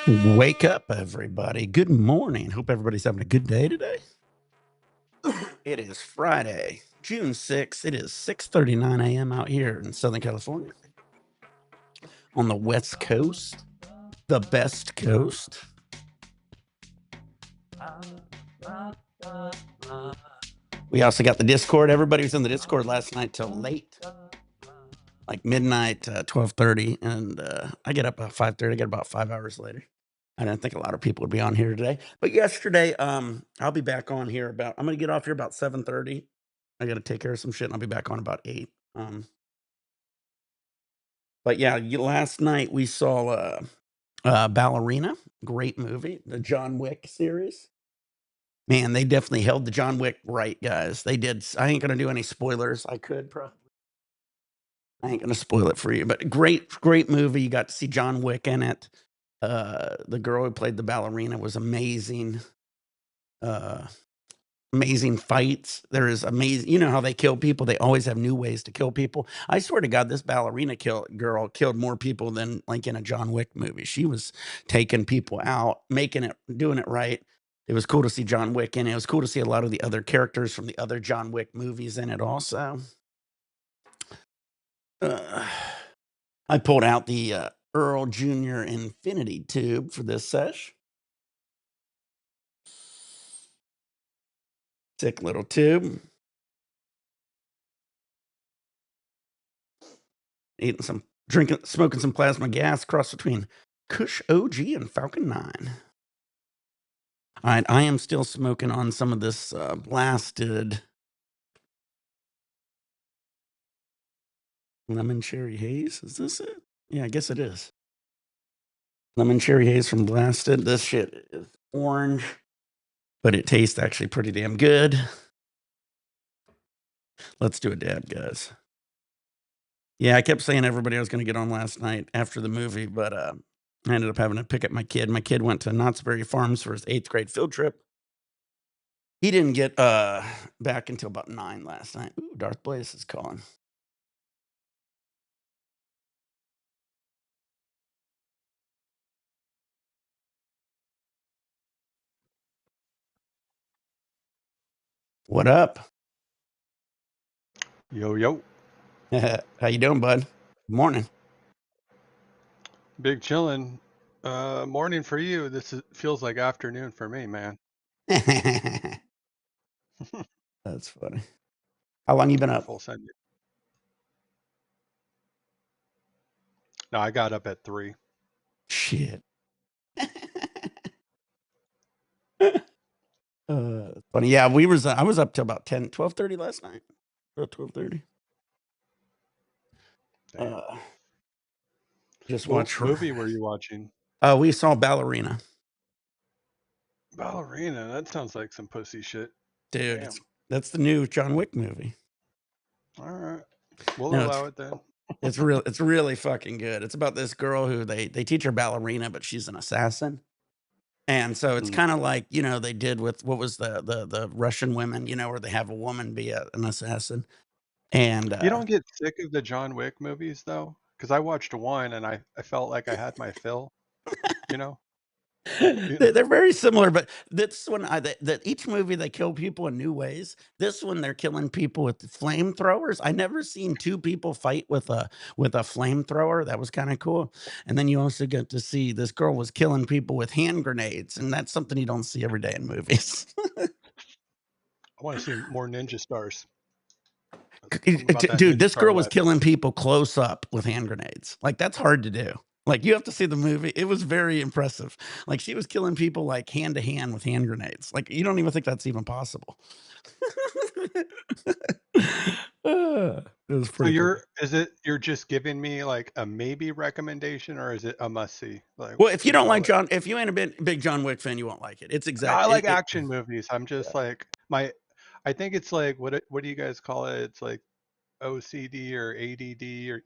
Wake up, everybody. Good morning. Hope everybody's having a good day today. It is Friday, June 6th. It is 6:39 a.m. out here in Southern California on the West Coast, the best coast. We also got the Discord. Everybody was in the Discord last night till late, like midnight, 12:30, and I get up at 5:30. I get about 5 hours later. I didn't think a lot of people would be on here today, but yesterday, I'll be back on here about. I'm gonna get off here about 7:30. I got to take care of some shit, and I'll be back on about 8. But yeah, last night we saw Ballerina, great movie, the John Wick series. Man, they definitely held the John Wick right, guys. They did. I ain't gonna do any spoilers. I could probably. I ain't gonna spoil it for you, but great movie. You got to see John Wick in it. The girl who played the ballerina was amazing. Uh, Amazing fights. There is amazing. You know how they kill people? They always have new ways to kill people. I swear to God, this ballerina girl killed more people than like in a John Wick movie. She was taking people out, doing it right. It was cool to see John Wick in it. It was cool to see a lot of the other characters from the other John Wick movies in it also. Uh, I pulled out the Earl Jr. Infinity Tube for this sesh. Sick little tube. Smoking some plasma gas, cross between Kush OG and Falcon 9. All right, I am still smoking on some of this blasted lemon cherry haze. Is this it? Yeah, I guess it is. Lemon cherry haze from Blasted. This shit is orange, but it tastes actually pretty damn good. Let's do a dab, guys. Yeah, I kept saying everybody I was going to get on last night after the movie, but I ended up having to pick up my kid. My kid went to Knott's Berry Farms for his 8th grade field trip. He didn't get back until about 9 last night. Ooh, Darth Blaze is calling. What up? Yo, yo. How you doing, bud? Good morning. Big chillin'. Morning for you. Feels like afternoon for me, man. That's funny. How long you been up? Full Sunday. No, I got up at 3. Shit. Funny. Yeah, I was up till about 12:30 last night. About 12:30. Damn. Uh, just What watch. movie were you watching? We saw Ballerina. Ballerina. That sounds like some pussy shit. Dude, Damn. that's the new John Wick movie. All right. We'll No, allow it then. it's really fucking good. It's about this girl who they teach her ballerina, but she's an assassin. And so it's Hmm. kind of like, they did with what was the Russian women, where they have a woman be an assassin. And You don't get sick of the John Wick movies, though? Because I watched one and I felt like I had my fill, you know? You know? they're very similar, but this one, that each movie they kill people in new ways. This one they're killing people with flamethrowers. I never seen two people fight with a flamethrower. That was kind of cool. And then you also get to see this girl was killing people with hand grenades, and that's something you don't see every day in movies. I want to see more ninja stars. Something about that Dude, ninja this star girl was web. killing people close up with hand grenades. Like, that's hard to do. Like, you have to see the movie. It was very impressive. Like, she was killing people like hand to hand with hand grenades. Like, you don't even think that's even possible. It was So pretty cool. you're just giving me like a maybe recommendation or is it a must see? Like Well, if what you do you don't call like it? if you ain't a big John Wick fan, you won't like it. It's No, I exact. like action movies. I'm Yeah, just like I think it's like what do you guys call it? It's like OCD or ADD or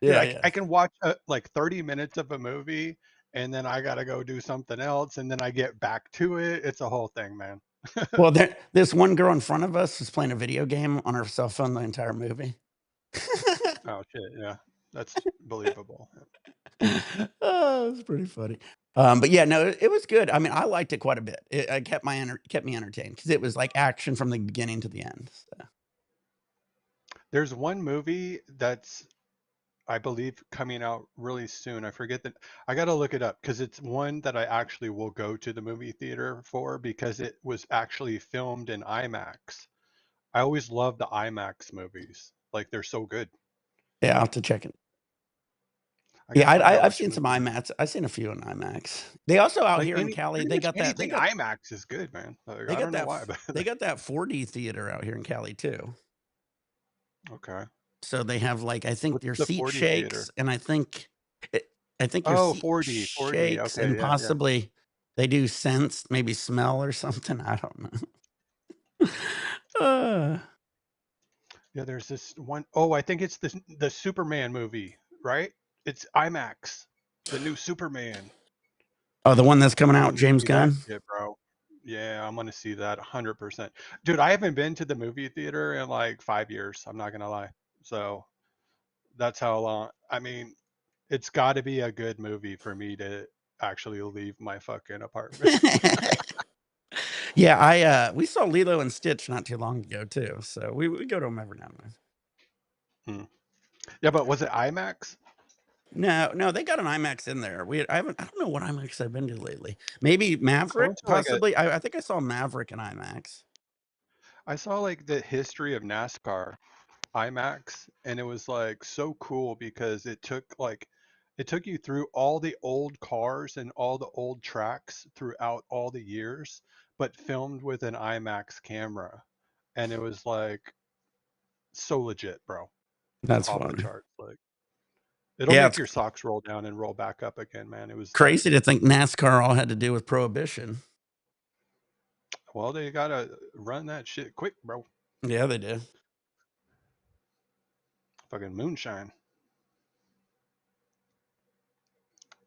dude, yeah, I yeah. can watch like 30 minutes of a movie and then I got to go do something else and then I get back to it. It's a whole thing, man. Well, this one girl in front of us was playing a video game on her cell phone the entire movie. Oh shit, yeah. That's believable. Oh, it's pretty funny. But yeah, no, it was good. I mean, I liked it quite a bit. It kept me entertained because it was like action from the beginning to the end. So. There's one movie that's, I believe, coming out really soon. I forget that. I got to look it up because it's one that I actually will go to the movie theater for because it was actually filmed in IMAX. I always love the IMAX movies. Like they're so good. Yeah, I'll have to check it. I got Yeah, to find out I've which seen some movie that. IMAX. I've seen a few in IMAX. They also out Like here in any Cali, pretty much anything IMAX is good, man. Like I don't know why, but they got that 4D theater out here in Cali too. okay. So they have like I think What's your the seat 4D shakes, theater? and I think your Oh, seat 4D, 4D. shakes, Okay, and yeah, yeah. possibly they do sense, maybe smell or something. I don't know. Uh, Yeah, there's this one oh, I think it's the Superman movie, right? It's IMAX. The new Superman. oh, the one that's coming I'm out, gonna James see that Gunn. shit, bro. Yeah, I'm gonna see that 100%. Dude, I haven't been to the movie theater in like 5 years. I'm not gonna lie. So that's how long. I mean, it's got to be a good movie for me to actually leave my fucking apartment. Yeah, I we saw Lilo and Stitch not too long ago too, so we go to them every now and then. Hmm. Yeah, but was it IMAX? No, no, they got an IMAX in there. I don't know what IMAX I've been to lately. Maybe I Maverick, went to like a. possibly. I think I saw Maverick in IMAX. I saw like the history of NASCAR IMAX, and it was like so cool because it took you through all the old cars and all the old tracks throughout all the years, but filmed with an IMAX camera, and it was like so legit, bro. It's That's off the funny. charts. Like it'll Yeah, make it's your socks roll down and roll back up again, man. It was crazy epic. to think NASCAR all had to do with prohibition. Well, they gotta run that shit quick, bro. Yeah, they did. Fucking moonshine.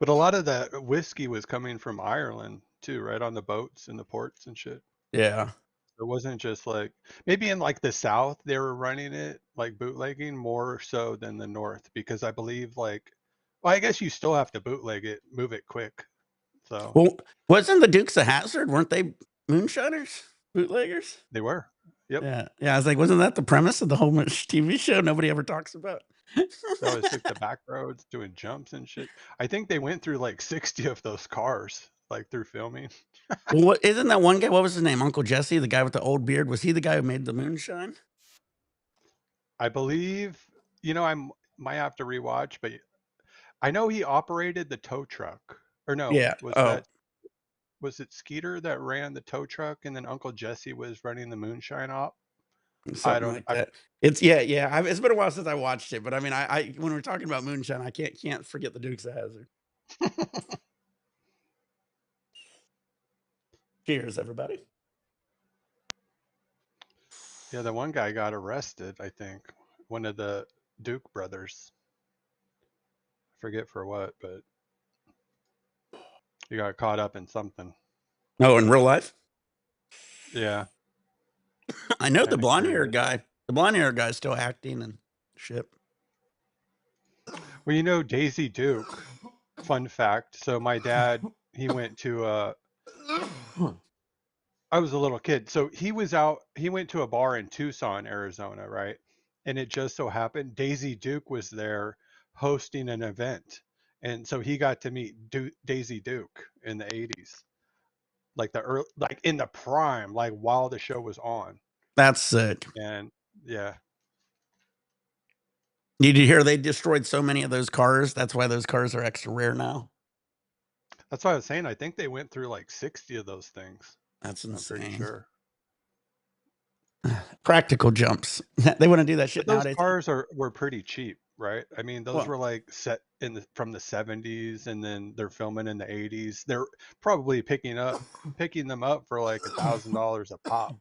But a lot of that whiskey was coming from Ireland too, right on the boats and the ports and shit. Yeah. It wasn't just like maybe in like the South they were running it like bootlegging more so than the North because I believe like well, I guess you still have to bootleg it, move it quick. So Well, wasn't the Dukes of Hazzard? Weren't they moonshiners, bootleggers? they were. Yep. Yeah, yeah. I was like, wasn't that the premise of the whole TV show? Nobody ever talks about. They always took the back roads doing jumps and shit. I think they went through like 60 of those cars like through filming. Well, what isn't that one guy? What was his name? Uncle Jesse, the guy with the old beard. Was he the guy who made the moonshine? I believe, I might have to rewatch, but I know he operated the tow truck. Or no, Yeah. Oh, was it Skeeter that ran the tow truck and then Uncle Jesse was running the moonshine op? I something don't like that. It's yeah, yeah. It's been a while since I watched it, but I mean, I when we're talking about moonshine, I can't forget the Dukes of Hazzard. Cheers, everybody. Yeah, the one guy got arrested, I think. One of the Duke brothers. I forget for what, but he got caught up in something. Oh, in real life, Yeah, I know the kind of blonde haired curious. guy. The blonde haired guy's still acting and shit. Well, Daisy Duke, fun fact. So my dad, he went to I was a little kid. So he went to a bar in Tucson, Arizona, right? And it just so happened Daisy Duke was there hosting an event. And so he got to meet Daisy Duke in the 80s, like like in the prime, like while the show was on. That's sick. And yeah, Did you hear they destroyed so many of those cars? That's why those cars are extra rare now. that's why I was saying I think they went through like 60 of those things. That's I'm pretty insane. sure. Practical jumps. They wouldn't do that But shit those nowadays. cars were pretty cheap, right? I mean, those Well, were like set from the 70s and then they're filming in the 80s. They're probably picking them up for like $1,000 a pop.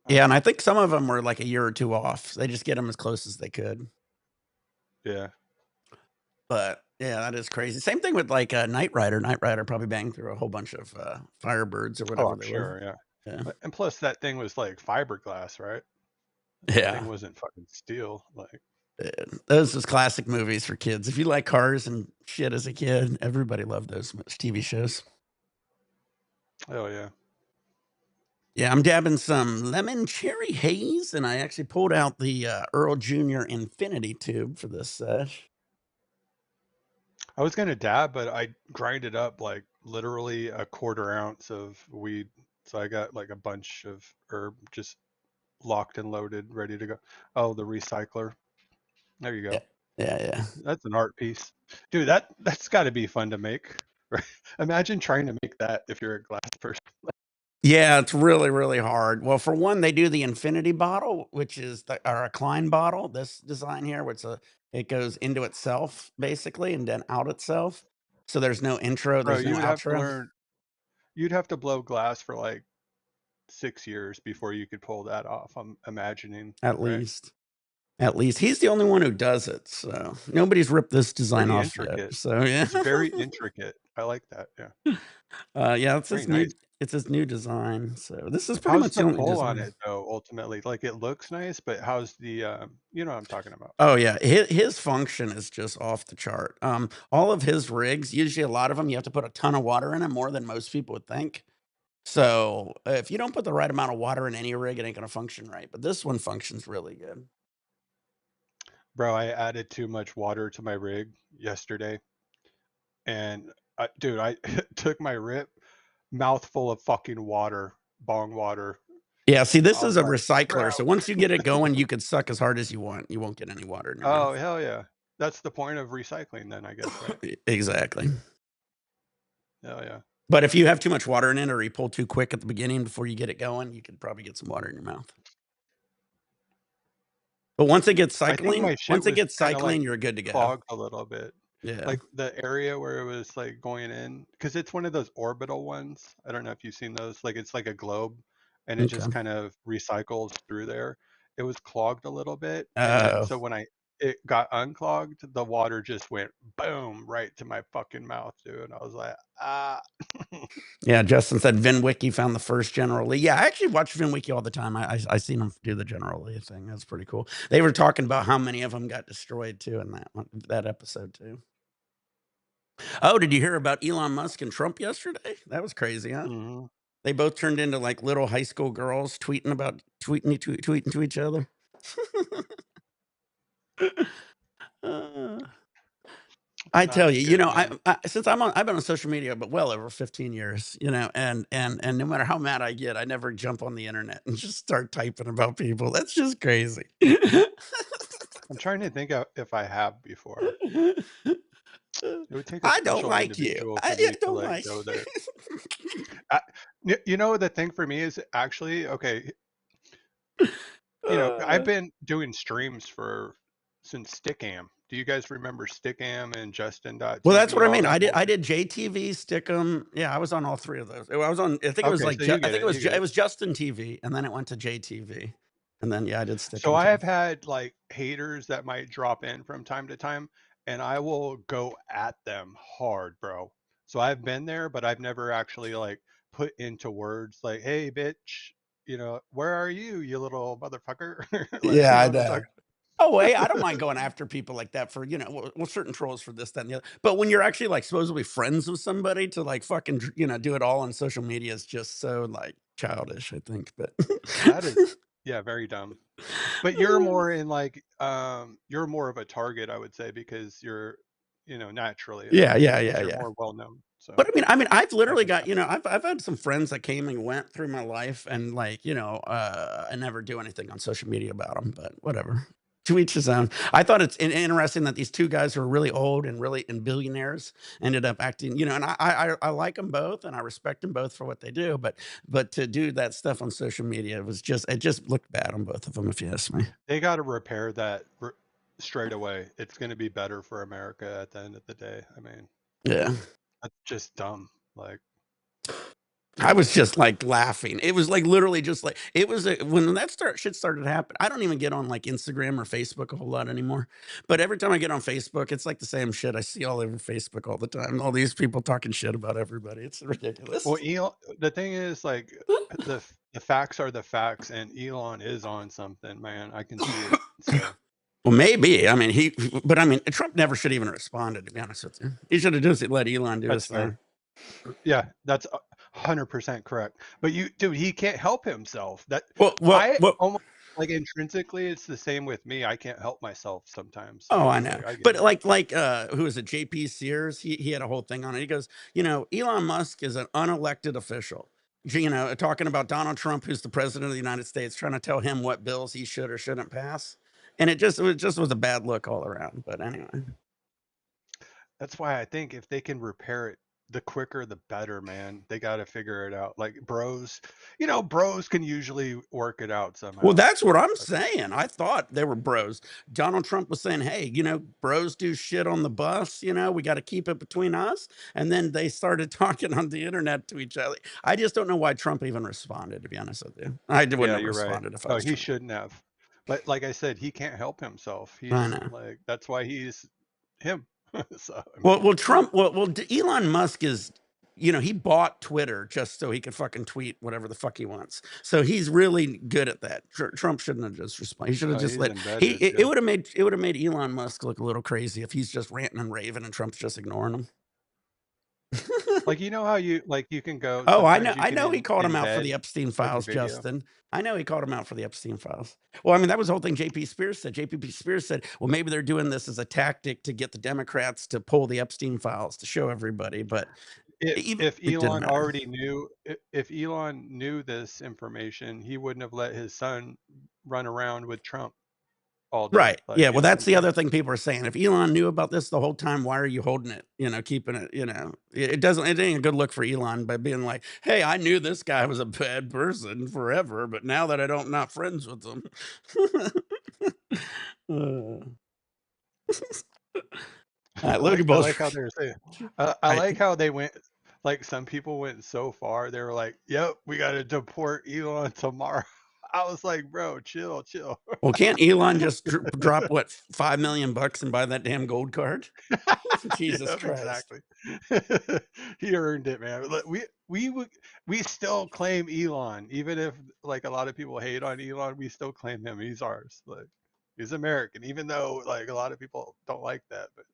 I yeah, and mean, I think some of them were like a year or two off. They just get them as close as they could. yeah. But yeah, that is crazy. Same thing with like Knight Rider. Knight Rider probably banged through a whole bunch of Firebirds or Oh, whatever I'm they were. sure, yeah. Yeah. And plus that thing was like fiberglass, right? That Yeah. thing wasn't fucking steel like. Those was classic movies for kids. If you like cars and shit as a kid, everybody loved those TV shows. Oh yeah. Yeah, I'm dabbing some lemon cherry haze, and I actually pulled out the, Earl Jr. Infinity tube for this sesh. I was gonna dab, but I grinded up like literally a quarter ounce of weed. So I got like a bunch of herb just locked and loaded, ready to go. Oh, the recycler. There you Yeah. go. Yeah, yeah. That's an art piece. Dude, that's gotta be fun to make. Right? Imagine trying to make that if you're a glass person. Yeah, it's really, really hard. Well, for one, they do the infinity bottle, which is the or a Klein bottle, this design here, which, it goes into itself basically and then out itself. So there's no intro, Bro, there's no you would have to outro, learn you'd have to blow glass for like 6 years before you could pull that off, I'm imagining, at right? least. At least. He's the only one who does it, so nobody's ripped this design Pretty off yet. intricate. So, yeah. It's very intricate. I like that. Yeah. Yeah, Very nice. it's his new design, so this is pretty How's much the the only pull on design. it though, ultimately? Like it looks nice, but how's the you know what I'm talking about. Oh, yeah, his function is just off the chart. All of his rigs, usually a lot of them, you have to put a ton of water in 'em, more than most people would think. So, if you don't put the right amount of water in any rig, it ain't gonna function right, but this one functions really good. Bro, I added too much water to my rig yesterday and dude, I took my rip, mouthful of fucking water, bong water. Yeah, see, I this is was a like, bro. recycler, so once you get it going, you can suck as hard as you want. You won't get any water in your Oh, mouth. hell yeah. That's the point of recycling then, I guess, right? Exactly. Hell yeah. But if you have too much water in it or you pull too quick at the beginning before you get it going, you could probably get some water in your mouth. But I think my shit once it was gets kind of like cycling, you're good to go. clogged a little bit. Yeah. Like the area where it was like going in, because it's one of those orbital ones. I don't know if you've seen those. Like it's like a globe and it Okay. just kind of recycles through there. It was clogged a little bit. And then Oh. so when it got unclogged, the water just went boom right to my fucking mouth, dude. I was like, ah. Yeah, Justin said Vin Wiki found the first General Lee. Yeah, I actually watch Vin Wiki all the time. I seen him do the General Lee thing. That's pretty cool. They were talking about how many of them got destroyed too in that episode too. Oh, did you hear about Elon Musk and Trump yesterday? That was crazy, huh? Hmm. They both turned into like little high school girls tweeting to each other. Uh, I tell That's you, good, man. since I've been on social media, but well over 15 years, and no matter how mad I get, I never jump on the internet and just start typing about people. That's just crazy. I'm trying to think of if I have before. It would take a I don't special like you. individual for I me to don't like like. go there. I, you know, the thing for me is actually okay. You know, I've Uh, been doing streams for since Stickam. Do you guys remember Stickam and well, that's what Justin.tv, I all mean. that I bullshit? did JTV, Stickum. Yeah, I was on all three of those. I was on. I think it was Okay, like. so you I get think it. You get it it. was Justin TV, and then it went to JTV, and then yeah, I did So Stickum I too. have had like haters that might drop in from time to time, and I will go at them hard, bro. So I've been there, but I've never actually like put into words like, "Hey, bitch, you know, where are you, you little motherfucker?" Like, Yeah, you know I what I'm know. talking Oh, hey, I don't about? mind going after people like that for, certain trolls for this, that, and the other. But when you're actually like supposedly friends with somebody to like fucking, do it all on social media is just so like childish, I think. But That is, yeah, very dumb. But you're more in like, you're more of a target, I would say, because you're, you know, naturally, yeah, yeah, because yeah, you're yeah. more well known. So But I've I literally get got, that. I've had some friends that came and went through my life, and like, I never do anything on social media about them. But whatever. To each his own. I thought it's interesting that these two guys who are really old and billionaires ended up acting, and I like them both and I respect them both for what they do. But to do that stuff on social media it just looked bad on both of them, if you ask me. They got to repair that straight away. It's going to be better for America at the end of the day. I mean, Yeah. that's just dumb. Like, I was just, like, laughing. It was, like, literally just, like it was, when that shit started to happen. I don't even get on, like, Instagram or Facebook a whole lot anymore, but every time I get on Facebook, it's, like, the same shit I see all over Facebook all the time, all these people talking shit about everybody. It's well, ridiculous. Elon, the thing is, like, the facts are the facts, and Elon is on something, man. I can see it. So. Well, maybe. I mean, but I mean, Trump never should even responded, to be honest with you. He should have just let Elon do That's his fair. thing. Yeah, that's 100% correct. But dude, he can't help himself. I Well, almost like intrinsically, it's the same with me. I can't help myself sometimes. oh, So I it's know. like I get But it. who is it? JP Sears, he had a whole thing on it. He goes, Elon Musk is an unelected official. Talking about Donald Trump, who's the president of the United States, trying to tell him what bills he should or shouldn't pass. And it just was a bad look all around. But anyway. That's why I think if they can repair it, the quicker the better, man. They got to figure it out. Like bros, bros can usually work it out Well, somehow. that's what So I'm I think, saying. I thought they were bros. Donald Trump was saying, "Hey, bros do shit on the bus. We got to keep it between us." And then they started talking on the internet to each other. I just don't know why Trump even responded. To be honest with you, I wouldn't yeah, have you're right. responded if I No, was he Trump. shouldn't have. But like I said, he can't help himself. I He's know. like, that's why he's him. So, I Well, mean, well, Trump. Elon Musk is. He bought Twitter just so he could fucking tweet whatever the fuck he wants. So he's really good at that. Trump shouldn't have just responded. He should have just he's let. He embedded. it Yeah. would have made Elon Musk look a little crazy if he's just ranting and raving and Trump's just ignoring him. Like, how you can go, Oh, I know. sometimes you I can know he called him out for embed the Epstein like a files, video. Justin. I know he called him out for the Epstein files. Well, I mean, that was the whole thing JP Spears said. JP Spears said, well, maybe they're doing this as a tactic to get the Democrats to pull the Epstein files to show everybody. But even If it didn't Elon matter. already knew, if Elon knew this information, he wouldn't have let his son run around with Trump all day. Right. Like, Yeah. you Well, know what I that's the mean? other thing people are saying. If Elon knew about this the whole time, why are you holding it? Keeping it, it ain't a good look for Elon by being like, hey, I knew this guy was a bad person forever, but now that I don't, not friends with him. uh, all right, Logan I Paul's like how they're saying. I right. like how they went. Like some people went so far, they were like, "Yep, we got to deport Elon tomorrow." I was like, "Bro, chill, chill." Well, can't Elon just drop what, 5 million bucks and buy that damn gold card? Jesus Yep, Christ. exactly. He earned it, man. Look, we still claim Elon, even if like a lot of people hate on Elon. We still claim him. He's ours. Like he's American, even though like a lot of people don't like that, but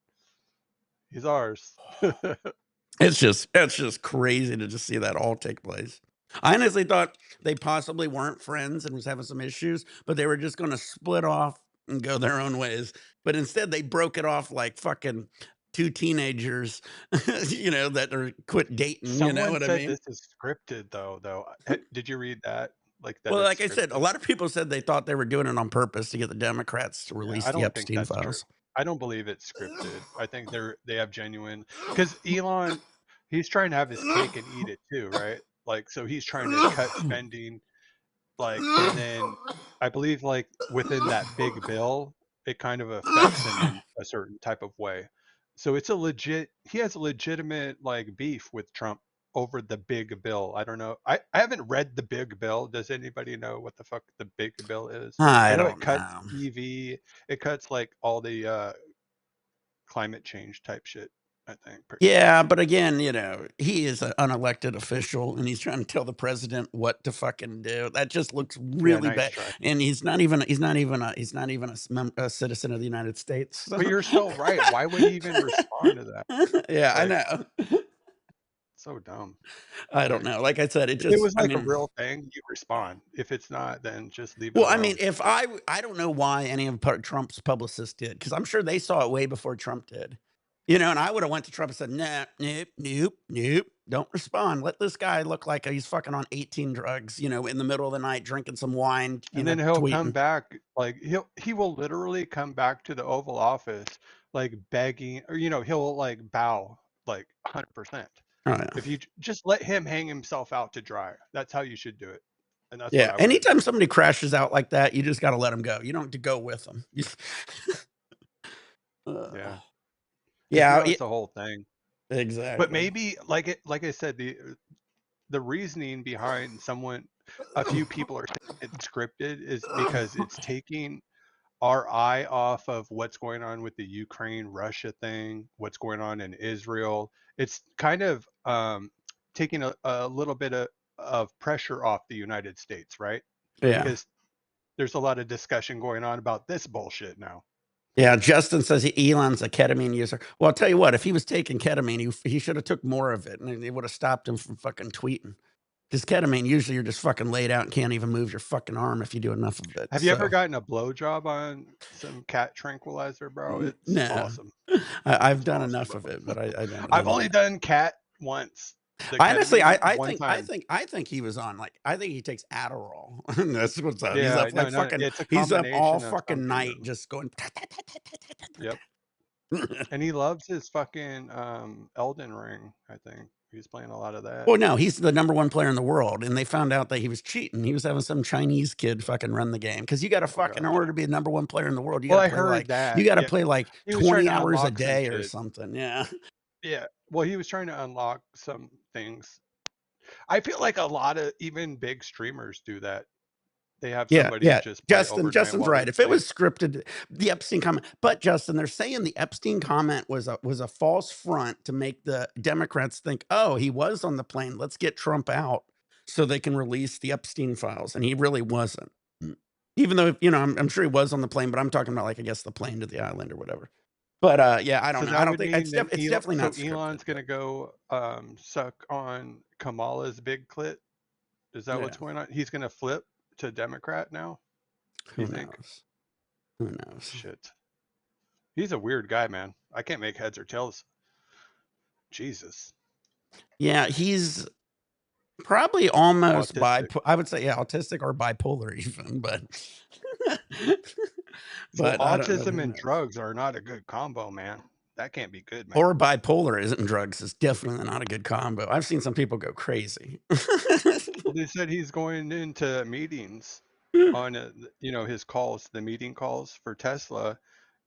he's ours. It's just crazy to just see that all take place. I honestly thought they possibly weren't friends and was having some issues, but they were just gonna split off and go their own ways. But instead, they broke it off like fucking two teenagers, that are quit dating. You know Someone what I said mean? this is scripted, though. Did you read that? Like that Well, it's like I said, a scripted? lot of people said they thought they were doing it on purpose to get the Democrats to Yeah, release I the don't think Epstein that's true. files. I don't believe it's scripted. I think they have genuine, because Elon, he's trying to have his cake and eat it too, right? Like so he's trying to cut spending, like, and then I believe like within that big bill, it kind of affects him in a certain type of way. So he has a legitimate like beef with Trump over the big bill. I don't know. I haven't read the big bill. Does anybody know what the fuck the big bill is? I I know it don't cuts know. EV, it cuts like all the climate change type shit, I think, pretty Yeah, much. but again, he is an unelected official and he's trying to tell the president what to fucking do. That just looks Yeah, really nice bad. try. And he's not even a citizen of the United States. But you're so right. Why would he even respond to that? Yeah, I Like, know. so dumb. I don't Like, know. Like I said, if it was I like a mean, real thing, you respond. If it's not, then just leave it well, I mean, alone. if I don't know why any of Trump's publicists did, because I'm sure they saw it way before Trump did. And I would have went to Trump and said, "Nah, nope, nope, nope, don't respond. Let this guy look like he's fucking on 18 drugs, in the middle of the night, drinking some wine, And then he'll come tweeting." back, like he will literally come back to the Oval Office like begging, or he'll like bow like 100%. Oh yeah, If you just let him hang himself out to dry, that's how you should do it. And that's what yeah. I would have Anytime done. somebody crashes out like that, you just got to let them go. You don't have to go with them. Uh, Yeah, because yeah, it's a whole thing. But exactly. maybe like I said, the reasoning behind a few people are saying it's scripted is because it's taking our eye off of what's going on with the Ukraine Russia thing, what's going on in Israel. It's kind of taking a little bit of pressure off the United States, right? Yeah. Because there's a lot of discussion going on about this bullshit now. Yeah, Justin says Elon's a ketamine user. Well, I'll tell you what, if he was taking ketamine, he should have took more of it, and it would have stopped him from fucking tweeting. Because ketamine, usually you're just fucking laid out and can't even move your fucking arm if you do enough of it. Have you ever So, gotten a blowjob on some cat tranquilizer, bro? It's no, awesome. I've It's done awesome, enough bro. of it, but I don't I've do only that. done cat once. The Honestly, ketamine I one think time. I think he was on like I think he takes Adderall. That's what's up. He's Yeah, up no, like no, fucking. it's a He's up all combination of fucking something night though. just going. Yep. And he loves his fucking Elden Ring, I think. He's playing a lot of that. Well, no, he's the number one player in the world, and they found out that he was cheating. He was having some Chinese kid fucking run the game because you got to Oh fucking in gosh. order to be the number one player in the world, Well, I heard you that. got to Yeah. play like He was trying 20 to hours a unlock some day or shit. something. Yeah, Yeah. Well, he was trying to unlock some things. I feel like a lot of even big streamers do that. They have yeah, somebody yeah. just play overnight Justin's while they right. If it sleep. was scripted, the Epstein comment, but Justin, they're saying the Epstein comment was a false front to make the Democrats think, oh, he was on the plane. Let's get Trump out so they can release the Epstein files, and he really wasn't. Even though I'm sure he was on the plane, but I'm talking about like I guess the plane to the island or whatever. But yeah, I don't So know. I that don't would think mean then it's definitely So not scripted. Elon's But gonna go suck on Kamala's big clit. Is that what's yeah, going on? He's gonna flip to Democrat now. You who think? knows? Who knows? Shit. He's a weird guy, man. I can't make heads or tails. Jesus. Yeah, he's probably almost Autistic. I would say, yeah, autistic or bipolar even, but So but I don't know, autism who and knows? drugs are not a good combo, man. That can't be good, man. Or bipolar isn't drugs, is definitely not a good combo. I've seen some people go crazy. Well, they said he's going into meetings on his calls, the meeting calls for Tesla,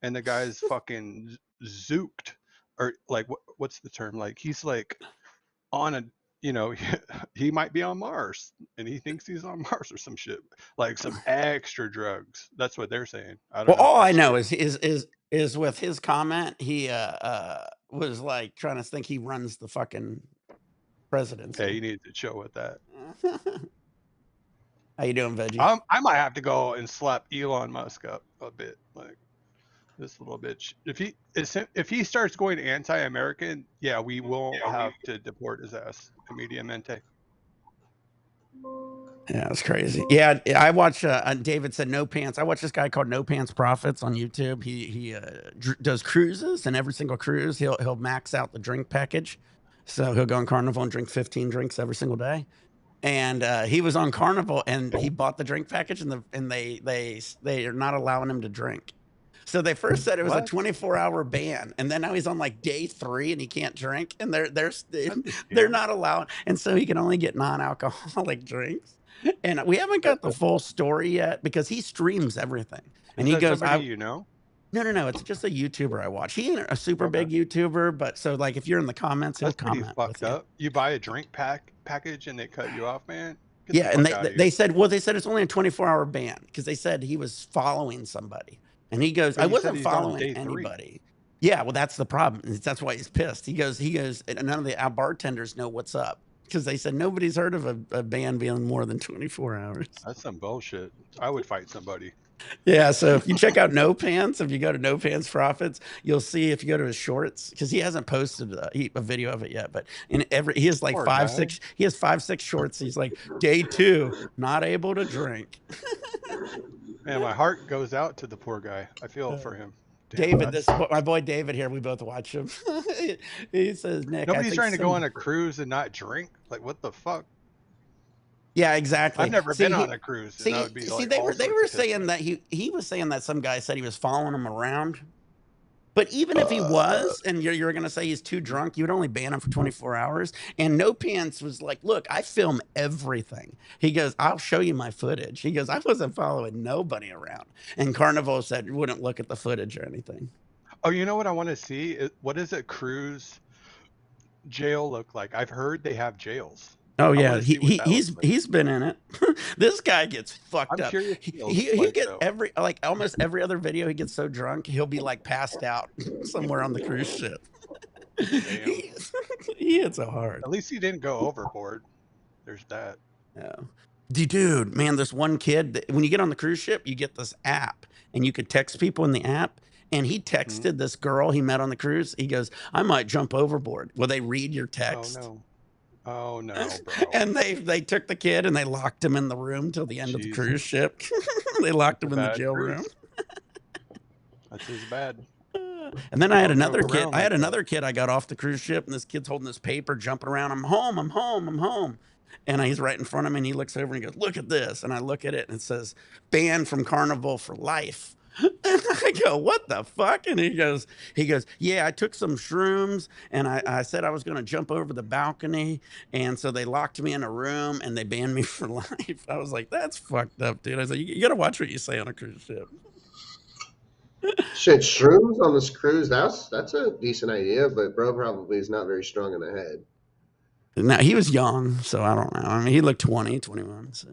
and the guy's fucking zooked, or like what's the term? Like he's like on a he might be on Mars and he thinks he's on Mars or some shit, like some extra drugs. That's what they're saying. I don't Well, know if all I that's know true. is with his comment, he, was, like, trying to think he runs the fucking Yeah, presidency. you need to chill with that. How you doing, Veggie? I might have to go and slap Elon Musk up a bit, like this little bitch. If he starts going anti-American, yeah, we will have to deport his ass immediatamente. Yeah, it's crazy. Yeah, I watch, David said No Pants. I watch this guy called No Pants Profits on YouTube. Does cruises, and every single cruise, he'll max out the drink package. So he'll go on Carnival and drink 15 drinks every single day. And he was on Carnival, and he bought the drink package, and they are not allowing him to drink. So they first said it was a What? 24-hour ban, and then now he's on like day 3 and he can't drink, and That's a they're scam. not allowed, and so he can only get non-alcoholic drinks. And we haven't Uh, got the full story yet because he streams everything, and Is he that goes, somebody "I you know? no, no, no, it's just a YouTuber I watch. He ain't a super Okay. big YouTuber, but so like if you're in the comments, he'll That's pretty comment with fucked you." up. You buy a drink package and they cut you off, man. Get the Yeah, and fuck out of here. they said it's only a 24-hour ban because they said he was following somebody, and he goes, But "I he said wasn't he's on following day 3. anybody." Yeah, well, that's the problem. That's why he's pissed. He goes, and none of the our bartenders know what's up because they said nobody's heard of a ban being more than 24 hours. That's some bullshit. I would fight somebody. Yeah, so if you check out No Pants, if you go to No Pants Profits, you'll see if you go to his shorts because he hasn't posted a video of it yet. But in every he has like Poor guy. he has 5 6 shorts. He's like day 2, not able to drink. Man, my heart goes out to the poor guy. I feel Uh, for him. Damn, David, that this my sucks. boy David here. We both watch him. He says, Nick, I Nobody's think trying to go some. on a cruise and not drink. Like, what the fuck? Yeah, I've exactly. never been on a cruise, and that would be See, like all they sorts were of saying pissing. that he was saying that some guy said he was following him around. But even if he Uh, was, and you're going to say he's too drunk, you would only ban him for 24 hours. And No Pants was like, look, I film everything. He goes, I'll show you my footage. He goes, I wasn't following nobody around. And Carnival said, wouldn't look at the footage or anything. oh, you know what I want to see? What does a cruise jail look like? I've heard they have jails. Oh I want yeah, to see what that looks like. he's been in it. This guy gets fucked I'm up. curious what it looks He like, gets though. every like almost every other video. He gets so drunk he'll be like passed out somewhere on the cruise ship. Damn. he he hits so hard. At least he didn't go overboard. There's that. Yeah. Man, this one kid, when you get on the cruise ship, you get this app and you could text people in the app. and he Mm. texted this girl he met on the cruise. He goes, "I might jump overboard. Will they read your Oh text?" no. Oh no, bro. And they took the kid and they locked him in the room till the end of the Jesus. cruise ship. They locked That's a him in the bad jail room. cruise. That's as bad. And then I had Don't another joke kid. around I like had that. another kid. I got off the cruise ship, and this kid's holding this paper, jumping around. I'm home. I'm home. I'm home. And he's right in front of me, and he looks over and he goes, "Look at this." And I look at it, and it says, "Banned from Carnival for life." And I go, "What the fuck?" And he goes, "Yeah, I took some shrooms, and I said I was going to jump over the balcony, and so they locked me in a room, and they banned me for life." I was like, "That's fucked up, dude." I was like, "You got to watch what you say on a cruise ship." Shit, shrooms on this cruise. That's a decent idea, but bro probably is not very strong in the head. Now he was young, so I don't know. I mean, he looked 20, 21. So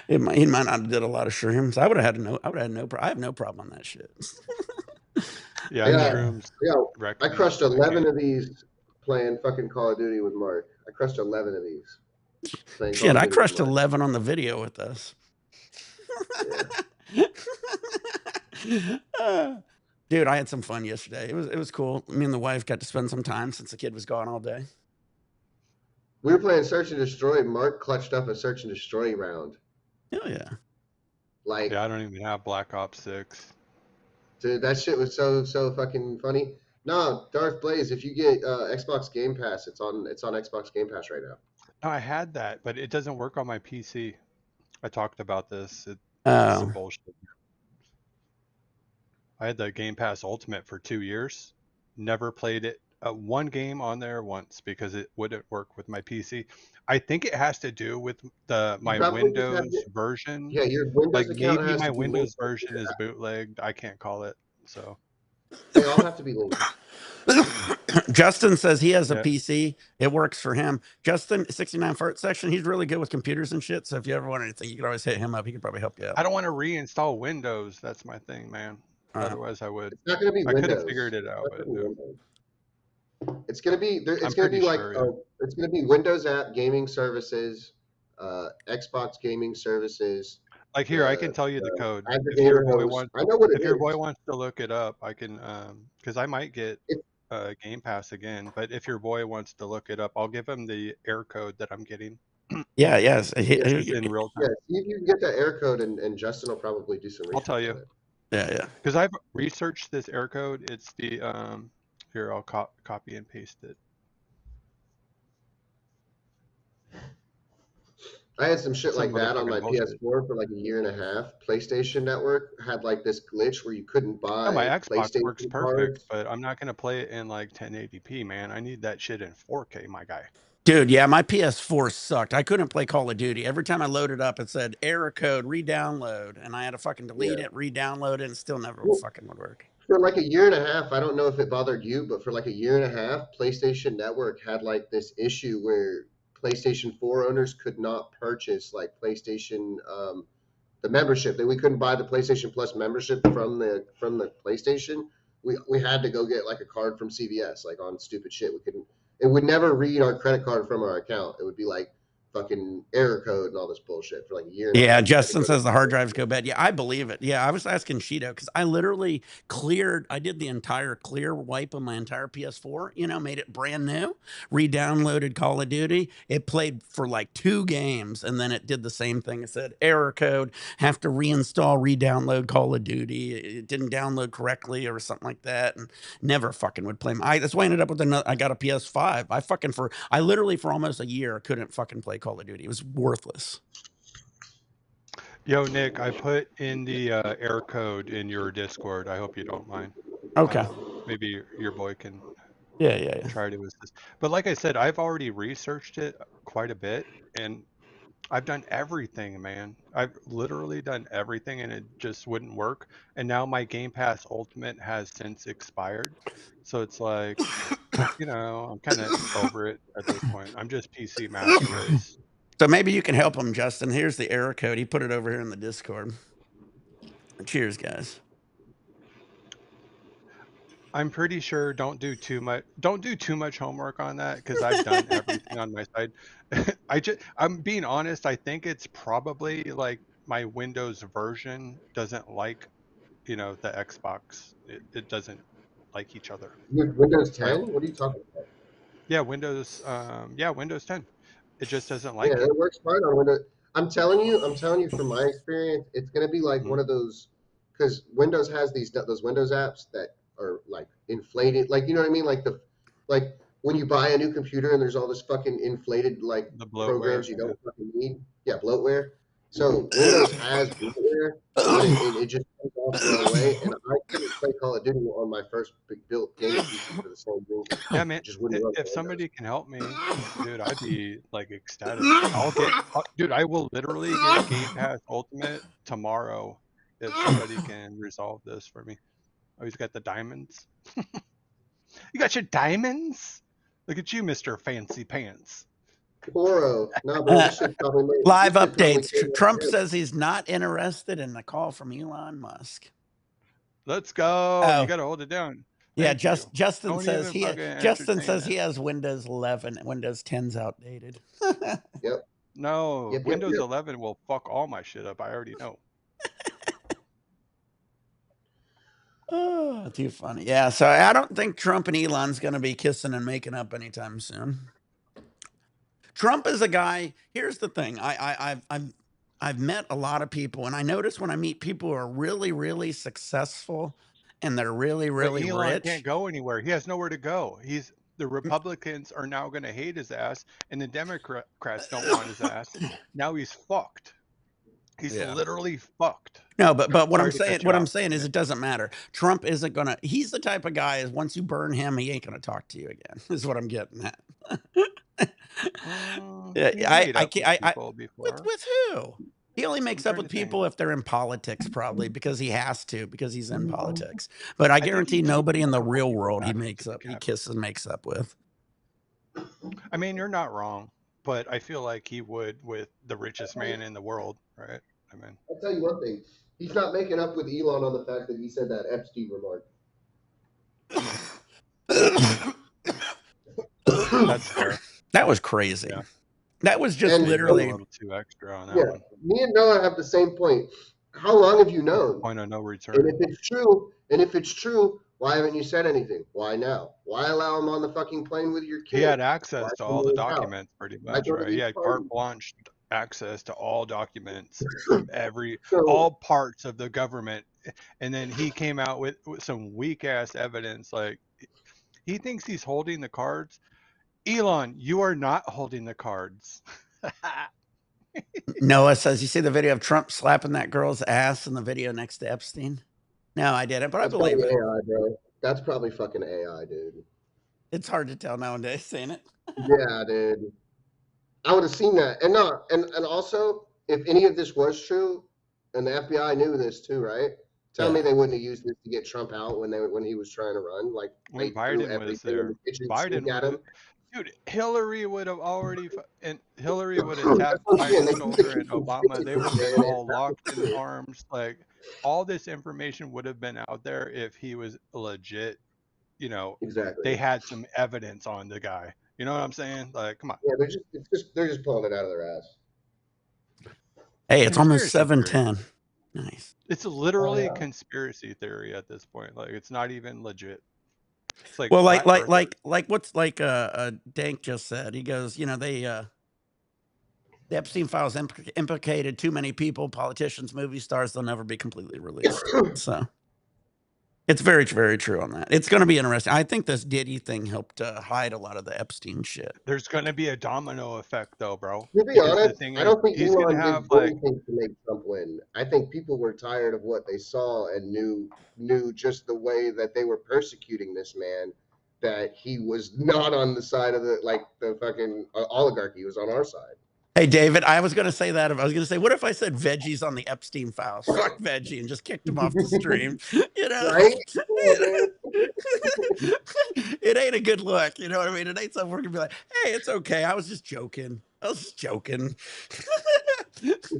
he might not have did a lot of shrooms. I would have had no. I have no problem on that shit. Yeah, Yeah, Yeah, shrooms yeah. wreck I me. crushed I 11 can't. of these playing fucking Call of Duty with Mark. I crushed 11 of these playing Call shit. of I Duty with crushed Mark. 11 on the video with us. Yeah, Uh, Dude, I had some fun yesterday. It was cool. Me and the wife got to spend some time since the kid was gone all day. we were playing Search and Destroy. Mark clutched up a Search and Destroy round. Hell yeah. Like, Yeah, I don't even have Black Ops 6. dude, that shit was so fucking funny. No, Darth Blaze. If you get Xbox Game Pass, it's on Xbox Game Pass right now. No, I had that, but it doesn't work on my PC. I talked about this. It's some Oh, bullshit. I had the Game Pass Ultimate for 2 years. Never played it. One game on there once because it wouldn't work with my PC. I think it has to do with the You my probably just have Windows to. version. Yeah, your Like Windows account maybe has my to be linked. Windows version is bootlegged. I can't call it. So They all have to be linked. Justin says he has a yeah, PC. It works for him. Justin, 69 Fart Section, he's really good with computers and shit. So if you ever want anything, you can always hit him up. He can probably help you out. I don't want to reinstall Windows. That's my thing, man. Uh, Otherwise, I would. It's not going to be I could have Windows. figured it It's out, not but going to be no. Windows. It's going to be there. I'm It's going to pretty be like sure. Yeah. it's going to be Windows app gaming services, Xbox gaming services, Like here, I can tell you the the code. aggregator host. I know what it If your boy is. wants to look it up, I can because I might get It, Game Pass again. But if your boy wants to look it up, I'll give him the error code that I'm getting. yeah, yes. This is in real yeah, time. see if you can get that error code, and Justin will probably do some I'll tell research you on it. Yeah, yeah. because I've researched this error code. It's the here I'll copy and paste it. I had some shit Some like that on my motherfucking bullshit. PS4 for like a year and a half. PlayStation Network had like this glitch where you couldn't No, my buy Xbox works PlayStation perfect, cards. but I'm not gonna play it in like 1080p, man. I need that shit in 4K, my guy. Dude, yeah, my PS4 sucked. I couldn't play Call of Duty. Every time I loaded up, it said error code, re-download, and I had to fucking delete Yeah. it, re-download it, and it still never Well, fucking would work. for like a year and a half, I don't know if it bothered you, but for like a year and a half, PlayStation Network had like this issue where PlayStation 4 owners could not purchase like PlayStation the membership. That we couldn't buy the PlayStation Plus membership from the PlayStation. We had to go get like a card from CVS, like on stupid shit. We couldn't. It would never read our credit card from our account. It would be like fucking error code and all this bullshit for like a year and a Yeah, half. We had to Justin go to. says the hard drives go bad. Yeah, I believe it. Yeah, I was asking Shido because I literally I did the entire clear wipe of my entire PS4, made it brand new, re-downloaded Call of Duty. It played for like 2 games and then it did the same thing. It said error code, have to reinstall, re-download Call of Duty. It didn't download correctly or something like that. And never fucking would play. That's why I ended up with I got a PS5. I literally for almost a year couldn't fucking play Call of Duty. It was worthless. Yo, Nick, I put in the error code in your Discord. I hope you don't mind. Okay. Maybe your boy can Yeah, yeah, yeah. try to assist. But like I said, I've already researched it quite a bit, and I've done everything, man. I've literally done everything, and it just wouldn't work. And now my Game Pass Ultimate has since expired, so it's like, I'm kind of over it at this point. I'm just PC Master Race. So maybe you can help him, Justin. Here's the error code. He put it over here in the Discord. Cheers, guys. I'm pretty sure don't do too much homework on that because I've done everything on my side. I'm being honest, I think it's probably like my Windows version doesn't like the Xbox, it doesn't like each other. Windows Right. 10? What are you talking about? Yeah, Windows 10. It just doesn't Yeah, like it. it works fine on Windows. I'm telling you from my experience, it's gonna be like Mhm. one of those because Windows has those Windows apps that are like inflated, like you know what I mean, like when you buy a new computer and there's all this fucking inflated like The programs bloatware. you Yeah. don't fucking need. Yeah, bloatware. So Windows has bloatware, but it just comes off the wrong way, and I couldn't play Call of Duty on my first big built gaming PC for the same reason. Yeah, man. It just wouldn't run If on Windows. somebody can help me, dude, I'd be like ecstatic. Dude, I will literally get Game Pass Ultimate tomorrow if somebody can resolve this for me. Oh, he's got the diamonds. You got your diamonds? Look at you, Mr. Fancy Pants. Toro. No, bro, Uh, Live this shit probably updates. came out Trump of him. says he's not interested in the call from Elon Musk. Let's go. You Oh, got to hold it down. yeah. Thank you. Justin Don't says even fucking Justin entertain says it. he has Windows 11. Windows 10's outdated. Yep, No, yep, yep, Windows yep. 11 will fuck all my shit up. I already know. Oh, too funny. Yeah, so I don't think Trump and Elon's going to be kissing and making up anytime soon. Trump is a guy. Here's the thing. I've met a lot of people, and I notice when I meet people who are really, really successful and they're really, But really Elon can't rich. go anywhere. He has nowhere to go. The Republicans are now going to hate his ass, and the Democrats don't want his ass. Now he's fucked. He's Yeah. literally fucked. No, but Sorry to cut you what I'm off. saying is it doesn't matter. Trump isn't gonna. He's the type of guy is once you burn him, he ain't gonna talk to you again. Is what I'm getting at. Yeah, He's made I up can't. with I people before. with who? He only I'm makes up trying with to think. people if they're in politics, probably because he has to, because he's in politics. But I I think he guarantee keeps nobody a in the couple real people world back into the he cabinet. kisses and makes up with. I mean, you're not wrong, but I feel like he would with the richest man in the world, right? I mean, I'll tell you one thing. He's not making up with Elon on the fact that he said that Epstein remark. that's fair. That was crazy. Yeah, That was just and they went a literally. little too extra on yeah, that one. me and Noah have the same point. How long have you known? Point of no And return. if it's true, why haven't you said anything? Why now? Why allow him on the fucking plane with your He had kid? Why access to come all to the his house? documents pretty Why much, go to right? He these had carte parties? blanche access to all documents from So all parts of the government. And then he came out with some weak ass evidence. Like, he thinks he's holding the cards. Elon, you are not holding the cards. Noah says, "You see the video of Trump slapping that girl's ass in the video next to Epstein?" No, I didn't, but I that's probably believe it. AI, bro. That's probably fucking AI, dude. It's hard to tell nowadays, seeing it. Yeah, dude. I would have seen that. And no, and also, if any of this was true, and the FBI knew this too, right? Tell me Yeah. they wouldn't have used this to get Trump out when he was trying to run. Like When they threw Biden was everything in there, the kitchen sink Biden at would have, him. dude, Hillary would have already, and Hillary would have That's tapped what I'm saying. Biden's They threw the shoulder, and kitchen Obama, sink they in would have been there, and all that was locked in it. arms. Like, all this information would have been out there if he was legit. Exactly. They had some evidence on the guy. You know what I'm saying? Like, come on. Yeah, they're just pulling it out of their ass. Hey, it's almost Conspiracy theory. 7:10. Nice. It's Oh literally yeah. conspiracy theory at this point. Like, it's not even legit. It's like Well, flat earthers. what's like Dank just said. He goes, the Epstein files implicated too many people, politicians, movie stars. They'll never be completely released. So it's very, very true on that. It's going to be interesting. I think this Diddy thing helped hide a lot of the Epstein shit. There's going to be a domino effect, though, bro. To be Because the honest, thing I is, don't think he's going to Elon did have like, anything to make Trump win. I think people were tired of what they saw and knew just the way that they were persecuting this man, that he was not on the side of the fucking oligarchy. He was on our side. Hey, David, I was going to say that. I was going to say, what if I said veggies on the Epstein files? Fuck veggie and just kicked him off the stream. You know, Right? Yeah, dude. it ain't a good look. You know what I mean? It ain't something we're going to be like, hey, it's okay. I was just joking. I was just joking. That's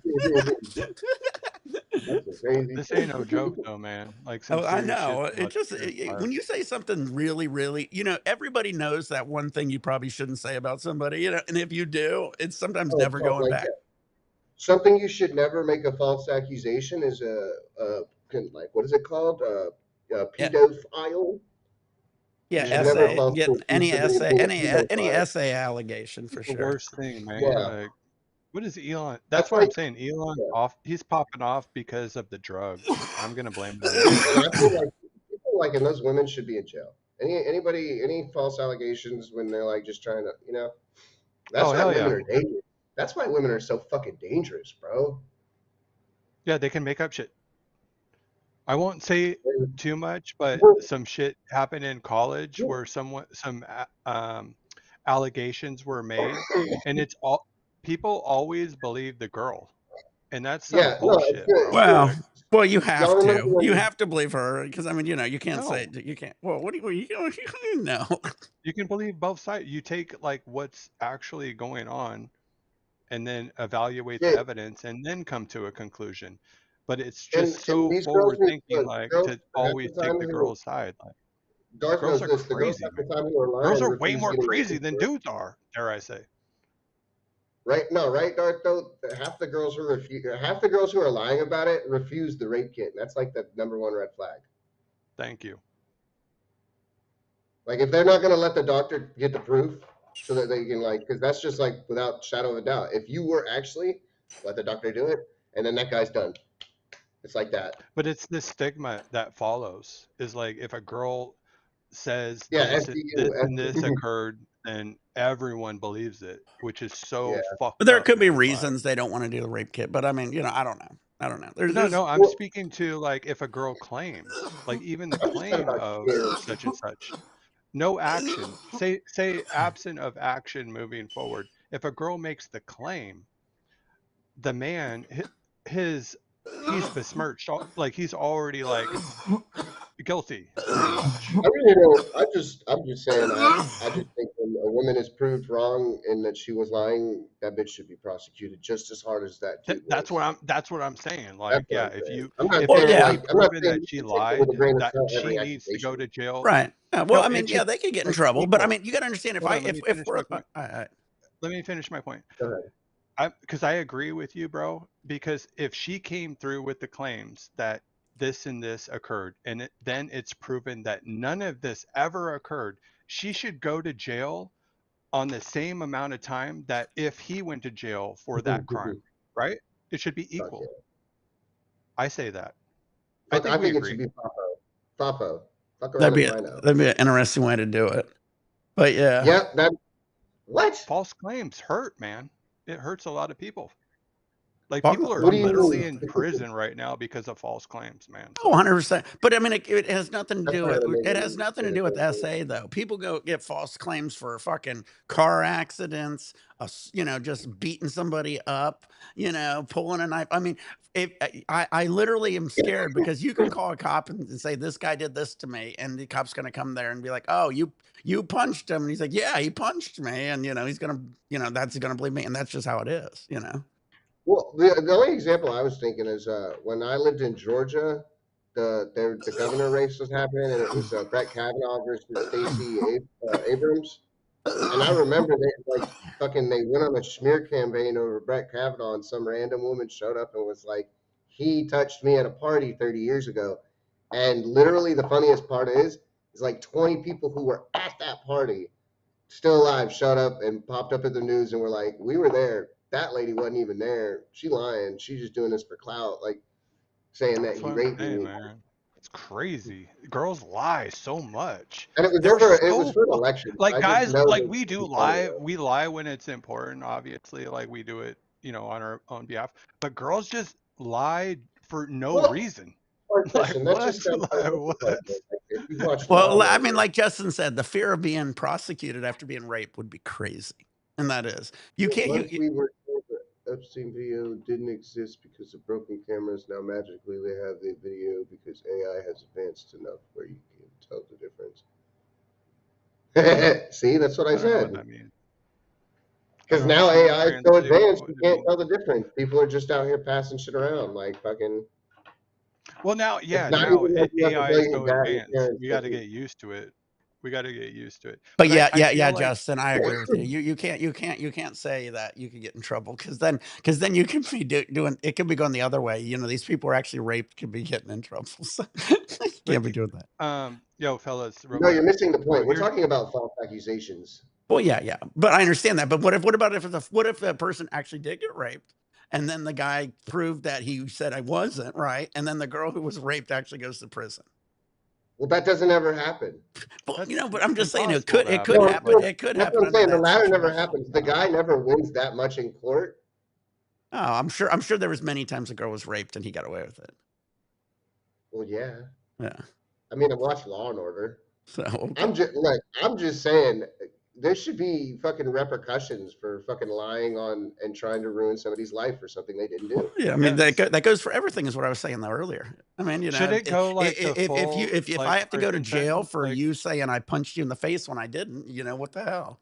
a crazy this thing. ain't no joke, though, man. Like, some Oh, I serious shit's know. about to transpire. When you say something really, really, everybody knows that one thing you probably shouldn't say about somebody, and if you do, it's sometimes Oh, never Trump going like back. that. Something you should never make a false accusation is a like what is it called? Yeah, Pedophile yeah, should Yeah, never essay, bro. fall getting accused of being a any pedophile. essay allegation for It's the sure. worst thing, man. Yeah, Like, what is Elon? That's that's what like I'm saying. Elon yeah. off. He's popping off because of the drugs. I'm gonna blame it on the And I feel drugs. like people like and those women should be in jail. Any false allegations when they're like just trying to that's Oh why hell women yeah, are dangerous. That's why women are so fucking dangerous, bro. yeah. They can make up shit. I won't say too much, but some shit happened in college where allegations were made, and it's all people always believe the girl, and that's some Yeah, no, it's bullshit, good. It's bro. good. Well, Like, well, you Y'all have remember to. You when? have to believe her because I mean, you can't say no, you can't. Well, what do you know? you can believe both sides. You take like what's actually going on and then evaluate the Yeah, evidence and then come to a conclusion. But it's and just so these girls forward need thinking, look. like Girls to half always the take time the who girl's side. Like Darth girls knows are this. The girls crazy, half man. the time who are Girls lying are way refuse more getting crazy raped. than dudes are, dare I say. Right? No, right, Darth. Though half the girls who are lying about it refuse the rape kit. That's like the number one red flag. Thank you. Like if they're not going to let the doctor get the proof, so that they can like, because that's just like without shadow of a doubt. If you were actually let the doctor do it, and then that guy's done. It's like that. But it's the stigma that follows is like if a girl says Yeah, this SVU, and this SVU. occurred, then everyone believes it, which is Yeah. so But fucked there up, could be man. Like, reasons they don't want to do the rape kit. But I mean, I don't know. I don't know. no, There's no, I'm Well, speaking to like if a girl claims, like even the I'm just talking claim about of scared. such and such, no action. Say absent of action moving forward. If a girl makes the claim, the man his he's besmirched, like he's already like guilty, pretty much. I mean, I'm just saying, I just think when a woman is proved wrong and that she was lying, that bitch should be prosecuted just as hard as that dude was. That's what I'm saying. That's Like, what yeah, I'm saying. Well, if yeah, it's I'm not proven saying that you she should take it with a lied, grain of that salt she every needs to go accusation. to jail. right. Well, No, I it mean, should yeah, they could get in like trouble. But I equal. mean, you got to understand Hold on, let me if finish we're my point. Let me finish my point. Go ahead. Because I agree with you, bro. Because if she came through with the claims that this and this occurred, and then it's proven that none of this ever occurred, she should go to jail on the same amount of time that if he went to jail for that crime, right? It should be Fuck yeah. equal. I say that. I Fuck, think I we think it should agree. be Fafo. Fafo. Fuck around that'd and be find out. that'd be an interesting way to do it. But yeah, Yep, that, what? False claims hurt, man. It hurts a lot of people. Like people are What do you literally mean? in prison right now because of false claims, man. oh, So 100%. But I mean, it has nothing to That's do not with gonna make it has nothing to do with anything. SA though. People go get false claims for fucking car accidents, just beating somebody up, pulling a knife. I mean, if I literally am scared because you can call a cop and say this guy did this to me, and the cop's gonna come there and be like, oh, you punched him, and he's like, yeah, he punched me, and he's gonna, that's gonna believe me, and that's just how it is. Well, the only example I was thinking is when I lived in Georgia, the governor race was happening, and it was Brett Kavanaugh versus Abrams. And I remember they like fucking they went on a smear campaign over Brett Kavanaugh, and some random woman showed up and was like, "He touched me at a party 30 years ago." And literally, the funniest part is like 20 people who were at that party, still alive, showed up and popped up at the news and were like, "We were there. That lady wasn't even there. She lying. She's just doing this for clout." Like saying that that's he what I'm raped saying, me. man. It's crazy. Girls lie so much. And it was They're over. It was so for an fuck. election. Like I just guys, know like that we do it's funny lie. though. We lie when it's important, obviously. Like we do it, on our own behalf. But girls just lie for no Well, reason. hard Like question. That's what? just down to Like pussy what? question. Like, if you've watched Well, drama, I mean, like Justin said, the fear of being prosecuted after being raped would be crazy, and that is you can't once we were told that Epstein video didn't exist because of broken cameras, now magically they have the video because AI has advanced enough where you can tell the difference. See, that's what I I don't know what said. that means. Because now Can you AI is so translate advanced, what you it can't means? tell the difference. People are just out here passing shit around like fucking. Well, now, It's yeah, not now even like you have to AI tell is your so dad, your advanced. parents We that got to get used to it. We got to get used to it. But But I yeah, feel like Justin, I what agree with you. You can't say that you could get in trouble because then you can be doing it could be going the other way. You know, these people are actually raped, could be getting in trouble. So you but can't be doing that. yo fellas, real No, quick. you're missing the So point. We're here's talking about false accusations. Well, yeah, but I understand that. But what about if what if the person actually did get raped, and then the guy proved that he said I wasn't right, and then the girl who was raped actually goes to prison? Well, that doesn't ever happen. Well, you that's know, but I'm just saying impossible to it could happen. No, happen. Like It could that's what happen I'm under saying. The that latter never situation. happens. The guy never wins that much in court. Oh, I'm sure there was many times a girl was raped and he got away with it. Well, yeah. Yeah. I mean, I watched Law and Order. So okay. I'm just saying, there should be fucking repercussions for fucking lying on and trying to ruin somebody's life for something they didn't do. Yeah, I mean yes. that goes for everything, is what I was saying though earlier. I mean, you Should know, it go like the full if like I have to go to prison jail sentence? for Like you saying I punched you in the face when I didn't, you know what the hell?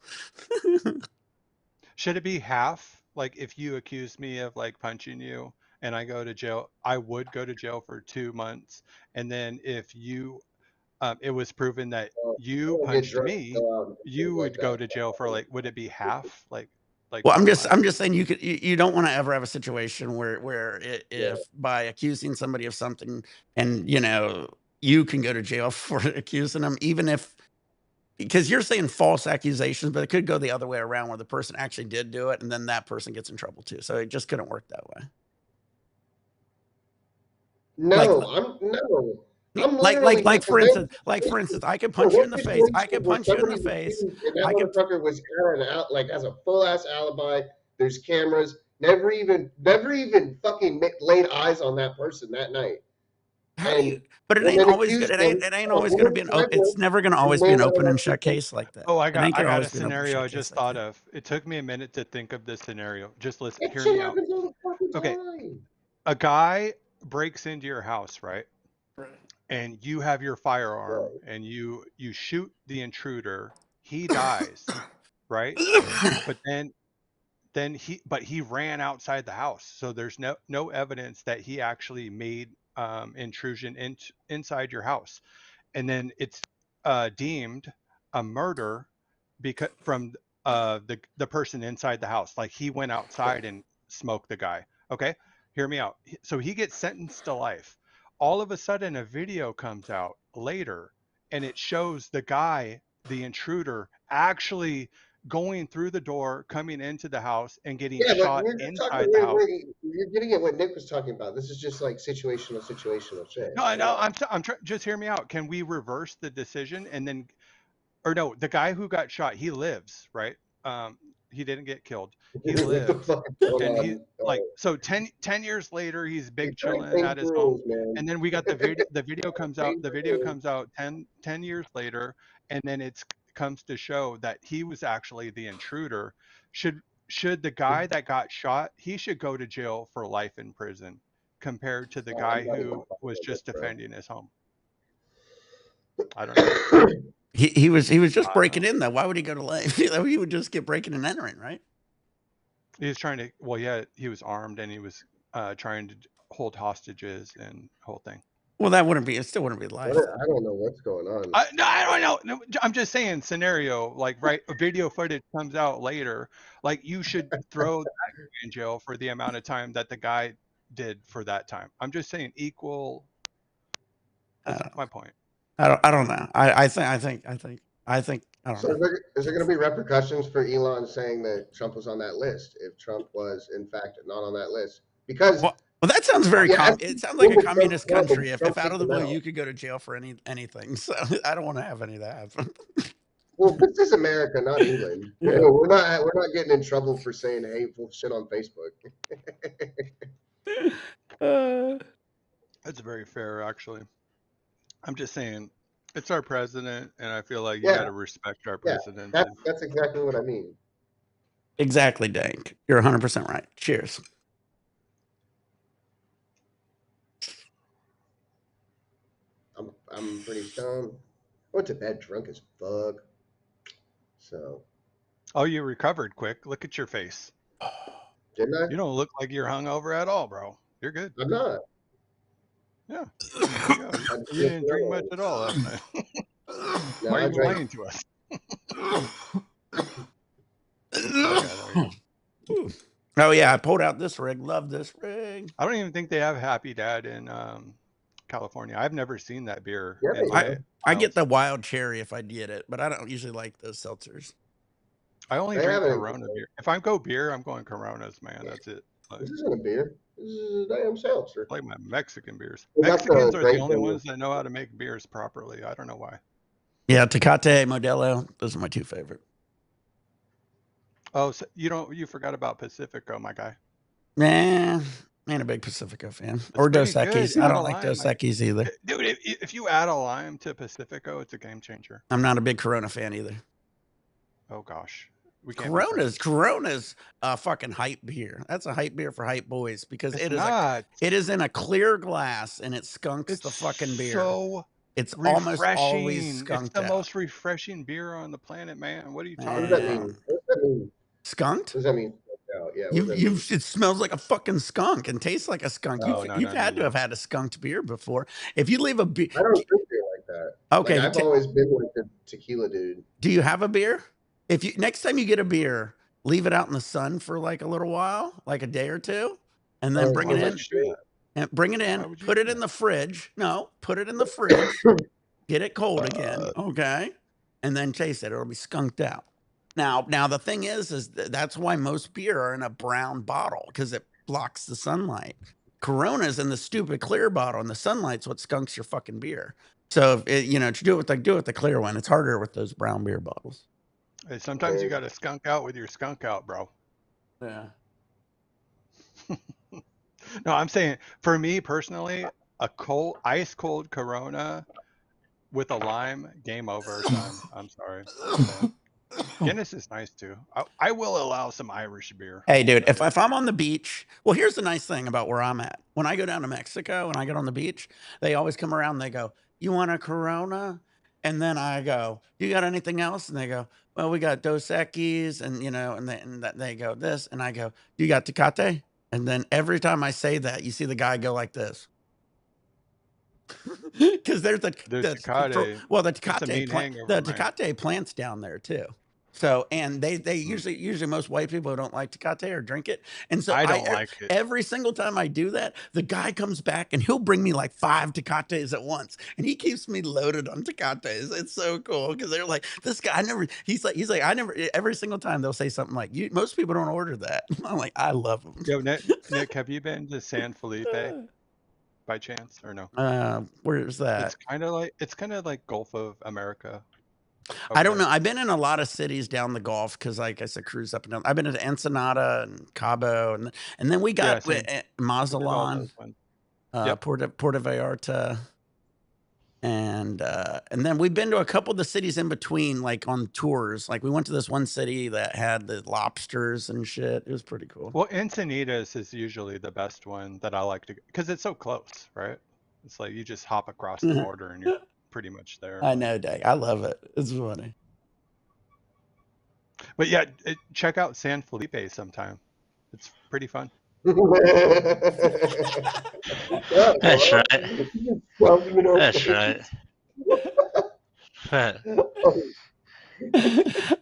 should it be half? Like if you accuse me of like punching you and I go to jail, I would go to jail for 2 months. And then if you it was proven that I you don't get punched drunk and me, go out and do you things like would go that. to jail for like would it be half? Like Well, one I'm month? just saying you don't want to ever have a situation Yeah. if by accusing somebody of something and you know you can go to jail for accusing them, even if because you're saying false accusations, but it could go the other way around where the person actually did do it and then that person gets in trouble too. So it just couldn't work that way. Like No. I'm literally like for instance, I could there punch you was in the face. I situations could where punch you in the somebody's face. accused and that I could motherfucker was carrying out like has a full ass alibi. There's cameras. Never even fucking laid eyes on that person that night. how do you And but when then accused them, it ain't a always gonna woman be pregnant, it's never gonna and always be may an not open and arrest shut people. case like that. Oh, It ain't I gonna got a always be an open and scenario shut I case just like thought that. of. It took me a minute to think of this scenario. Just listen, That hear shit me out. happens all the fucking Okay, time. a guy breaks into your house, right? Right. And you have your firearm Right. and you shoot the intruder. He dies, right? But he ran outside the house, so there's no evidence that he actually made intrusion inside your house, and then it's deemed a murder because from the person inside the house, like he went outside and smoked the guy. Okay, hear me out. So he gets sentenced to life. All of a sudden, a video comes out later, and it shows the guy, the intruder, actually going through the door, coming into the house, and getting Yeah, but shot we're just talking. inside the house. You're getting at what Nick was talking about. This is just like situational shit. No, I You know. know. Just hear me out. Can we reverse the decision and then or no, the guy who got shot, he lives, right? Um, he didn't get killed. He What the lives, fuck is going and he on? like so 10 years later, he's You're big trying to chilling paint at his home, rules, man. and then we got the video. The video comes out. Paint The video rules. comes out 10 years later, and then it comes to show that he was actually the intruder. Should should the guy that got shot, he should go to jail for life in prison, compared to the I'm guy not even who fucking was with this, just bro. defending his home. I don't know. He was just I don't breaking know. in though. Why would he go to life? You know, he would just get breaking and entering, right? He was trying to. Well, yeah, he was armed and he was trying to hold hostages and whole thing. Well, that wouldn't be. It still wouldn't be life though. I don't know what's going on. No, I don't know. No, I'm just saying scenario. Like, right, a video footage comes out later. Like, you should throw that guy in jail for the amount of time that the guy did for that time. I'm just saying equal. I That's don't. my point. I don't know. I think. I don't So know. is there going to be repercussions for Elon saying that Trump was on that list if Trump was in fact not on that list? Because Well, that sounds very he has It sounds like a been to Trump's communist club and country. Trump If out of kicked the him blue out. you could go to jail for anything, so I don't want to have any of that happen. Well, this is America, not England. Yeah. We're not getting in trouble for saying hateful shit on Facebook. Uh, That's very fair, actually. I'm just saying, it's our president, and I feel like you got Yeah, to respect our yeah. president. That's exactly what I mean. exactly, Dank. You're 100% right. Cheers. I'm pretty stoned. I went to bed drunk as fuck. So Oh, you recovered quick. Look at your face. didn't I? You don't look like you're hungover at all, bro. You're good. I'm not. Yeah. There you go. I You just didn't drink much at all last night. No, Why are I you drank. lying to us? Okay, there you go. Oh yeah, I pulled out this rig. Love this rig. I don't even think they have Happy Dad in California. I've never seen that beer Yeah, in they I my do. I get aisles. the wild cherry if I get it, but I don't usually like those seltzers. I only They have drink it. Corona beer. If I go beer, I'm going Coronas, man. That's it. This isn't a beer. This is a damn seltzer. Like my Mexican beers. We got Mexicans the are the grape only in the. ones that know how to make beers properly. I don't know why. Yeah, Tecate, Modelo. Those are my two favorite. Oh, so you forgot about Pacifico, my guy. Nah, ain't a big Pacifico fan. It's Or Dos pretty good. Equis. I Add a don't like lime, Dos Equis either. dude. If you add a lime to Pacifico, it's a game changer. I'm not a big Corona fan either. Oh gosh, we can't be Corona's friends. Corona's a fucking hype beer. That's a hype beer for hype boys because It's it not. is in a clear glass and it skunks It's the fucking beer. so It's almost always refreshing. It's skunked the out. most refreshing beer on the planet, man. What are you What does talking that about? mean? What does that mean? Skunked? What does that mean? Oh, yeah. What does that You mean? it smells like a fucking skunk and tastes like a skunk. No, no, You've no, no, had to no. have had a skunked beer before. If you leave a beer, I don't drink beer like that. Like okay, I've always been like the tequila dude. do you have a beer? If you next time you get a beer, leave it out in the sun for like a little while, like a day or two, and then Oh, bring Why it until would like in you do shit. that? and bring it Why in, would you put do it in that? the fridge. No, put it in the fridge, get it cold again, Uh, okay? And then taste it. It'll be skunked out. Now the thing is that's why most beer are in a brown bottle because it blocks the sunlight. Corona's in the stupid clear bottle, and the sunlight's what skunks your fucking beer. So if it, to do it with the clear one. It's harder with those brown beer bottles. sometimes you got to skunk out with your skunk out, bro. Yeah. No, I'm saying for me personally, a ice cold Corona with a lime, game over, son. I'm sorry. Just saying. Guinness is nice too. I will allow some Irish beer. Hey, I'll dude, tell you. if I'm on the beach, well, here's the nice thing about where I'm at. When I go down to Mexico and I get on the beach, they always come around and they go, "You want a Corona?" And then I go, "You got anything else?" And they go, "Well, we got Dos Equis," and they go this, and I go, "You got Tecate?" And then every time I say that, you see the guy go like this. Because there's The Tecate, the it's a Tecate mean plant, hangover, the man. Tecate plants down there too. So, and they Mm. usually most white people who don't like Tecate or drink it. And so I don't like it. every single time I do that, the guy comes back and he'll bring me like 5 Tecates at once, and he keeps me loaded on Tecates. It's so cool because they're like, this guy never. He's like I never. Every single time they'll say something like, "You most people don't order that." I'm like, I love them. Yo, Nick, have you been to San Felipe by chance or no? Where's that? It's kind of like Gulf of America I over don't know. there. I've been in a lot of cities down the Gulf because, like I said, cruise up and down. I've been to Ensenada and Cabo, and then we Yeah, got same. We did all Mazatlan, those ones. Yep. Puerto Vallarta, and then we've been to a couple of the cities in between, like on tours. Like we went to this one city that had the lobsters and shit. It was pretty cool. Well, Encinitas is usually the best one that I like to because it's so close, right? It's like you just hop across the border and you're pretty much there. I know, Day. I love it. It's funny. But yeah, check out San Felipe sometime. It's pretty fun. Yeah, That's well, right. That's right.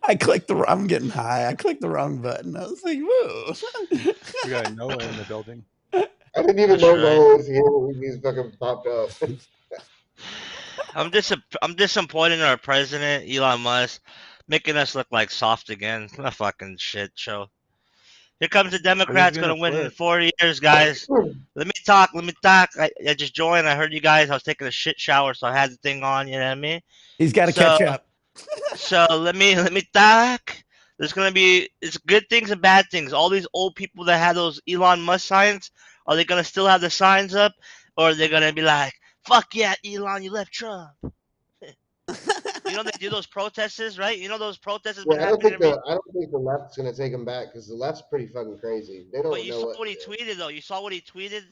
I clicked the. I'm getting high. I clicked the wrong button. I was like, whoa. We got Noah in the building. I didn't even That's know right. Noah was here when these fucking popped up. I'm disappointed in our president, Elon Musk, making us look like soft again. What a fucking shit show. Here comes the But he's Democrats gonna gonna win in flip. 4 years, guys. Let me talk. Let me talk. I just joined. I heard you guys. I was taking a shit shower, so I had the thing on. You know what I mean? He's got to So catch up. so let me talk. There's gonna be it's good things and bad things. All these old people that had those Elon Musk signs, are they gonna still have the signs up, or are they gonna be like, "Fuck yeah, Elon, you left Trump"? You know they do those protests, right? You know those protests has been Yeah, happening every. I don't think the left's gonna take him back because the left's pretty fucking crazy. They But don't you know saw what what to he do. tweeted though. You saw what he tweeted.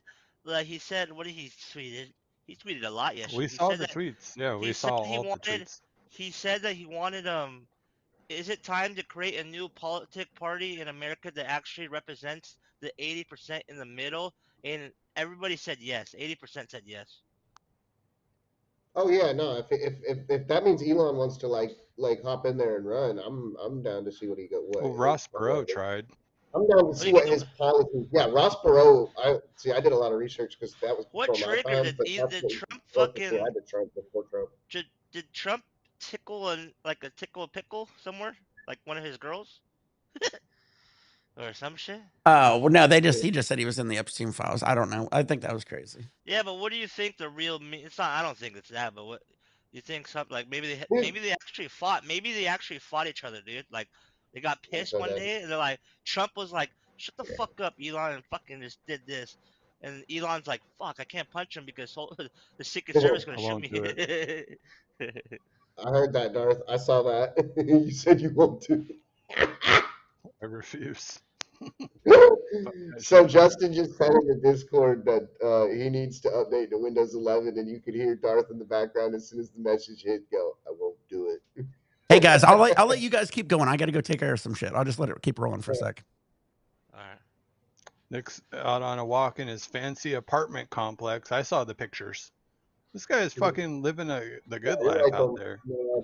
Like he said, what did he tweeted? He tweeted a lot We yesterday. He saw said the that tweets. Yeah, he we said saw he all the wanted. tweets. He said that he wanted. Is it time to create a new politic party in America that actually represents the 80% in the middle? And everybody said yes. 80% said yes. Oh yeah, no. If that means Elon wants to like hop in there and run, I'm down to see what he got. What Well, his Ross Perot tried. I'm down to What do see you what get? his policies. Yeah, Ross Perot. I see. I did a lot of research because that was What before my triggered time, it? but that's Did what Trump orchestrated. I fucking did Trump before Trump. did Trump tickle like a tickle a pickle somewhere? Like one of his girls or some shit? Oh, well, no, he just said he was in the Epstein files. I don't know. I think that was crazy. Yeah, but what do you think the real It's not. I don't think it's that. But what you think? Something like Dude, maybe they actually fought. Maybe they actually fought each other, dude. Like they got pissed so one then, day and they're like, Trump was like, "Shut the fuck up, Elon," and fucking just did this. And Elon's like, "Fuck, I can't punch him because the Secret Service is gonna I shoot won't do it. me." I heard that, Darth. I saw that. You said you want to. I refuse. Fuck that So shit. Justin just said in the Discord that he needs to update to Windows 11, and you could hear Darth in the background as soon as the message hit. Go, I won't do Hey guys, it. I'll let you guys keep going. I got to go take care of some shit. I'll just let it keep rolling for a sec. All right. Nick's out on a walk in his fancy apartment complex. I saw the pictures. This guy is fucking living the Yeah, good you're life like, out there.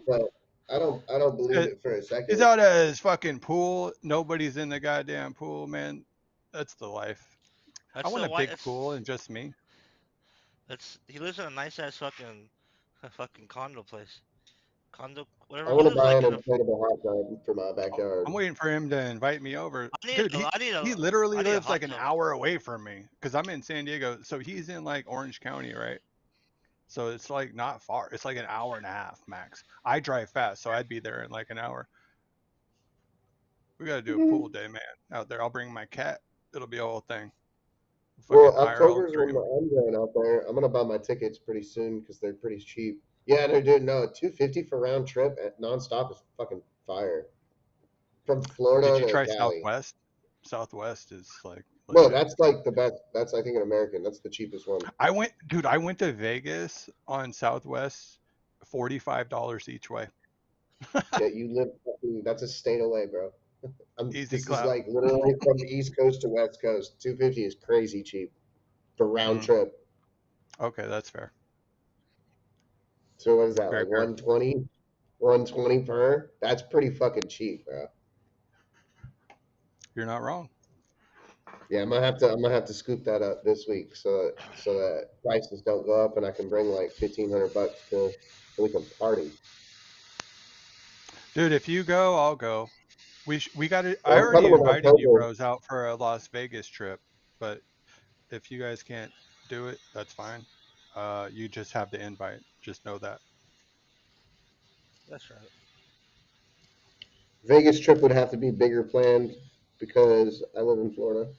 but I don't believe Uh, it for a He's second. out at his fucking pool. Nobody's in the goddamn pool, man. That's the life. I That's want the a why. big pool and just me. That's he lives in a nice ass fucking condo place. Condo, I whatever. He want to lives buy like an in a. inflatable hot tub for my I'm backyard. waiting for him to invite me over. I need. Dude, he I need he a. literally I need a lives hot like an tub. hour away from me because I'm in San Diego. So he's in like Orange County, right? So it's like not far. It's like an hour and a half max. I drive fast, so I'd be there in like an hour. We gotta do a pool day, man, out there. I'll bring my cat. It'll be a whole thing. Fucking Well, IRL October's when stream. I'm going out there. I'm gonna buy my tickets pretty soon because they're pretty cheap. Yeah, no, dude, no, 250 for round trip at nonstop is fucking fire from Did Florida you to try Cali. Southwest? Southwest is like No, legit. that's like the best. That's I think an American. That's the cheapest one. Dude, I went to Vegas on Southwest, $45 each way. Yeah, you live. That's a state away, bro. Easy This is clap. like literally from East Coast to West Coast. 250 is crazy cheap for round Mm, trip. okay, that's fair. So what is that Very like fair. 120? 120 per? That's pretty fucking cheap, bro. You're not wrong. Yeah, I'm gonna have to scoop that up this week so that prices don't go up and I can bring like $1,500 to so we can party. Dude, if you go, I'll go. We got it. I Well, I'm already coming in invited you October. bros out for a Las Vegas trip, but if you guys can't do it, that's fine. You just have the invite. Just know that. That's right. Vegas trip would have to be bigger planned because I live in Florida.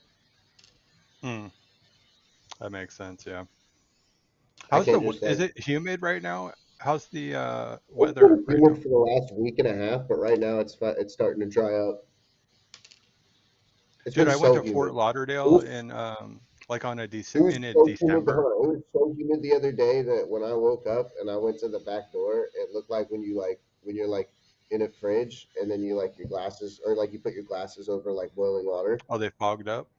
Hmm, that makes sense. Yeah. I How's can't just is like it humid right now? How's the it's weather been right now? humid for the last week and a half, but right now it's starting to dry up. It's Dude, been I went so to humid. Fort It Lauderdale was in like on it was in a so humid. December. It was so humid the other day that when I woke up and I went to the back door, it looked like when you're like in a fridge and then you like your glasses or like you put your glasses over like boiling water. Oh, they fogged up.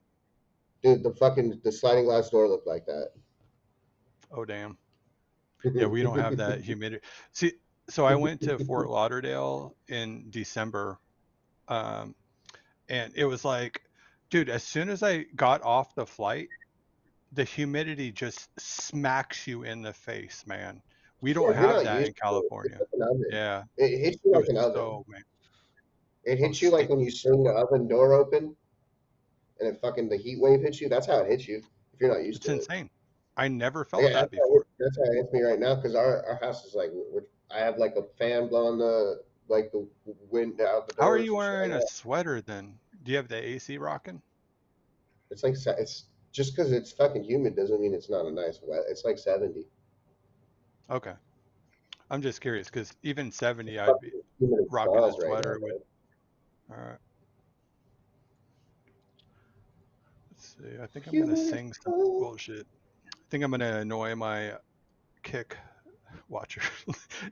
Dude, the sliding glass door looked like that. Oh, damn. Yeah, we don't have that humidity. See, so I went to Fort Lauderdale in December, um, and it was like, dude, as soon as I got off the flight, the humidity just smacks you in the face, man. We Yeah, don't if you're have not that used in to it, it's California. like an oven. Yeah, It hits you it like was an oven. so, man, It I was hits you like when sticky. you swing the oven door open and it fucking the heat wave hits you. That's how it hits you if you're not used It's to it. insane. I never felt Yeah, that before. that's how it hits me right now because our house is like I have like a fan blowing the wind out the How are doors you and shit like wearing a that. sweater then? Do you have the AC rocking? It's like it's just because it's fucking humid doesn't mean it's not a nice wet. It's like 70. Okay. I'm just curious because even It's 70, I'd be fucking humid as rocking a balls right now, sweater with. man. All right, let's see. I think I'm gonna Humid as sing some balls. bullshit. I think I'm gonna annoy my kick watcher.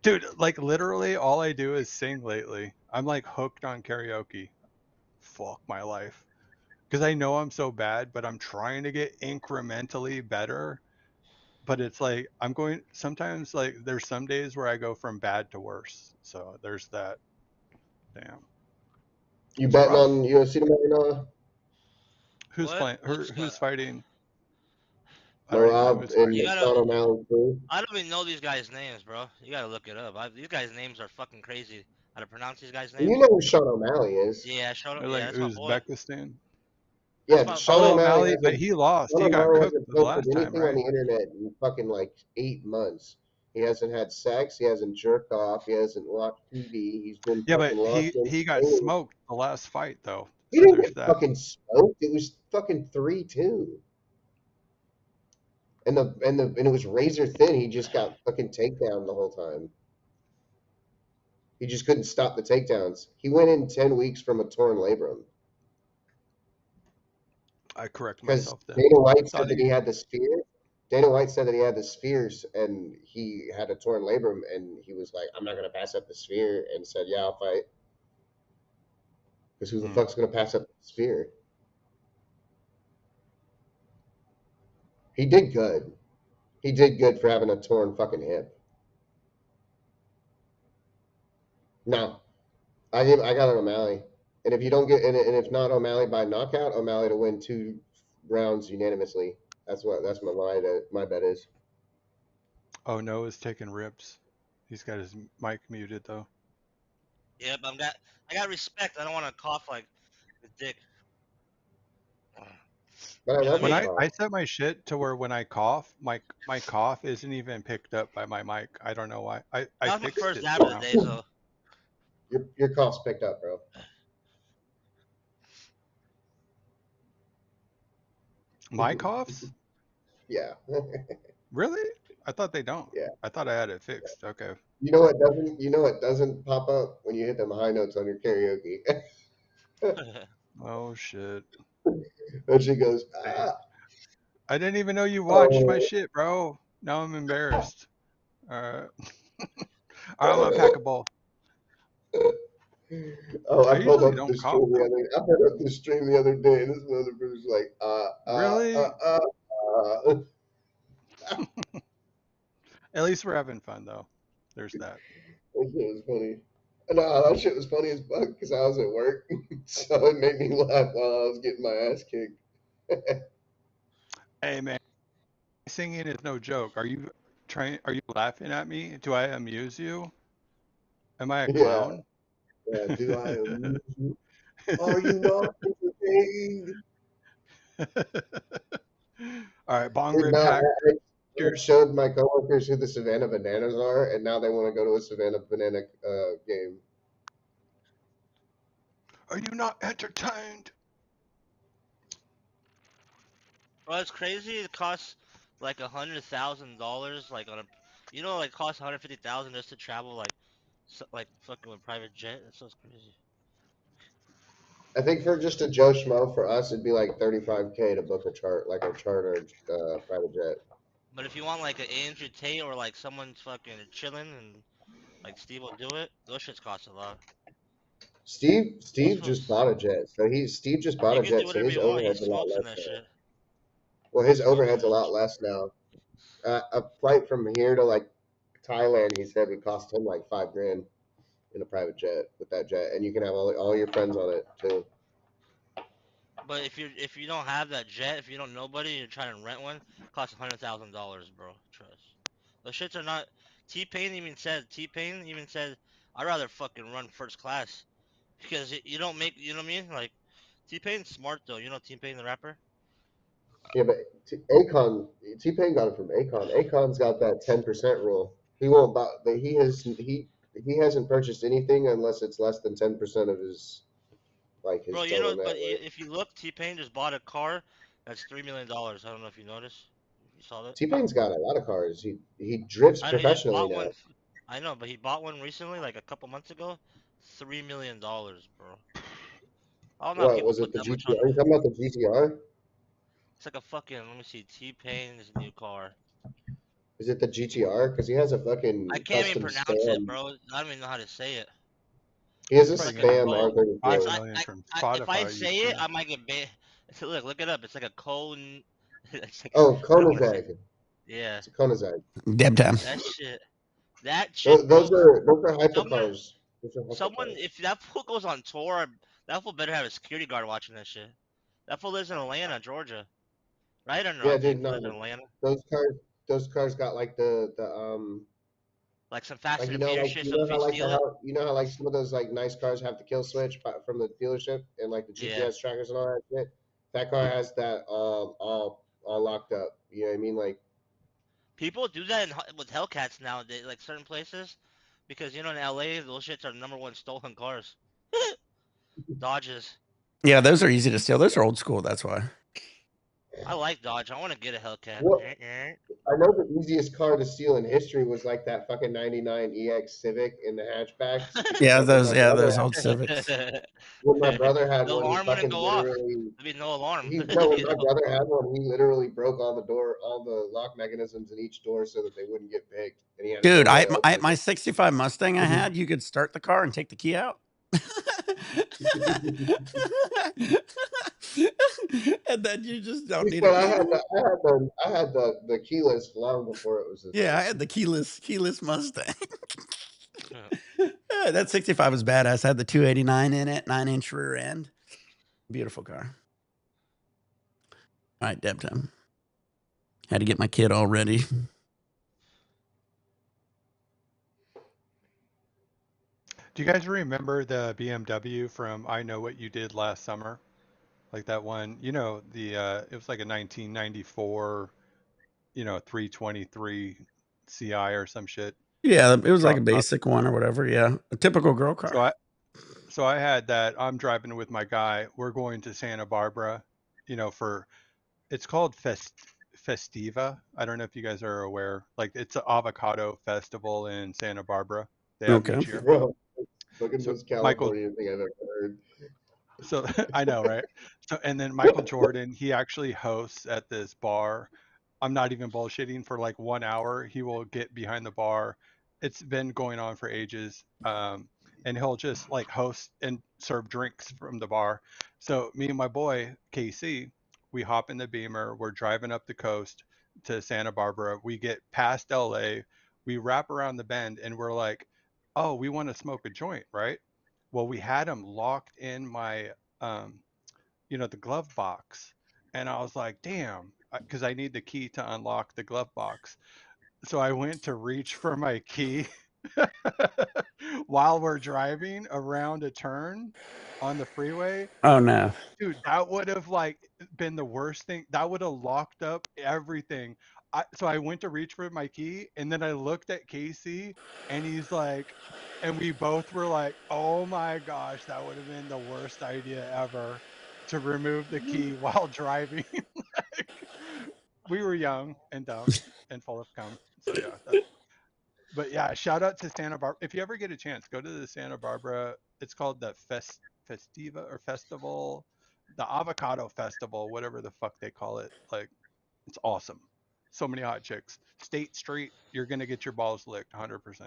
Dude, like literally all I do is sing lately. I'm like hooked on karaoke. Fuck my life. Because I know I'm so bad, but I'm trying to get incrementally better. but it's like I'm going sometimes. Like there's some days where I go from bad to worse. So there's that. Damn. You So betting Rob, on UFC tomorrow, who's What? playing? What's Who's got? fighting? I don't even know Marab who's and You fighting. gotta. Sean O'Malley too? I don't even know these guys' names, bro. You gotta look it up. These guys' names are fucking crazy. How to pronounce these guys' You names? know who Sean O'Malley is? Yeah, showed up. They're Yeah, like that's my boy. Uzbekistan. That's Yeah, my Sean Oh, boy. O'Malley O'Malley, but hasn't. he lost. Sean He got O'Malley cooked hasn't the posted last time, anything on right? the internet in fucking like 8 months. He hasn't had sex. He hasn't jerked off. He hasn't watched TV. He's been Yeah, but fucking locked in. he got smoked the last fight though. He So didn't there's get that. fucking smoked. It was fucking 3-2, and it was razor thin. He just got fucking takedown the whole time. He just couldn't stop the takedowns. He went in 10 weeks from a torn labrum I correct because myself then. Dana White said Thought that he he had the spear. Dana White said that he had the spears and he had a torn labrum, and he was like, "I'm not gonna pass up the sphere," and said, "Yeah, I'll fight." Because who the hmm. fuck's gonna pass up the sphere? He did good. He did good for having a torn fucking hip. No, I got an O'Malley, and if you don't get and if not O'Malley by knockout, O'Malley to win 2 rounds unanimously. That's my bet is. Oh, Noah's taking ribs. He's got his mic muted though. Yep, I got respect. I don't want to cough like a dick. But I You know what love I When your mean? car. I set my shit to where when I cough, my cough isn't even picked up by my mic. I don't know why. I That was my fixed first it dab of the somehow. day, so Your cough's picked up, bro. My coughs? Yeah, Really? I thought they don't. yeah. I thought I had it fixed. Okay. You know what doesn't? You know what doesn't pop up when you hit them high notes on your karaoke? Oh shit. And she goes, Hey, ah, I didn't even know you watched my oh, shit, bro. Now I'm embarrassed. Alright. I'm gonna pack a bowl. oh. I I pulled usually up don't the cough stream the though. other. I pulled up the stream the other day, and this motherfucker's like, Really? uh. At least we're having fun though. There's that. That shit was funny. No, that shit was funny as fuck because I was at work, so it made me laugh while I was getting my ass kicked. Hey man, singing is no joke. Are you laughing at me? Do I amuse you? Am I a Yeah, clown? yeah. Do I amuse you? Are you not entertained? All right, bong Dude, rib no, pack. I Cheers. showed my coworkers who the Savannah Bananas are, and now they want to go to a Savannah Banana game. Are you not entertained? well, it's crazy. It costs like $100,000, like on a, like costs 150,000 just to travel, like, like fucking with private jet. That sounds crazy. I think for just a Joe Schmo, for us, it'd be like 35K to book a like a charter private jet. But if you want like an Andrew Tate or like someone's fucking chilling and like Steve will do it, those shits cost a lot. Those Steve just folks, bought a jet, so Steve just bought he a can do jet, so whatever his he want. He overhead's a lot smokes in less that now. shit. Well, He his smokes in overhead's a that lot shit. less now. A flight from here to like Thailand, he said would cost him like 5 grand in a private jet with that jet, and you can have all your friends on it too. But if you don't have that jet, if you don't nobody, you're trying to rent one, it costs $100,000, bro. Trust. Those shits are not. T Pain even said I'd rather fucking run first class because you don't make, you know what I mean? Like T Pain's smart though. You know T Pain the rapper. Yeah, but Akon, T Pain got it from Akon. Akon's got that 10% rule. He won't buy. He hasn't purchased anything unless it's less than 10% of his like his Bro, total net but worth. if you look, T Pain just bought a car that's $3 million. I don't know if you noticed. You saw that? T Pain's got a lot of cars. He drifts I know he just professionally bought now. one. I know, but he bought one recently, like a couple months ago. $3 million, bro. I don't know how What people was put it? The that much GTR? on. Are you talking about the GTR? It's like a fucking. Let me see. T Pain's new car. Is it the GTR? Because he has a I fucking can't even custom pronounce it, spam. bro. I don't even know how to say it. He has a He's It's probably like a getting spam like co. five It's R34. million from if I Spotify say each it, year. I might get banned. So look it up. It's like a cone. It's like Oh, I don't want to say. Koenigsegg. Yeah, Sakona's Edge. Deb time. that shit, Those bro. are Someone, hypercars. Those are someone, hypercars. if that fool goes on tour, that fool better have a security guard watching that shit. That fool lives in Atlanta, Georgia, right? Or no, Yeah, I think dude. he lives in No, Atlanta. those cars got like the Like some Fast like and the Furious shit. you So know if you how steal it, you know how like some of those like nice cars have the kill switch from the dealership and like the yeah. GPS trackers and all that shit. That car has that all locked up. You know what I mean? Like People do that with Hellcats nowadays, like certain places, because in LA, those shits are #1 stolen cars. Dodges. Yeah, those are easy to steal. Those are old school. That's why. I like Dodge. I want to get a Hellcat. what I know the easiest car to steal in history was like that fucking '99 EX Civic in the hatchbacks. Yeah, But when those my yeah brother those old Civics. The had one, he alarm wouldn't fucking go off. literally There'd be no alarm. he no when my brother had one, he literally broke all the lock mechanisms in each door so that they wouldn't get picked, and he had to Dude, go in there and open my '65 Mustang I had, you could start the car and take the key out. it. And then you just don't He need a said key anymore. I had the keyless long before it was a Yeah, I thing. had the keyless Mustang. That 65 was badass. I had the 289 in it, 9-inch rear end. Beautiful car. All right, Deb time. Had to get my kid all ready. Do you guys remember the BMW from I Know What You Did Last Summer? Like that one, it was like a 1994, 323 CI or some shit. Yeah, it was like a Drop top. basic one or whatever. Yeah, a typical girl So car. I had that. I'm driving with my guy. We're going to Santa Barbara, for it's called Festiva. I don't know if you guys are aware. Like it's an avocado festival in Santa Barbara. They have Okay. each year. Bro, fucking So most Michael California thing I've ever heard. So I know, right? So and then Michael Jordan, he actually hosts at this bar. I'm not even bullshitting. For like 1 hour, he will get behind the bar. It's been going on for ages. And he'll just like host and serve drinks from the bar. So me and my boy KC, we hop in the Beamer. We're driving up the coast to Santa Barbara. We get past LA. We wrap around the bend, and we're like, "Oh, we want to smoke a joint, right?" Well, we had them locked in my, um, the glove box, and I was like, "Damn," because I need the key to unlock the glove box. So I went to reach for my key while we're driving around a turn on the freeway. Oh no. Dude, that would have like been the worst thing. That would have locked up everything. So I went to reach for my key, and then I looked at Casey, and he's like, and we both were like, "Oh my gosh, that would have been the worst idea ever to remove the key while driving." Like, we were young and dumb and full of cum. So yeah, but yeah, shout out to Santa Barbara. If you ever get a chance, go to the Santa Barbara. It's called the Festiva or Festival, the Avocado Festival, whatever the fuck they call it. Like, it's awesome. So many hot chicks. State Street, you're gonna get your balls licked, 100%.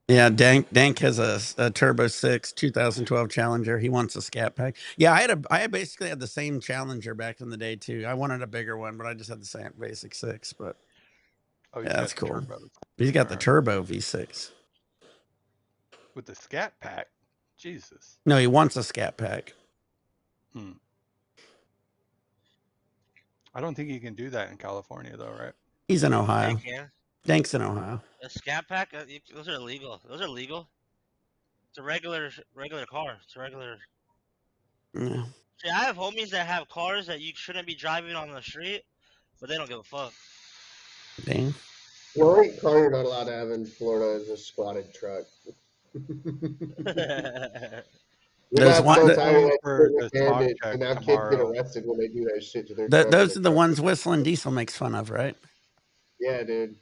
Yeah, Dank has a Turbo 6 2012 Challenger. He wants a Scat Pack. Yeah, I basically had the same Challenger back in the day too. I wanted a bigger one, but I just had the same basic 6. But Oh, yeah, he's that's got the cool. turbos. He's got All the right. Turbo V6. With the Scat Pack, Jesus. No, he wants a Scat Pack. Hmm. I don't think you can do that in California, though, right? He's in Yeah, you Ohio. can. Dank's in Ohio. A Scat Pack, those are illegal. Those are legal. It's a regular car. It's a regular. Yeah. See, I have homies that have cars that you shouldn't be driving on the street, but they don't give a fuck. Dang. The only car you're not allowed to have in Florida is a squatted truck. We Those got one so I'm the, tired of going that for shit with the smog bandits, check and now kids get tomorrow. arrested when they do that shit to their truck when those they are the park it. ones Whistling Diesel makes fun of, right? Yeah, dude.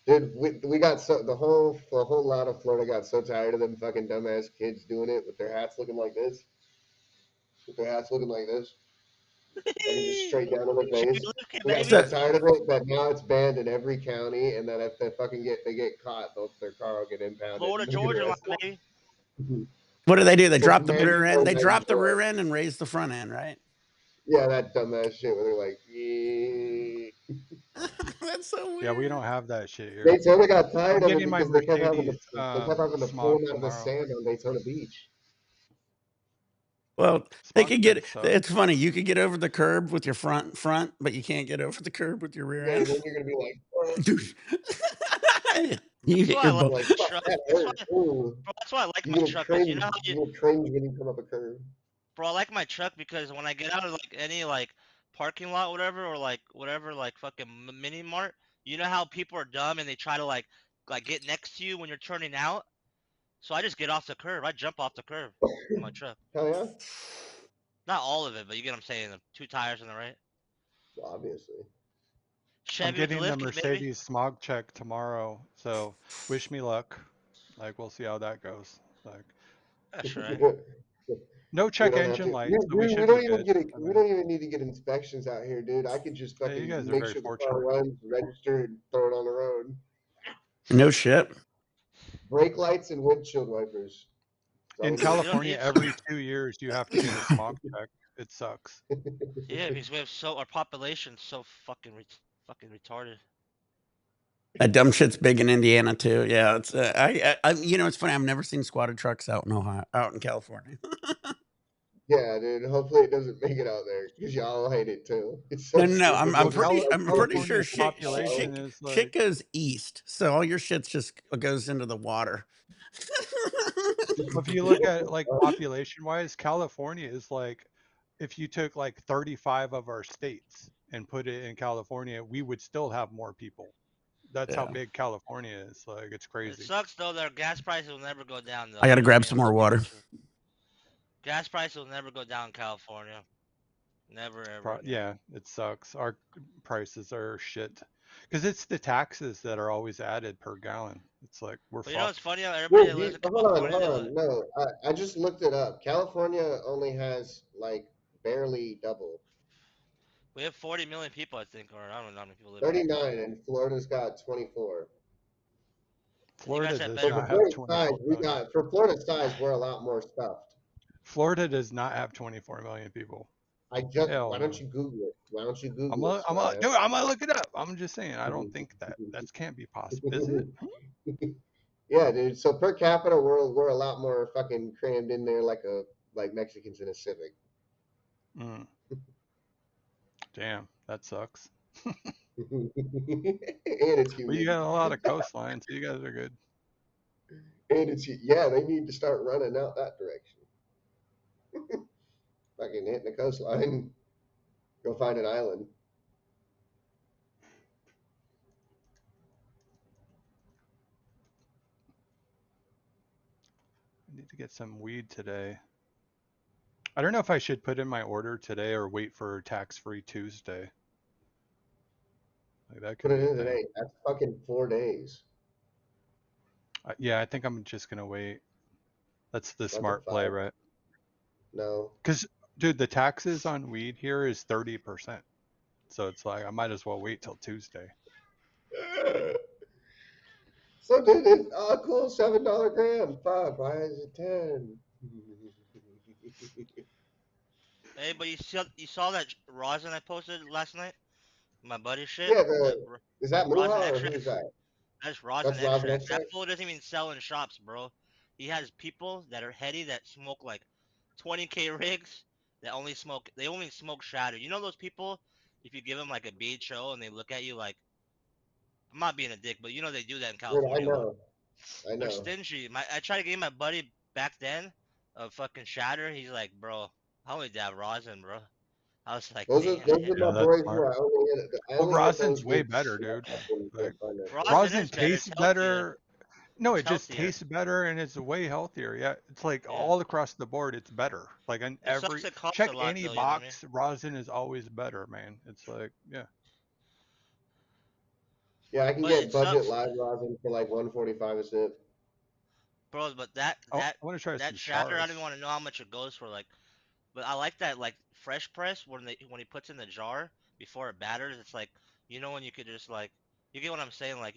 Dude, we got the whole lot of Florida got so tired of them fucking dumbass kids doing it with their hats looking like this, with their hats looking like this, fucking just straight down to their Show face. your lip kit, We got so baby. So tired of it that now it's banned in every county, and that if they get caught, their car will get impounded Florida and they'll get Georgia line, arrested. baby. what do? They It's drop the rear end. mandatory They by drop the law. rear end and raise the front end, right? Yeah, that dumbass shit where they're like, yeah. That's so Yeah, we weird. don't have that shit here. Daytona got I'm tired of it getting my because Mercedes they kept having to pull smog them out of the tomorrow. sand on Daytona Beach. Well, they Smog could checks get suck. it's funny, you could get over the curb with your front, but you can't get over the curb with your rear Yeah, and end. then you're gonna be like, oh, Dude. You That's hit why I your like you're butt. like, my fuck, truck. that That's why, hurt. Ooh. bro, that's why I like my You're gonna truck because you know cringe. how you, You're gonna cringe when you come up a curve. bro. I like my truck because when I get out of like any like parking lot, whatever, or like whatever, like fucking mini mart, you know how people are dumb and they try to like get next to you when you're turning out. So I just get off the curb. I jump off the curb in my truck. Hell yeah, Not all of it, but you get what I'm saying. The two tires on the right. obviously. I'm Chevy with the getting the lift kit, baby. Mercedes smog check tomorrow, so wish me luck. Like we'll see how that goes. Like That's right. no We check don't have engine to. light, so we We should be don't even good. get it. I We mean, don't even need to get inspections out here, dude. I could just yeah, you fucking guys are make very sure the car fortunate. runs, register, and throw it on the road. No shit. Brake lights and windshield wipers. That's all In we need. You don't California, need. every 2 years you have to get a smog check. It sucks. Yeah, because we have so our population's so fucking retarded. That dumb shit's big in Indiana too. Yeah, it's you know, it's funny. I've never seen squatted trucks out in California. Yeah, dude. Hopefully it doesn't make it out there because y'all hate it too. It's so No, no, no. stupid. I'm They I'm Well, just pretty like I'm pretty sure California's shit population shit oh, is shit like, goes east, so all your shit's just goes into the water. if you look at like population wise, California is like, if you took like 35 of our states and put it in California, we would still have more people. That's how Yeah, big California is. Like, it's It crazy. sucks though. Their gas prices will never go down I though. got to You know what I grab mean? some I'm more just keep water. it true. Gas prices will never go down in California. Never, ever again. Yeah, it sucks. Our prices are shit because it's the taxes that are always added per gallon. It's like we're But you know what's fucked. funny? Everybody wait, that lives in hold on, California, hold they on. look. No, I just looked it up. California only has like barely double. We have 40 million people, I think, or I don't know how many people live here. 39 and Florida's got 24. And you guys Florida have does So better. for not have Florida size, 24 we million. got for Florida size, we're a lot more stuffed. Florida does not have 24 million people. I just Hell why don't no. you Google it? Why don't you I'm Google it, gonna, I'm gonna, smartass? dude, I'm gonna look it up. I'm just saying, I don't think that can't be possible. Is it? Yeah, dude. So per capita, we're a lot more fucking crammed in there like Mexicans in a Civic. Mm, damn, that sucks. And it's But you humid. got a lot of coastline, so you guys are good. And it's yeah, they need to start running out that direction. Fucking hitting the coastline, go find an island. I need to get some weed today. I don't know if I should put in my order today or wait for tax-free Tuesday. Like that Put could it be a in thing. today. That's fucking 4 days. Yeah, I think I'm just gonna wait. That's the That's a smart play, five. right? No. Because, dude, the taxes on weed here is 30%. So it's like I might as well wait till Tuesday. So dude, it's cool, $7 gram. Fuck, why is it 10? Hey, but you saw that rosin I posted last night? My buddy shit. Yeah, The is that rosin Muha or who's extracts. that? That's rosin That's rosin extracts. That extract. fool doesn't even sell in shops, bro. He has people that are heady that smoke like 20K rigs that only smoke. They only smoke shatter. You know those people? If you give them like a bead show and they look at you like, I'm not being a dick, but you know they do that in Dude, I California a lot. know, I They're know. stingy. I tried to get my buddy back then of fucking shatter. He's like, bro, I only dab rosin, bro. I was like, damn, Those are my Yeah, that's boys smart. who I Well, only hit rosin's those way hits better, when I dude. fucking Like can't find that shit. rosin rosin is better. tastes It's healthier. better. No, It's it just healthier. tastes better and it's way healthier. Yeah, it's like Yeah. all across the board, it's better. Like on It sucks. every It costs a check lot any though. You know what I mean? box, rosin is always better, man. It's like, yeah. Yeah, I can But get it budget sucks, live rosin for like 145 a sip. bro. But that Oh, that I want to try that some shatter, I don't even stars. want to know how much it goes for. Like, but I like that like fresh press when he puts in the jar before it batters. It's like when you could just like you get what I'm saying. Like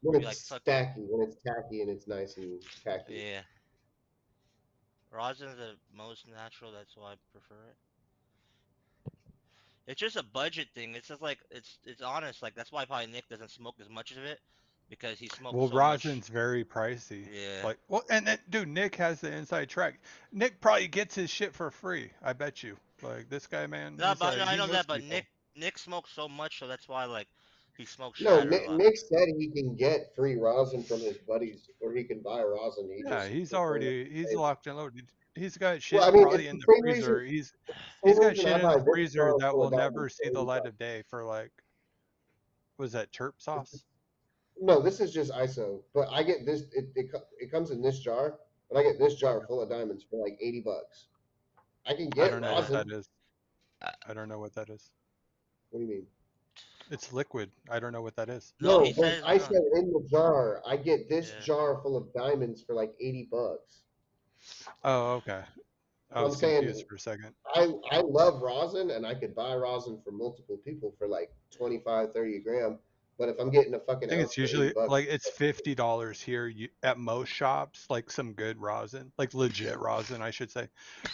When you like it's fucking when it's tacky and it's nice and tacky. yeah. Rosin's the most natural. That's why I prefer it. It's just a budget thing. It's just like it's honest. Like that's why probably Nick doesn't smoke as much of it because he smokes Well, so much. rosin's very pricey. Yeah. Like, well, and then, dude, Nick has the inside track. Nick probably gets his shit for free. I bet you. Like this guy, man, No, he's but no, like I he know knows that. But people. Nick smokes so much, so that's why like he smokes No, shatter a Nick, lot. Nick said he can get free rosin from his buddies, or he can buy rosin. He Yeah, just he's prefers already to he's pay. locked and loaded. He's got Well, I shit mean, it's probably in the the same reason. freezer. He's Same got reason shit I in buy the this freezer jar that full will of diamonds never for see the 80 light of bucks. day for like was that chirp sauce? No, this is just ISO, but I get this. It comes in this jar, but I get this jar Okay. full of diamonds for like 80 bucks. I can I get don't know what Uh, that rosin. is. uh, I don't know what that is. What do you mean? It's liquid. I don't know what that is. no, No, he but it's says no. ISO in the jar. I get this Yeah. jar full of diamonds for like 80 bucks. Oh, okay. I So was I'm saying confused for a second. I love rosin and I could buy rosin for multiple people for like 25, 30 a gram. But if I'm getting a I fucking think ounce it's for 80 usually bucks, like it's $50 here at most shops, like some good rosin, like legit rosin, I should say.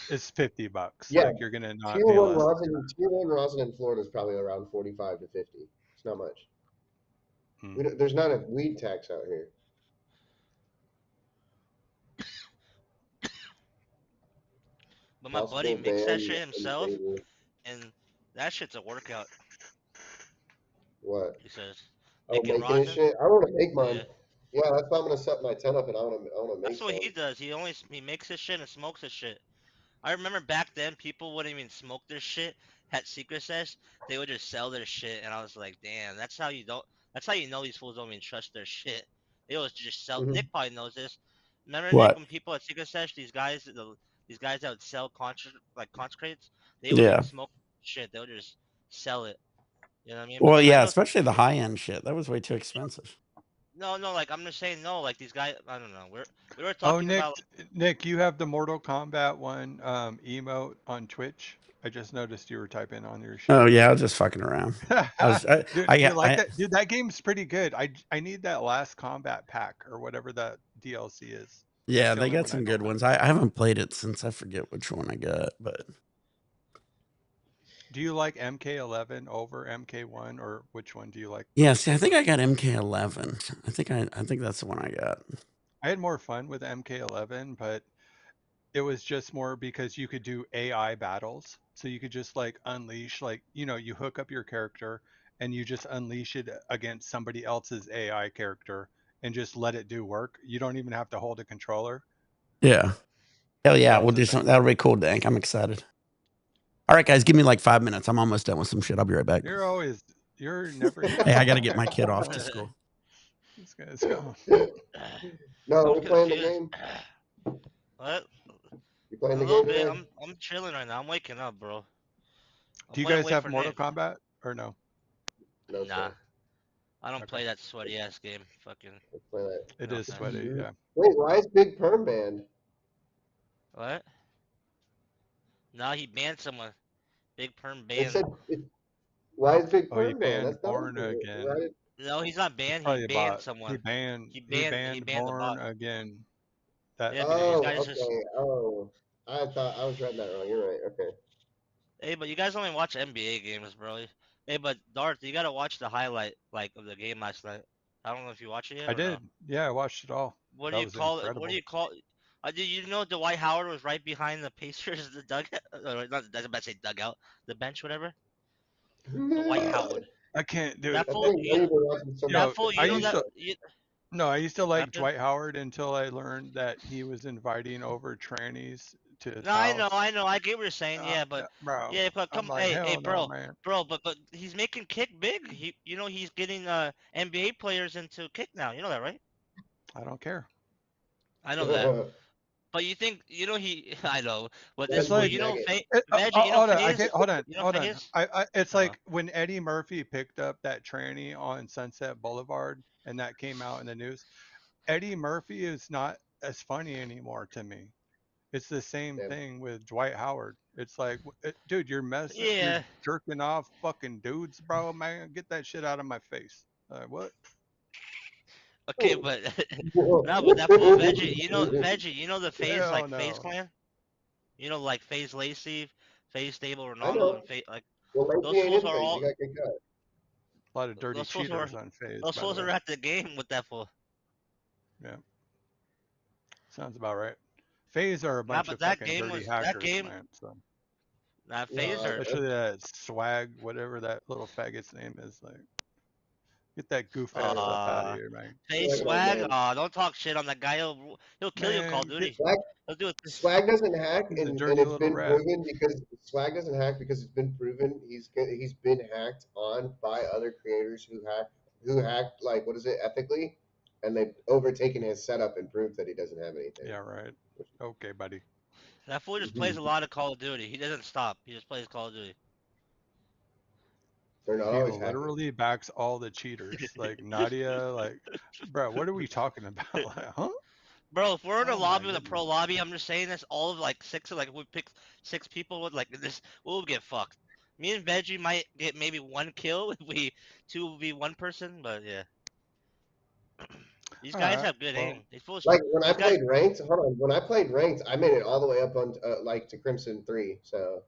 It's $50. yeah, Like you're gonna not tier pay one less rosin, tier one rosin in Florida is probably around 45 to 50. It's not much. than There's not a weed tax out here. But my buddy Possible makes that ban shit in himself, favor. and that shit's a workout. What? He says Oh, making making his rosin. shit. I want to make mine. Yeah. Yeah, that's why I'm gonna set my tent up and I want to make That's what he some. does. He makes his shit and smokes his shit. I remember back then people wouldn't even smoke their shit at Secret Sesh. They would just sell their shit, and I was like, damn, that's how you don't. That's how you know these fools don't even trust their shit. They always just sell. Hmm. Nick probably knows this. Remember Nick What? when people at Secret Sesh, these guys that would sell concentrates, they wouldn't even Yeah. smoke shit. They would just sell it. You know what I mean? But Well, I yeah, know especially the high end shit. That was way too expensive. no, like I'm just saying no, like these guys. I don't know. We were Oh, talking about Nick, you have the Mortal Kombat one emote on Twitch. I just noticed you were typing on your Oh shit. yeah, I was just fucking around. I was Dude, you like that? Dude, that game's pretty good. I need that last combat pack or whatever that DLC is. That's yeah, the they only got one I some don't good have. ones. I haven't played it since I forget which one I got, but Do you like MK11 over MK1 or which one do you like yeah, see, I think over? I got MK11. I think that's the one I got. I had more fun with MK11, but it was just more because you could do AI battles. So you could just like unleash, like, you hook up your character and you just unleash it against somebody else's AI character and just let it do work. You don't even have to hold a controller. Yeah. Hell yeah, That we'll was the do thing. something. That'll be cool, Dank. I'm excited. All right, guys, give me like 5 minutes. I'm almost done with some shit. I'll be right back. You're never Hey, I got to done. get my kid off to school. This guy's gone. No, I'm we playing the confused. game. What? You playing A the little game bit. today? I'm chilling right now. I'm waking up, bro. I'm Do you playing guys Wait have for Mortal Nick. Kombat or no? No, Nah, sir. I don't Okay. play that sweaty ass game. Fucking Let's play that. It no is offense. sweaty, yeah. Wait, why is Big Perm banned? What? No, he banned someone. Big Perm It banned. said, why is Big Oh, he Perm banned? banned That's dumb. Born Again. Right? No, he's not It's banned. He probably a banned bot. He someone. banned He he banned. He banned banned the bot. Born Again. That Yeah, because these video. Oh, guys just. okay. Oh, I thought I was reading that wrong. You're right. Okay. Hey, but you guys only watch NBA games, bro. Hey, but Darth, you gotta watch the highlight like of the game last night. I don't know if you watched it yet I or no. did. Yeah, I watched it all. What do That you was call it? What do incredible. you call? Did you know Dwight Howard was right behind the Pacers, the dugout? Not, I was about to say dugout, the bench, whatever. Dwight Howard. I can't do it. That I fool, think I need to watch some. that fool. I You know used that. to no, I used to like Nothing. Dwight Howard until I learned that he was inviting over trannies to his No, house. I know. I get what you're saying. Yeah, but Bro, yeah, but I'm come, like, hey, hell no, bro, man. but he's making kick big. He's getting NBA players into kick now. You know that, right? I don't care. I know that. But you think I know, but It's That's well, Mick like you know, Jagger. Veggie, you know, hold on. Faze, Hold on. Faze. It's Uh, like when Eddie Murphy picked up that tranny on Sunset Boulevard and that came out in the news. Eddie Murphy is not as funny anymore to me. It's the same Damn. thing with Dwight Howard. It's like, dude, you're yeah. jerking off fucking dudes, bro, man. Get that shit out of my face. What? Okay, but no, but that fool Veggie, you know the Faze Hell like Faze no. clan. You know, like Faze Lacey, Faze Stable I Ronaldo, know. and Faze like. Well, Those Lacy ain't fools in are phase. He all got kicked out. A lot of dirty those fools are cheaters on phase, those by the fools are way. at the game with that fool. Yeah, sounds about right. Phase are a Nah, bunch but of fucking dirty that hackers, game man. So that Nah, phaser. especially that swag, whatever that little faggot's name is, like get that goof ass up out of Uh, here, man. Phase like an old swag. man. Don't talk shit on that guy. He'll kill you in Call of Man, get Duty. Swag, He'll do it. Swag doesn't hack, he's a and dirty it's little been rat. proven because Swag doesn't hack because it's been proven he's been hacked on by other creators who hacked like what is it ethically, and they've overtaken his setup and proved that he doesn't have anything. Yeah, right. Okay, buddy. That fool just plays a lot of Call of Duty. He doesn't stop. He just plays Call of Duty. They're not He always hacking. literally backs all the cheaters, like Nadia. Like, bro, what are we talking about? Like, huh? Bro, if we're in a Oh my lobby with a goodness. pro lobby, I'm just saying this. All of like six, like we pick 6 people with like this, we'll get fucked. Me and Veggie might get maybe 1 kill if we 2v1 person, but yeah, these All guys right. have good Well, aim. These fools, Like when I these guys, played ranked, hold on. When I played ranked, I made it all the way up on like to Crimson 3. So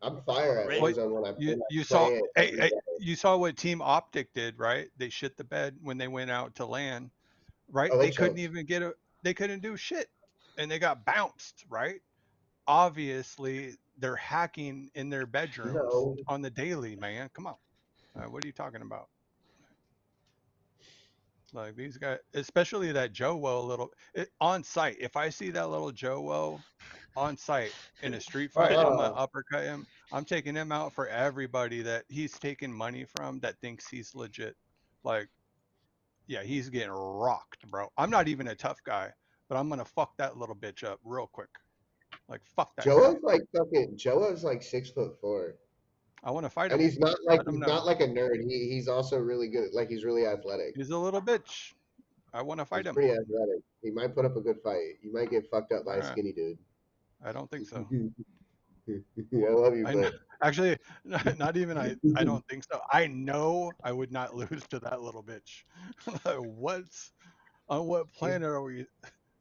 I'm fire at Ra- well, Warzone when I you saw play it hey, every hey, day. you saw what Team Optic did, right? They shit the bed when they went out to land, right? Oh, they They couldn't choked. even they couldn't do shit, and they got bounced, right? Obviously, they're hacking in their bedrooms No, on the daily, man. Come on, what are you talking about? Like these guys, especially that Joe Woe on site. If I see that little Joe Woe on site in a street fight, I'm gonna uh-uh. uppercut him. I'm taking him out for everybody that he's taking money from that thinks he's legit. Like, yeah, he's getting rocked, bro. I'm not even a tough guy, but I'm gonna fuck that little bitch up real quick. Like, fuck that guy. Joa's like 6'4", I want to fight and him. Let him he's know not like a nerd. He's also really good. Like he's really athletic. he's a little bitch. I want to fight He's him. pretty athletic. He might put up a good fight. You might get fucked up All by a right. skinny dude. I don't think so. I love you, I know, but actually, not even I don't think so. I know I would not lose to that little bitch. Like, what's on what he's. planet are we?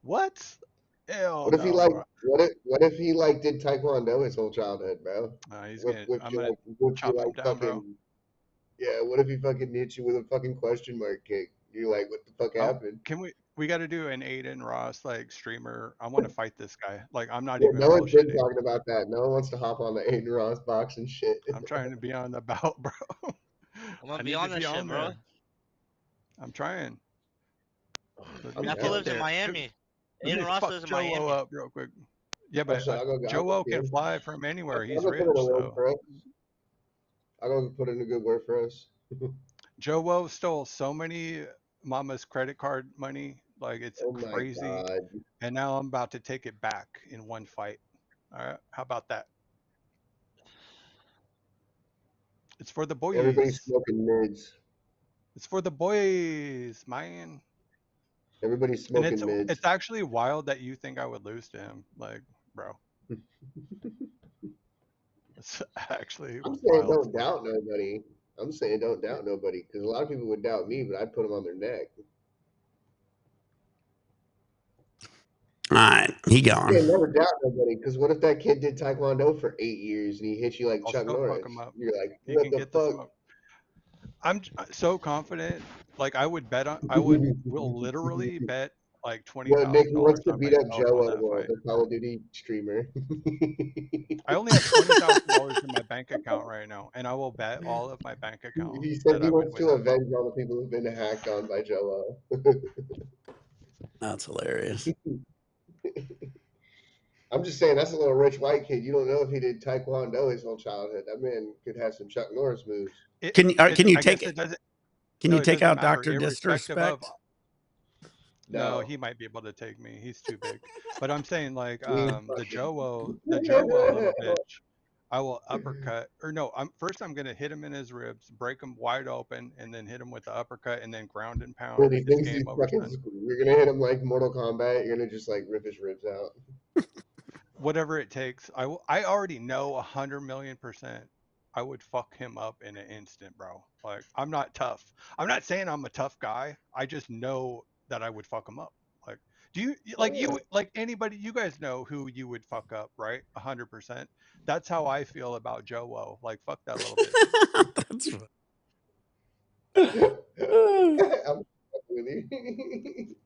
What? Hell What if he no, like? bro. What if he like did taekwondo his whole childhood, bro? He's gonna. I'm gonna Whipped you chop him like down, bro. fucking yeah. What if he fucking hit you with a fucking question mark kick? You're like, what the fuck happened? Can we? We got to do an Aiden Ross like streamer. I want to fight this guy. Like I'm not Yeah, even no one's been bullshitting. talking about that. No one wants to hop on the Aiden Ross box and shit. I'm trying to be on the bout, bro. I'm gonna I be need to on that be shit, on bro. there. I'm trying. Let's I'm get That fool up down. lives in there. Miami. Let me Aiden Ross fuck lives in Joe Miami. up real quick. Yeah, Oh but shit, Joe I'll go see can him. fly from anywhere. I'll He's go put in a rich, word so for us. I'll go put in a good word for us. Joe stole so many mama's credit card money, like it's Oh my crazy. god. And now I'm about to take it back in one fight. All right, how about that? It's for the Everybody's boys. smoking mids. It's for the boys, man. Everybody's And smoking mids. it's actually wild that you think I would lose to him, like, bro. It's actually I'm saying wild. don't doubt nobody. I'm saying don't doubt nobody because a lot of people would doubt me, but I'd put them on their neck. All right, he I'm gone. saying never doubt nobody because what if that kid did taekwondo for 8 years and he hit you like I'll Chuck still fuck him Norris? up. You're like, He what can the get the fuck? smoke. So confident. Like I would bet on. I will literally bet like twenty Yo, Nick, thousand he wants dollars to on beat up myself on Joe that World, fight. the Call of Duty streamer. I only have $20,000 in my bank account right now, and I will bet all of my bank account He said that he I would wants win to that fight. avenge all the people who've been hacked on by Joe. That's hilarious. I'm just saying that's a little rich white kid. You don't know if he did taekwondo his whole childhood. That man could have some Chuck Norris moves. Can you I guess take it doesn't. can No, you it take doesn't out matter. Doctor Irrespective of. Disrespect? No, No. he might be able to take me. He's too big. But I'm saying like He the Joe little fucking bitch. I will uppercut or no. I'm gonna hit him in his ribs, break him wide open, and then hit him with the uppercut, and then ground and When pound. he It's thinks he's game over, fucking, son. you're gonna hit him like Mortal Kombat. You're gonna just like rip his ribs out. Whatever it takes. I already know 100 million%. I would fuck him up in an instant, bro. Like I'm not tough. I'm not saying I'm a tough guy. I just know that I would fuck him up. Like Do you Oh like yeah. you like anybody? You guys know who you would fuck up, right? 100%. That's how I feel about Joe Woe. Like fuck that little bitch. That's right. I'm with you.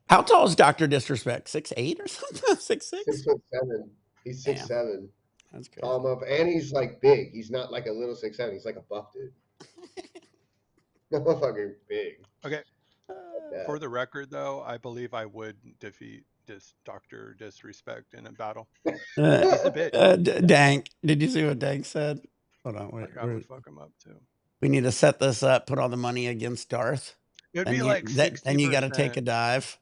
How tall is Doctor Disrespect? 6'8" or something? 6'6"? 6'7". He's six Damn, seven. that's Tall crazy. enough, and he's like big. He's not like a little 6'7". He's like a buff dude. Motherfucker big. Okay. Like For that. the record, though, I believe I would defeat Doctor Disrespect in a battle. He's a bitch. Dank, did you see what Dank said? Hold on, wait, Like I would fuck him up too. we need to set this up. Put all the money against Darth. It would Then be you like then you got to take 60%. a dive.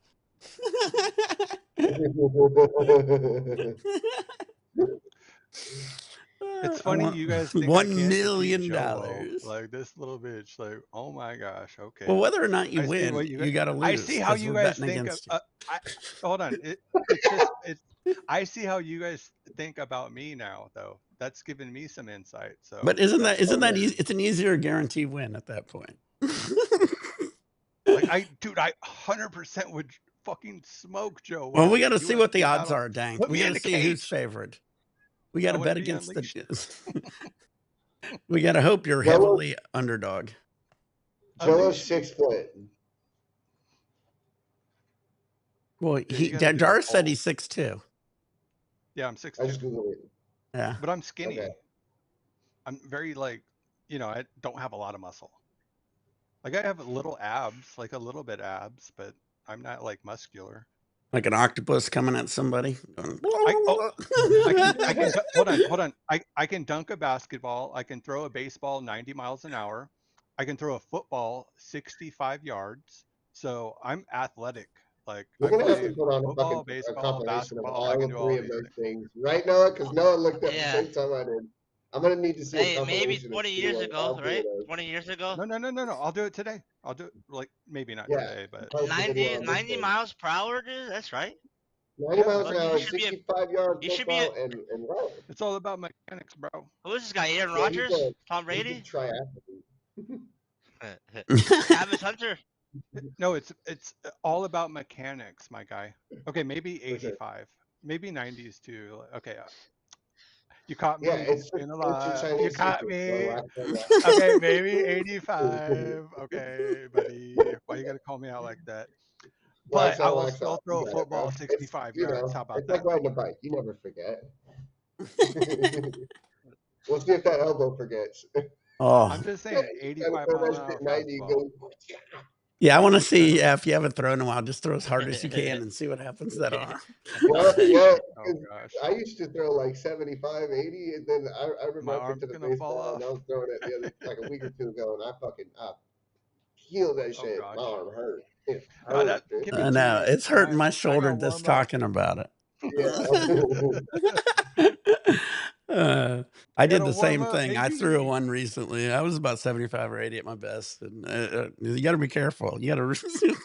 It's I funny want you guys think I $1 can't defeat million. Joe. Like this little bitch. Like oh my gosh. Well, Okay. whether or not you I see win, what you got. you got to I lose see how because you we're guys betting think of. against you. I hold on. It's just it's. I see how you guys think about me now, though. That's given me some insight. But So isn't that's that fine. easy? It's an easier guaranteed win at that point. Like dude, I 100% would fucking smoke Joe. Well, we Whoa, got to you see want to what see the a odds battle? are, Dank. Put We me got in to the see who's cage. favored. We got I to want to bet be against unleashed. the. We got to hope you're Joe, heavily underdog. Joe's Unleash me. 6 foot. Well, Dude, you got to do a Darth said poll. he's 6'2". Yeah, I'm I 6'2", just googled it. Yeah, but I'm Okay. skinny. I'm very like, I don't have a lot of muscle. Like I have little abs, like a little bit abs, but I'm not like muscular. like an octopus coming at somebody. I oh I can hold on. I can dunk a basketball. I can throw a baseball 90 miles an hour. I can throw a football 65 yards. So I'm athletic. Like We're I gonna have to play put on football, a baseball, compilation of basketball. I can all do all three of these those things. things right now because Noah looked up the Yeah. same time I did. I'm gonna need to see a Hey, maybe compilation of 20 two years of ago, all three of right? those. 20 years ago. No. I'll do it today. I'll do it like maybe not Yeah, today, but post the video 90, on 90 Discord. miles per hour, dude. That's right. 90 yeah, miles Well, an man. you hour, should be a, 65-yard you should be a, football, and run. It's all about mechanics, bro. who is this guy? Aaron Yeah, Rodgers? Tom he's a Brady? triathlete. Travis Hunter? No, it's all about mechanics, my guy. Okay, maybe For sure. 85, maybe 90s too. Okay, you caught Yeah, me in a it's your lie. You Chinese caught secret, bro. me. I can't Okay, maybe lie. 85. Okay, buddy. Why you gotta call me out like that? But Wax I on, will wax still off. You throw a got it, football bro. It's 65 yards. How about it's like that? riding a bike. You never forget. We'll see if that elbow forgets. I'm Oh, just Yeah, saying, you gotta 85 throw mile that an hour shit 90 and fastball. go. yeah. I want to see. Yeah, if you haven't thrown in a while, just throw as hard as you can Yeah, and see what happens to that arm. Yeah, Oh 'cause gosh, I used to throw like 75, 80, and then I remember my I picked arm's up a gonna fall baseball and I off. was throwing it the other like a week or two ago, and I peeled that Oh shit. My gosh. arm hurt. It That hurt, dude. give me I two know weeks, it's man. hurting my I shoulder got just warm up. talking about it. Yeah. I did Gotta the warm same up, thing. I threw a baby. one recently. I was about 75 or 80 at my best. And you got to be careful. You got to.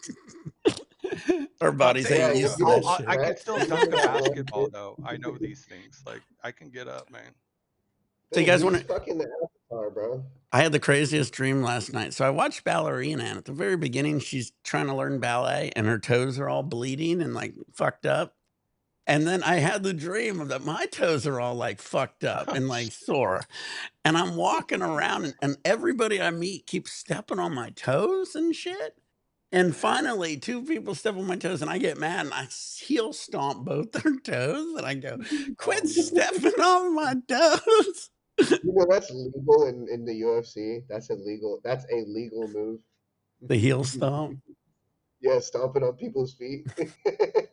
Our No, I'm bodies saying, Yeah, ain't you used to get that it shit. I can stretched. still Even dunk for a that one basketball pitch. though. I know these things. Like I can get up, man. So you Man, guys he's want to? stuck in the avatar, bro. I had the craziest dream last night. So I watched Ballerina, and at the very beginning, she's trying to learn ballet, and her toes are all bleeding and like fucked up. And then I had the dream of that my toes are all like fucked up and like sore. And I'm walking around, and everybody I meet keeps stepping on my toes and shit. And finally, two people step on my toes, and I get mad, and I heel stomp both their toes, and I go, Oh "Quit no. stepping on my toes!" You know that's legal in the UFC. That's a legal move. The heel stomp. Yeah, stomping on people's feet.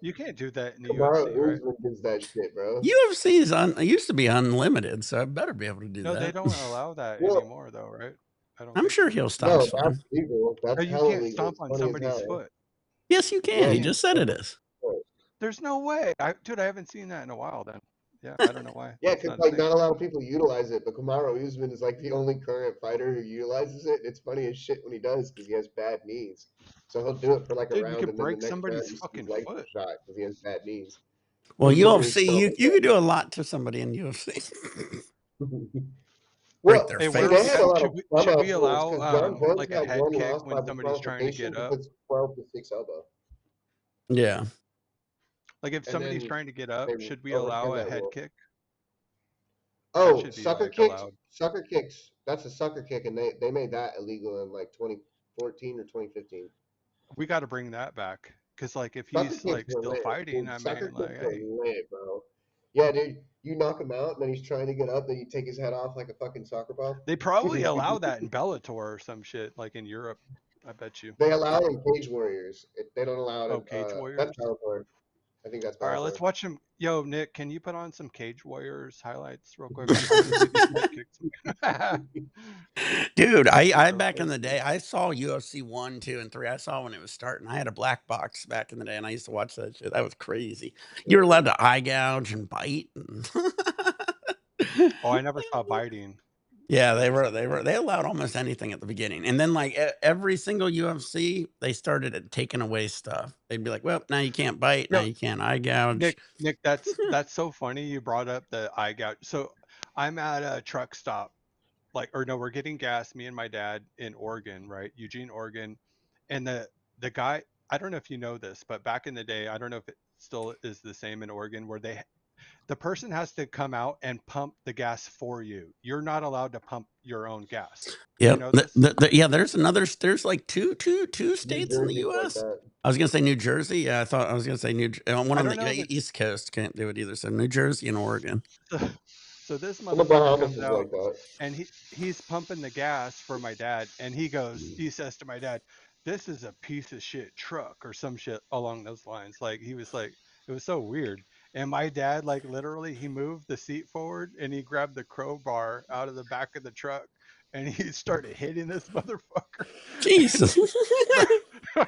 You can't do that in the Kamaru UFC, right? Usman does that shit, bro. UFC is used to be unlimited, so I better be able to do No, they that. don't allow that Well, anymore, though, right? I don't I'm think sure so. heel no, stomp's that's fine. legal. No, That's you hella can't legal. stomp It's on funny as somebody's hell. foot. Yes, you Yeah, can. He you You just said can. it is. There's no way. Dude, I haven't seen that in a while. Then, yeah, I don't know why. Yeah, That's because not a like thing. not a lot of people utilize it, but Kamaru Usman is like the only current fighter who utilizes it. It's funny as shit when he does because he has bad knees. So he'll do it for like a Dude, you round, could and then the break next round somebody's you see his fucking legs foot. are shot because he has bad knees. Well, But literally UFC, stomp you like could do a lot to somebody in UFC. that. Break Well, their Hey, see, where they face. had a lot of should clubhouse we rules allow because John Jones like a had head one kick loss by when somebody's trying to disqualification get because up? it's 12 to 6 elbow. Yeah. Like if and somebody's then trying to get up, they should we allow overturn a that head rule. kick? That Oh, should be like allowed. sucker kicks. That's a sucker kick, and they made that illegal in like 2014 or 2015. We got to bring that back because like if Sucker he's kicks like were still lit, fighting, dude. I Sucker mean, like, kicks were hey, lit, bro. Yeah, dude. You knock him out, and then he's trying to get up, then you take his head off like a fucking soccer ball. they probably allow that in Bellator or some shit, like in Europe. I bet you. They allow it in Cage Warriors. They don't allow it Oh, in, Cage that's Warriors. Bellator. I think that's All right, Bellator. let's watch him. Yo, Nick, can you put on some Cage Warriors highlights real quick? I want to see these head kicks. Dude, Let's see I real back in quick. the day, I saw UFC 1, 2, and 3. I saw when it was starting. I had a black box back in the day, and I used to watch that shit. That was crazy. You were allowed to eye gouge and bite. And Oh, I never saw biting. yeah, Never saw they allowed almost anything at the beginning, and then like every single UFC, they started taking away stuff. They'd be like, "Well, now you can't bite, now Yo, you can't eye gouge." Nick, that's so funny. You brought up the eye gouge. So I'm at a truck stop, like, or no, we're getting gas. Me and my dad in Oregon, right, Eugene, Oregon, and the guy. I don't know if you know this, but back in the day, I don't know if it still is the same in Oregon, where the person has to come out and pump the gas for you. You're not allowed to pump your own gas. Do you Yep. know this? Yeah, there's like two New states in the Jersey's like U.S. that. I was gonna say New Jersey. Yeah, I was gonna say one I on don't the know if it's East Coast can't do it either. So New Jersey and Oregon. so this And the motherfucker Bahamas comes is out like that. and he's pumping the gas for my dad and he says to my dad, "This is a piece of shit truck," or some shit along those lines. Like he was like, it was so weird. And my dad, like, literally, he moved the seat forward and he grabbed the crowbar out of the back of the truck and he started hitting this motherfucker. Jesus. bro,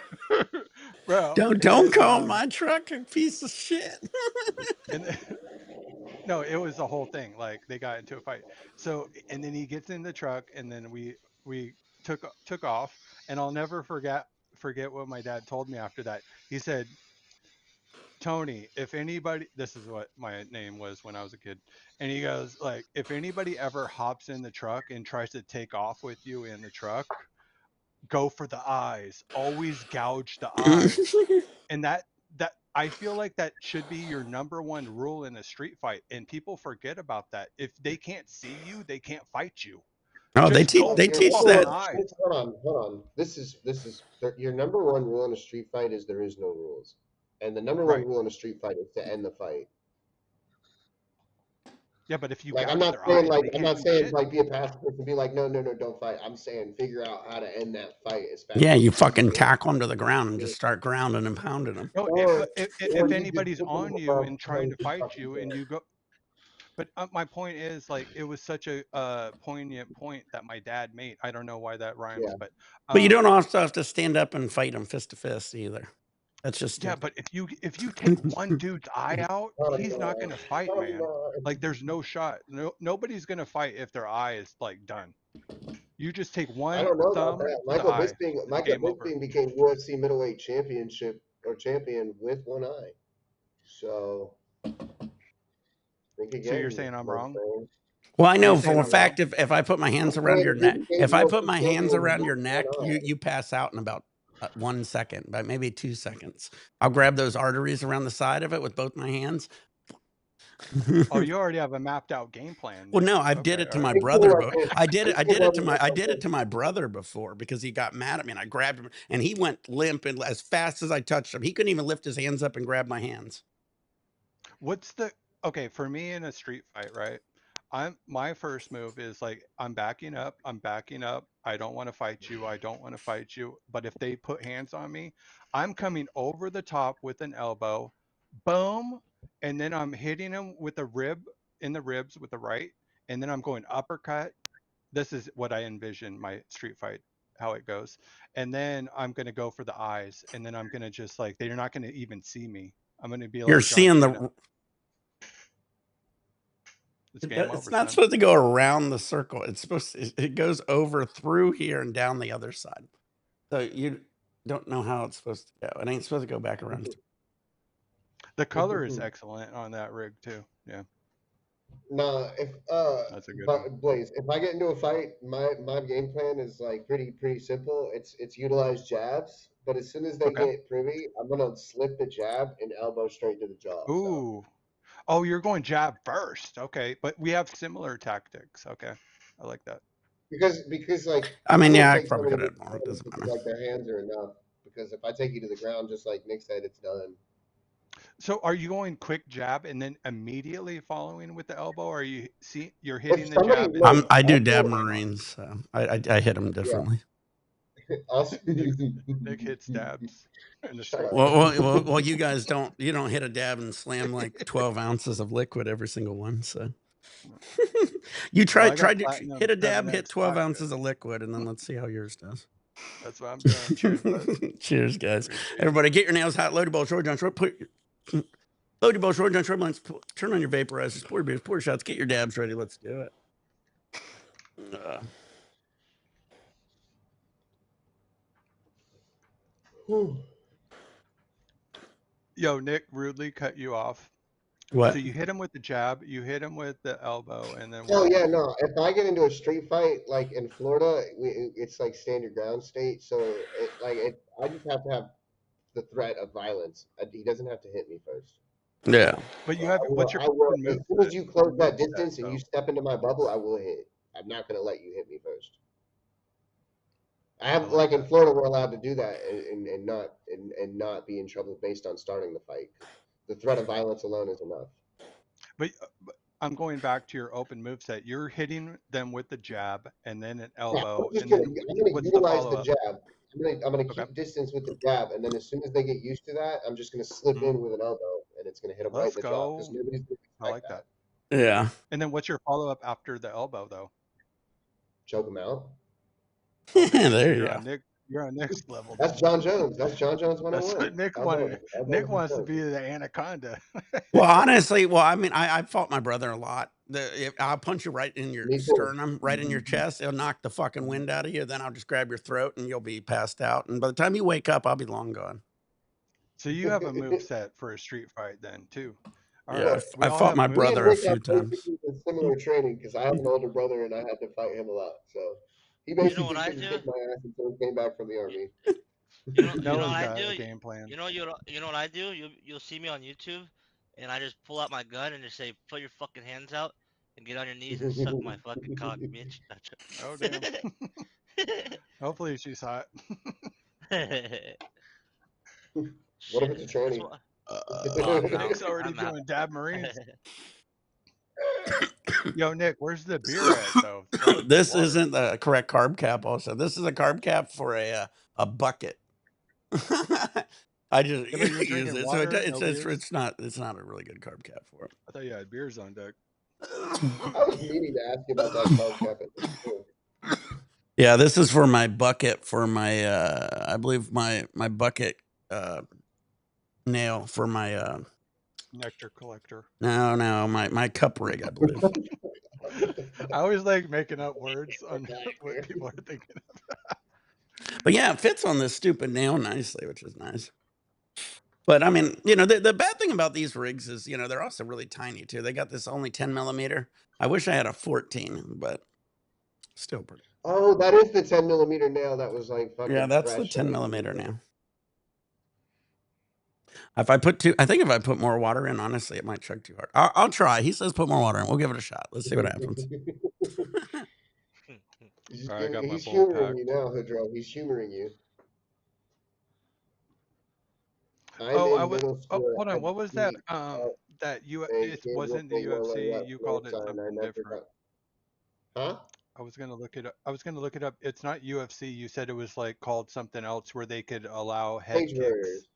bro, and Don't then call my truck a piece of shit. and then, no, it was the whole thing. Like they got into a fight. So and then he gets in the truck and then we took off and I'll never forget what my dad told me after that. He said, "Tony, if anybody," this is what my name was when I was a kid, and he goes like, "If anybody ever hops in the truck and tries to take off with you in the truck, go for the eyes. Always gouge the eyes." And that I feel like that should be your number one rule in a street fight, and people forget about that. If they can't see you, they can't fight you. Oh, Just go No, they for your the teach number fucking one. that. eyes. Hold on. This is your number one rule in a street fight is there is no rules, and the number one Right. rule in a street fight is to end the fight. Yeah, but if you Like gouge their eyes, they I'm can't not do saying shit. like be a pacifist and be like no don't fight. I'm saying figure out how to end that fight as fast Yeah, as you you fucking can, tackle them to the ground and just start grounding and pounding them. No, or but if or you just anybody's put them on you above and trying trying to to fight fucking you and kill. you go, but my point is like it was such a poignant point that my dad made. I don't know why that rhymes, Yeah, but But you don't um also have to stand up and fight them fist to fist either. That's just yeah, stupid. but if you take one dude's eye out, I'm he's not not. gonna fight, I'm man. not. Like there's no shot. Nobody's gonna fight if their eye is like done. You just take I one don't know about thumb that. to the eye. It's Michael game over. Bisping became UFC middleweight championship or champion with one eye. So think So you're again, saying I'm my wrong? friend. Well, I Are you know saying for a I'm wrong? fact if I put my hands I'm around saying your if he neck, became if I put UFC my hands champion around with your one neck, eye. you pass out in about 1 second, but maybe 2 seconds. I'll grab those arteries around the side of it with both my hands. Oh, you already have a mapped out game plan, Well, Nick. no, I did Okay, it to all my right. Think cool brother, like but this. Think I cool did it to level my like this. brother before because he got mad at me and I grabbed him and he went limp and as fast as I touched him, he couldn't even lift his hands up and grab my hands. What's the okay for me in a street fight, right? I'm my first move is like I'm backing up, I'm backing up. I don't want to fight you. I don't want to fight you. But if they put hands on me, I'm coming over the top with an elbow, boom, and then I'm hitting them with a rib in the ribs with the right, and then I'm going uppercut. This is what I envision my street fight how it goes. And then I'm going to go for the eyes and then I'm going to just like they're not going to even see me. I'm going to be You're like John seeing Cena. the It's game it's over, not son. supposed to go around the circle. It's supposed to, it goes over through here and down the other side. So you don't know how it's supposed to go. It ain't supposed to go back around. The color is excellent on that rig too. Yeah, Nah, if that's a good one. but Blaze, if I get into a fight, my game plan is like pretty simple. It's utilize jabs but as soon as they Okay. get privy, I'm gonna slip the jab and elbow straight to the jaw. So Ooh. Oh, you're going jab first. Okay, but we have similar tactics. Okay, I like that. because like I I mean, won't yeah, I take probably somebody could to have the more. It ground doesn't because matter. like their hands are enough. Because if I take you to the ground, just like Nick said, it's done. So, are you going quick jab and then immediately following with the elbow? Or are you see you're If hitting the somebody jab and then look, I do I'll dab do following? Marines, so I hit them yeah. differently. Also, Nick hits dabs in the shut street up. fight. Well, you guys don't hit a dab and slam like 12 ounces of liquid every single one. So you Well, I got try to hit platinum a dab, hit 7X 12 vodka. ounces of liquid, and then let's see how yours does. That's what I'm doing. Cheers, bud. Cheers, guys. Appreciate you. Everybody, get your nails hot. Loaded ball, short John, short. Loaded ball, short John, short blunts. Turn on your vaporizers. Pour beers, pour shots. Get your dabs ready. Let's do it. Yo, Nick rudely cut you off. So What? you hit him with the jab, you hit him with the elbow, and then Oh what? yeah, no. If I get into a street fight, like in Florida, it's like stand your ground state. So I just have to have the threat of violence. He doesn't have to hit me first. Yeah. But you have what's your I will. open As move soon as you your close move that set distance and you though? step into my bubble, I will hit. I'm not gonna let you hit me first. I I have like like in that. Florida, we're allowed to do that and not be in trouble based on starting the fight. The threat of violence alone is enough. But I'm going back to your open move set. You're hitting them with the jab and then an Yeah, elbow, and then I'm gonna what's the utilize follow the up? jab. I'm gonna Okay, keep distance with the jab, and then as soon as they get used to that, I'm just gonna slip hmm in with an elbow, and it's gonna hit them right let's in the jaw because go. nobody's gonna I expect like that. that. Yeah. And then what's your follow up after the elbow though? Choke them out. Okay, so There you go. you're on Nick's level That's then. John Jones. That's John Jones That's 101. what Nick Elbow, wanted. elbow Nick to the wants to choke. be the anaconda. Well, honestly, I mean, I fought my brother a lot. If I'll punch you right in your Me too. sternum, right in your chest. It'll knock the fucking wind out of you. Then I'll just grab your throat and you'll be passed out. And by the time you wake up, I'll be long gone. So you have a move set for a street fight then too. All Yeah, right, we I all fought have my move Me and brother a Nick sets. have few times. basically a similar training because I have an older brother and I had to fight him a lot. So he You know what basically I couldn't do? kick my ass until he came back from the You, army. you know what Noah's I got do? a game plan. You know what I do? You'll see me on YouTube, and I just pull out my gun and just say, "Put your fucking hands out and get on your knees and suck my fucking cock, bitch." Oh damn. Hopefully she's hot. What if Shit, it's a that's tranny? what. Oh, I'm out. Nick's already I'm out. doing dab marines. Yo, Nick, where's the beer at though? Sell us some This water. isn't the correct carb cap. Also, this is a carb cap for a bucket. I just Yeah, but you're use drinking it, so water, no beers. it's not a really good carb cap for I thought you had beers on deck. it. I was meaning to ask you about that carb cap. Yeah, this is for my bucket for my I believe my bucket uh nail for my Nectar collector. no my cup rig, I believe. I always like making up words on what people are thinking. But yeah, it fits on this stupid nail nicely, which is nice. But I mean, the bad thing about these rigs is, they're also really tiny too. They got this only 10 millimeter. I wish I had a 14, but still pretty. Oh, that is the 10 millimeter nail that was like Yeah, fucking that's the fresh. 10 Like, millimeter now. I think if I put more water in, honestly, it might chug too hard. I'll try. He says put more water in. We'll give it a shot. Let's see what happens. All right, I got my he's bowl humoring you packed. now, Hoodro. He's humoring you. I'm Oh, I in was. middle Oh, school. hold I on. had What to was that? teach a It kid what wasn't the big yellow UFC. You road called it sign. I something never different. got. Huh? I was gonna look it up. I was gonna look it up. It's not UFC. You said it was like called something else where they could allow head Cage kicks. Warriors.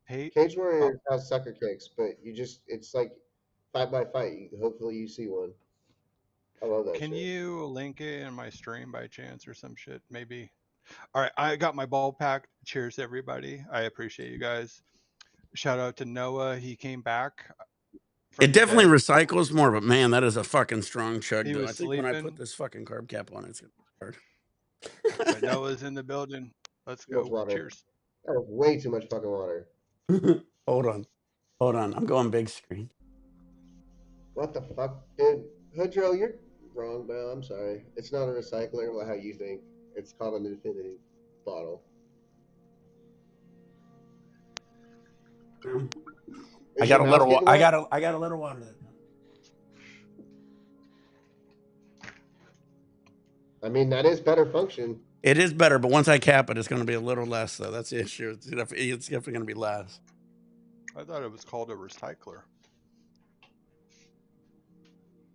Hey, Cage oh, Warriors has sucker kicks, but it's like fight by fight. Hopefully you see one. I love that can shit. you link it in my stream by chance or some shit? Maybe. All right, I got my ball packed. Cheers, everybody. I appreciate you guys. Shout out to Noah. He came back from It the definitely dead. recycles more, but man, that is a fucking strong chug, He though. was I think when I put sleeping, this fucking carb cap on, it's gonna but be Noah's in the building. Let's Too much go. water. Cheers. That was way too much fucking water. hard. Hold on. Hold on. I'm going big screen. What the fuck, dude? Hoodro, you're wrong, bro. I'm sorry. It's not a recycler. How you think? It's called an infinity bottle. I Is got your a mouse little. getting I wet? got a. I got a little water. I mean, that is better function. It is better, but once I cap it, it's going to be a little less. Though that's the issue. It's definitely going to be less. I thought it was called a recycler.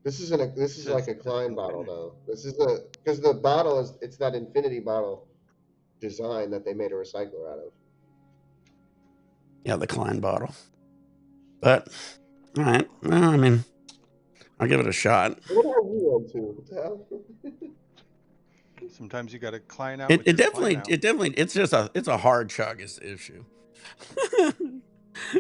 This isn't a. This is like Says a Klein bottle, infinity. though. This is a because the bottle is. It's that infinity bottle design that they made a recycler out of. Yeah, the Klein bottle. But all right. Well, I mean, I'll give it a shot. What are you into? What the hell? Sometimes you got to climb out It, with it your climb definitely. out. It definitely. It's just a hard chug is the issue.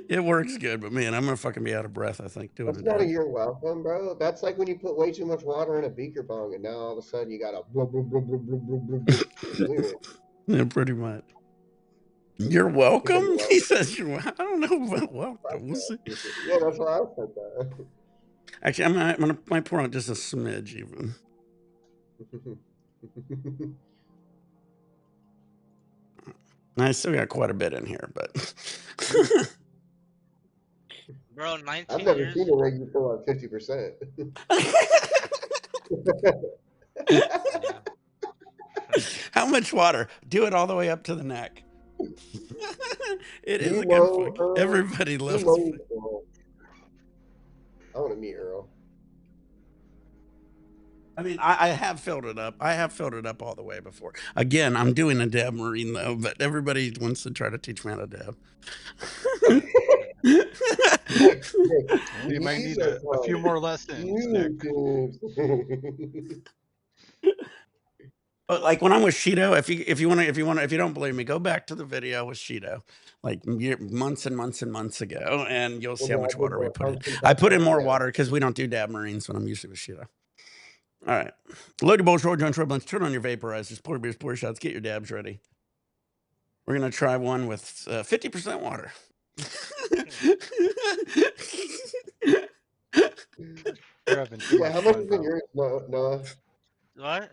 It works good, but man, I'm gonna fucking be out of breath. I think doing That's a not a dab. you're welcome, bro. That's like when you put way too much water in a beaker bong, and now all of a sudden you got to blub, blub, blub, blub, blub, blub, blub, blub to clear it. Yeah, pretty much. You're Yeah, welcome. you're He welcome. says you're. I don't know about welcome. We'll see. Yeah, that's what I said that. Actually, I'm gonna might pour on just a smidge even. I still got quite a bit in here, but Bro, I've 19 never years. seen a rig you fill out 50%. Yeah. how much water? Do it all the way up to the neck. It is You a good know fuck. Earl. Everybody You loves. know Earl. I want to meet Earl. I mean, I have filled it up. I have filled it up all the way before. Again, I'm doing a dab marine though, but everybody wants to try to teach me how to dab. Hey, hey, You might these need are a few called more lessons, Nick. YouTubes. But like when I'm with Shido, if you don't believe me, go back to the video with Shido, like months and months and months ago, and you'll see how When I much did water we the put in. function I test put in one, more yeah. water because we don't do dab marines when I'm usually with Shido. All right, load your bowls, roll joints, roll blunts, turn on your vaporizers, pour beers, pour shots, get your dabs ready. We're gonna try one with 50% water. You're having too Yeah, much how much fun, is in bro. yours, Noah? What?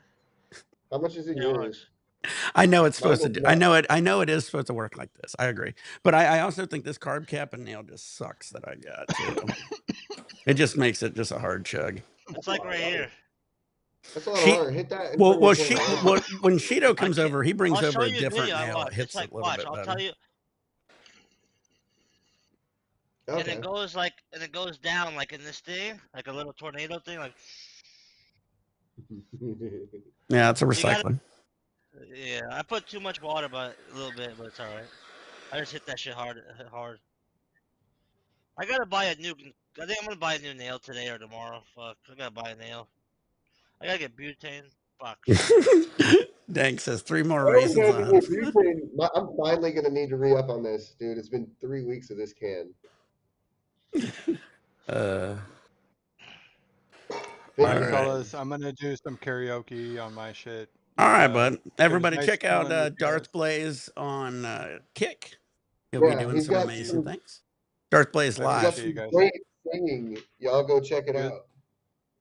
How much is in Yeah, yours? much. I know it's Mine supposed to is do. not. I know it is supposed to work like this. I agree, but I also think this carb cap and nail just sucks that I got too. It just makes it just a hard chug. It's That's a like lot of right water. here. That's a lot of She, water. Hit that in front of your point right now. when Shido I comes can't. over, he brings I'll over show a you a different video. I nail. It watch. It's hits like it a little watch. bit I'll better. tell you. And Okay. it goes down like in this thing, like a little tornado thing. Like Yeah, it's a you gotta. recycling. Yeah, I put too much water, but a little bit, but it's all right. I just hit that shit hard, hard. I gotta buy a new. I think I'm gonna buy a new nail today or tomorrow. Fuck, I gotta buy a nail. I gotta get butane. Fuck, shit. Dank says 3 more Oh, raisins no, on. I'm finally gonna need to re-up on this, dude. It's been 3 weeks of this can. uh, All all right, 50%. right. fellas, I'm gonna do some karaoke on my shit. All right, bud. It was Everybody, nice check out chilling with you guys. Darth Blaze on Kick. He'll be Yeah, doing he's some got amazing some. things. Darth Blaze I He's got live. appreciate you some guys. great singing. Y'all go check it You guys, out.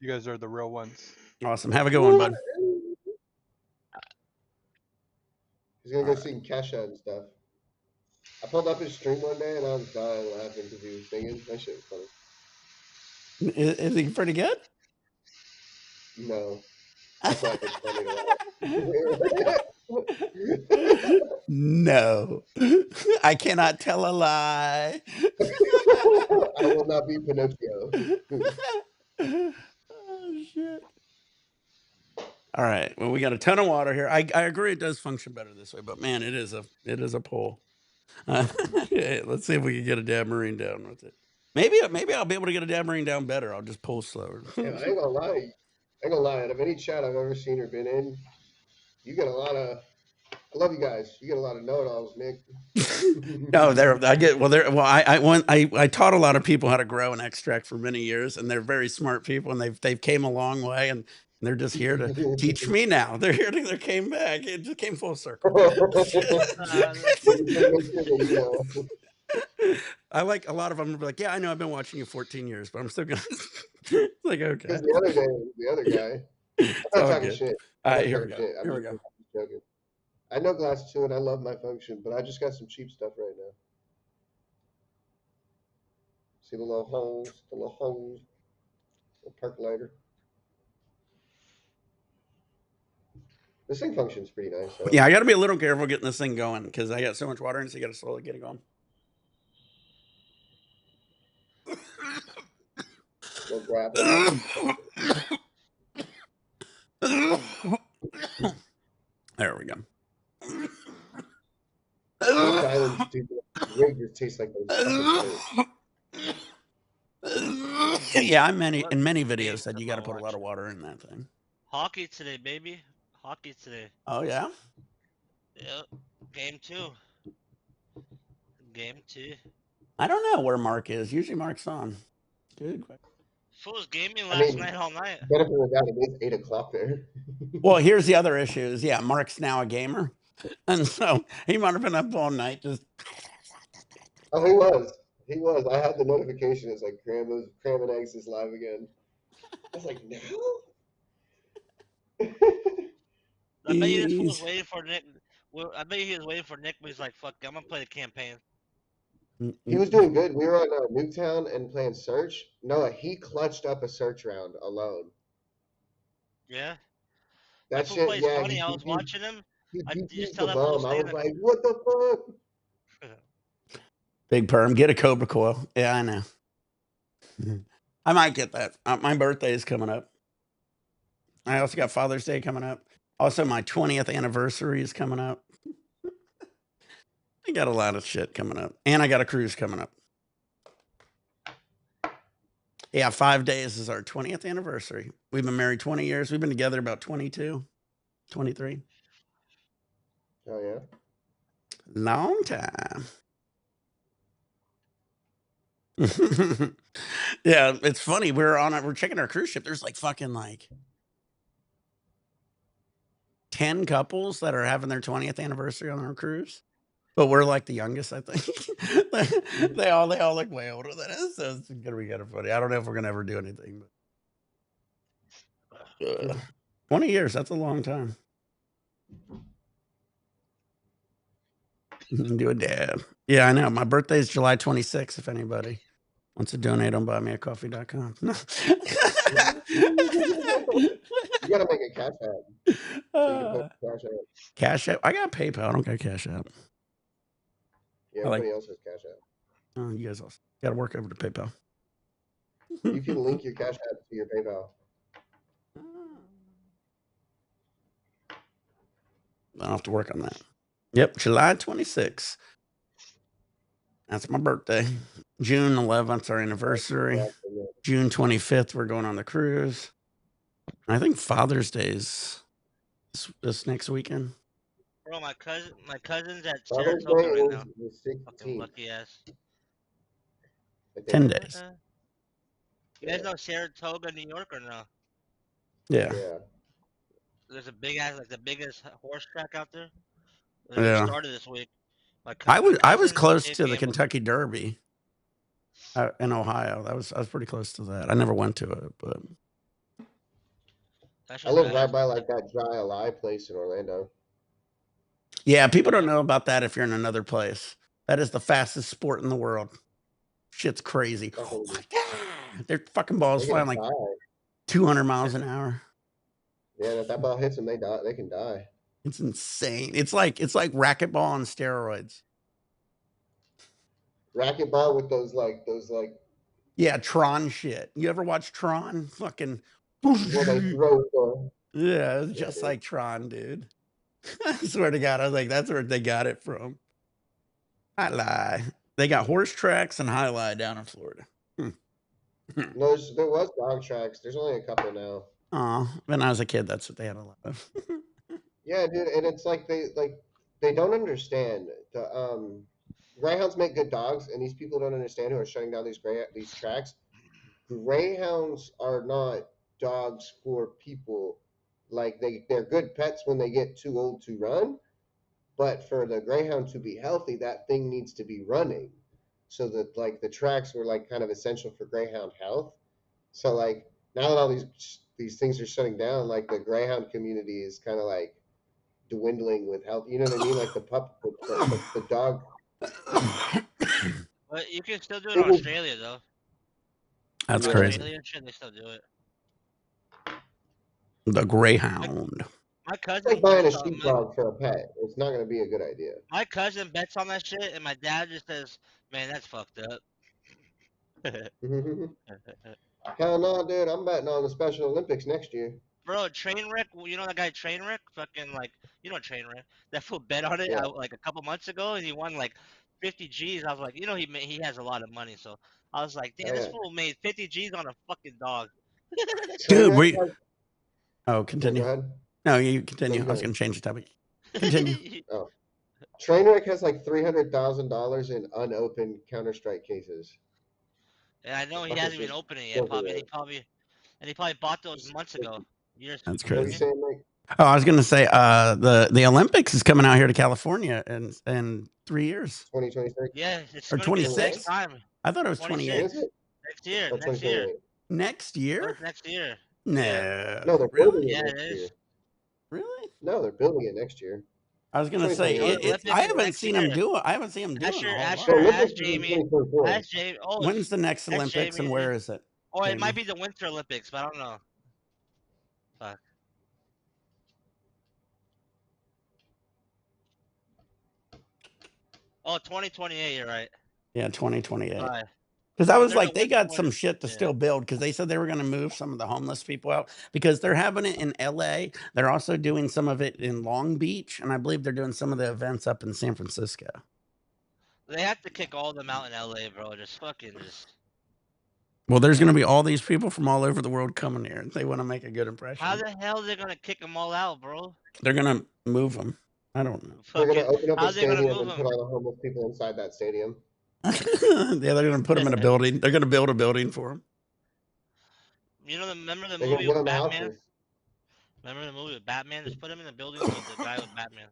you guys are the real ones. Awesome. Have a good one, bud. He's gonna All go right. sing Kesha and stuff. I pulled up his stream one day and I was dying laughing because he was singing. That shit was funny. Is he pretty good? No, that's why it's funny to laugh. No. I cannot tell a lie. I will not be Pinocchio. Oh shit. All right. Well, we got a ton of water here. I agree it does function better this way, but man, it is a pull. Yeah, let's see if we can get a dab marine down with it. Maybe I'll be able to get a dab marine down better. I'll just pull slower. Yeah, I ain't gonna lie. I ain't gonna lie. Out of any chat I've ever seen or been in, you get a lot of. I love you guys. You get a lot of know-it-alls, Nick. No, I taught a lot of people how to grow and extract for many years, and they're very smart people, and they've came a long way, and they're just here to teach me now. They came back. It just came full circle. They just wanna make sure that you know. I like a lot of them will be like, yeah, I know I've been watching you 14 years, but I'm still gonna it's like okay. Because the other day, the other guy. I'm It's not all talking good. shit. All I'm right, not here we talking go. shit. I'm Here we just, go. I'm just joking. I know Glass 2 and I love my function, but I just got some cheap stuff right now. See the little holes, little percolator. This thing functions pretty nice, though. Yeah, I got to be a little careful getting this thing going because I got so much water in it, so you got to slowly get it going. Go grab it. There we go. Those islands, dude, rig just tastes like those fucking shirts. Yeah, in many What game videos said you got to am I put a lot of watching? water in that thing. Hockey today, baby. Hockey today. Oh yeah. Yep. Game 2. Game 2. I don't know where Mark is. Usually Mark's on. Good question. Fool was gaming I last mean, night all night. benefit of the doubt, it is 8 o'clock there. Well, here's the other issue: is yeah, Mark's now a gamer, and so he might have been up all night just. Oh, he was. He was. I had the notification. It's like Cramming Eggs is live again. I was like, no. I bet you this fool was Jeez. waiting for Nick. Well, I bet he was waiting for Nick, but he's like, "Fuck, I'm gonna play the campaign." He was doing good. We were on Nuketown and playing Search. Noah, he clutched up a Search round alone. Yeah. That That fool shit, plays yeah, funny. I was watching him. he I you just defused tell the that fool to bomb. I stay in was the. like, what the fuck? Big perm. Get a Cobra coil. Yeah, I know. I might get that. My birthday is coming up. I also got Father's Day coming up. Also, my 20th anniversary is coming up. I got a lot of shit coming up. And I got a cruise coming up. Yeah, 5 days is our 20th anniversary. We've been married 20 years. We've been together about 22, 23. Oh, yeah? Long time. Yeah, it's funny. We're checking our cruise ship. There's like fucking like 10 couples that are having their 20th anniversary on our cruise. But we're like the youngest, I think. they all look way older than us, so it's gonna be kind of funny. I don't know if we're gonna ever do anything, but 20 years, that's a long time. Do a dab. Yeah, I know. My birthday is July 26th, if anybody wants to donate on buymeacoffee.com. You gotta make a cash app. So you can put cash app. Cash App. I got PayPal. I don't got Cash App. Yeah, I like. everybody else has cash app. Oh, you guys also got to work over to PayPal. You can link your cash app to your PayPal. I'll have to work on that. Yep, July 26th. That's my birthday. June 11th, our anniversary. June 25th, we're going on the cruise. I think Father's Day is this next weekend. Bro, my cousin's at Father's Day Saratoga right now. is the Fucking 16th. lucky ass. 10 days. You guys know Saratoga, New York, or no? Yeah. Yeah. There's a big ass, like the biggest horse track out there. It just Yeah. started this week. I was cousin, close to the JP, Kentucky Derby in Ohio. I was pretty close to that. I never went to it, but I live right by like that Dry Alive place in Orlando. yeah, people don't know about that if you're in another place. That is the fastest sport in the world. Shit's crazy. Oh my God. Their fucking balls flying like 200 miles an hour. Yeah, and if that ball hits them, they die. They can die. It's insane. It's like racquetball on steroids. Racquetball with those like yeah, Tron shit. You ever watch Tron? Fucking where they throw the yeah, it's just like Tron, dude. I swear to God, I was like, that's where they got it from. I lie. They got horse tracks and high lie down in Florida. No, there was dog tracks. There's only a couple now. Oh, when I was a kid, that's what they had a lot of. Yeah, dude, and it's like they don't understand the greyhounds make good dogs, and these people don't understand who are shutting down these tracks. Greyhounds are not dogs for people. Like they're good pets when they get too old to run, but for the greyhound to be healthy, that thing needs to be running. So that like the tracks were like kind of essential for greyhound health. So like now that all these things are shutting down, like the greyhound community is kind of like dwindling with health. You know what I mean? Like the dog. But you can still do it in Australia, though. That's Yeah. crazy. Australia and shit, they still do it. The Greyhound. My It's like cousin buying bets a on sheepdog for a pet. It's not going to be a good idea. my cousin bets on that shit, and my dad just says, "Man, that's fucked up." Hell no, dude. I'm betting on the Special Olympics next year. Bro, Trainwreck, you know that guy Trainwreck? Fucking like, you know Trainwreck. That fool bet on it Yeah. like a couple months ago, and he won like 50 G's. I was like, he has a lot of money, so I was like, damn, this Yeah. fool made 50 G's on a fucking dog. Dude, Trainwreck we. has. Oh, Yeah, go continue. ahead. No, you No, continue. you I was go. going to change the topic. Continue. Oh. Trainwreck has like $300,000 in unopened Counter Strike cases. And I The know he fucker's hasn't even just opened it yet. filthy rich. And he probably bought those months ago. Years. That's You know What what are I you crazy. mean? saying, Mike? Oh, I was going to say the Olympics is coming out here to California in 3 years 2026? Yeah, it's or gonna be the next 28? 26. time. I thought it was when 28. is 26. it? Next year. Oh, Next year. 2028. Next But year? it's next year. Yeah. No, No, they're really? building it Yeah, it next is. year. Really? No, they're building it next year. I was gonna say No, the 2028. it's. I Olympics is haven't next seen him year. do. I haven't seen him doing a whole The lot. Olympics is in 2024. Ask Jamie. Oh, When's the next ask Olympics and Jamie. where is it, Or it might Jamie? be the Winter Olympics, but I don't know. Fuck. Oh, 2028, you're right. Yeah, 2028. Alright. Because I Because was there's a like, they winter got one. some shit to Yeah. still build because they said they were going to move some of the homeless people out because they're having it in LA. They're also doing some of it in Long Beach, and I believe they're doing some of the events up in San Francisco. They have to kick all of them out in LA, bro. Just fucking just. Well, there's going to be all these people from all over the world coming here. They want to make a good How impression. the hell are they gonna kick them all out, bro? They're going to move them. I don't know. They're going to Fucking. open up a How are they gonna stadium move and put them? all the homeless people inside that stadium. Yeah, they're going to put them in a building. They're going to build a building for them. Remember the They're going movie to give with them Batman? houses. Remember the movie with Batman? Just put him in the buildings with the guy with Batman.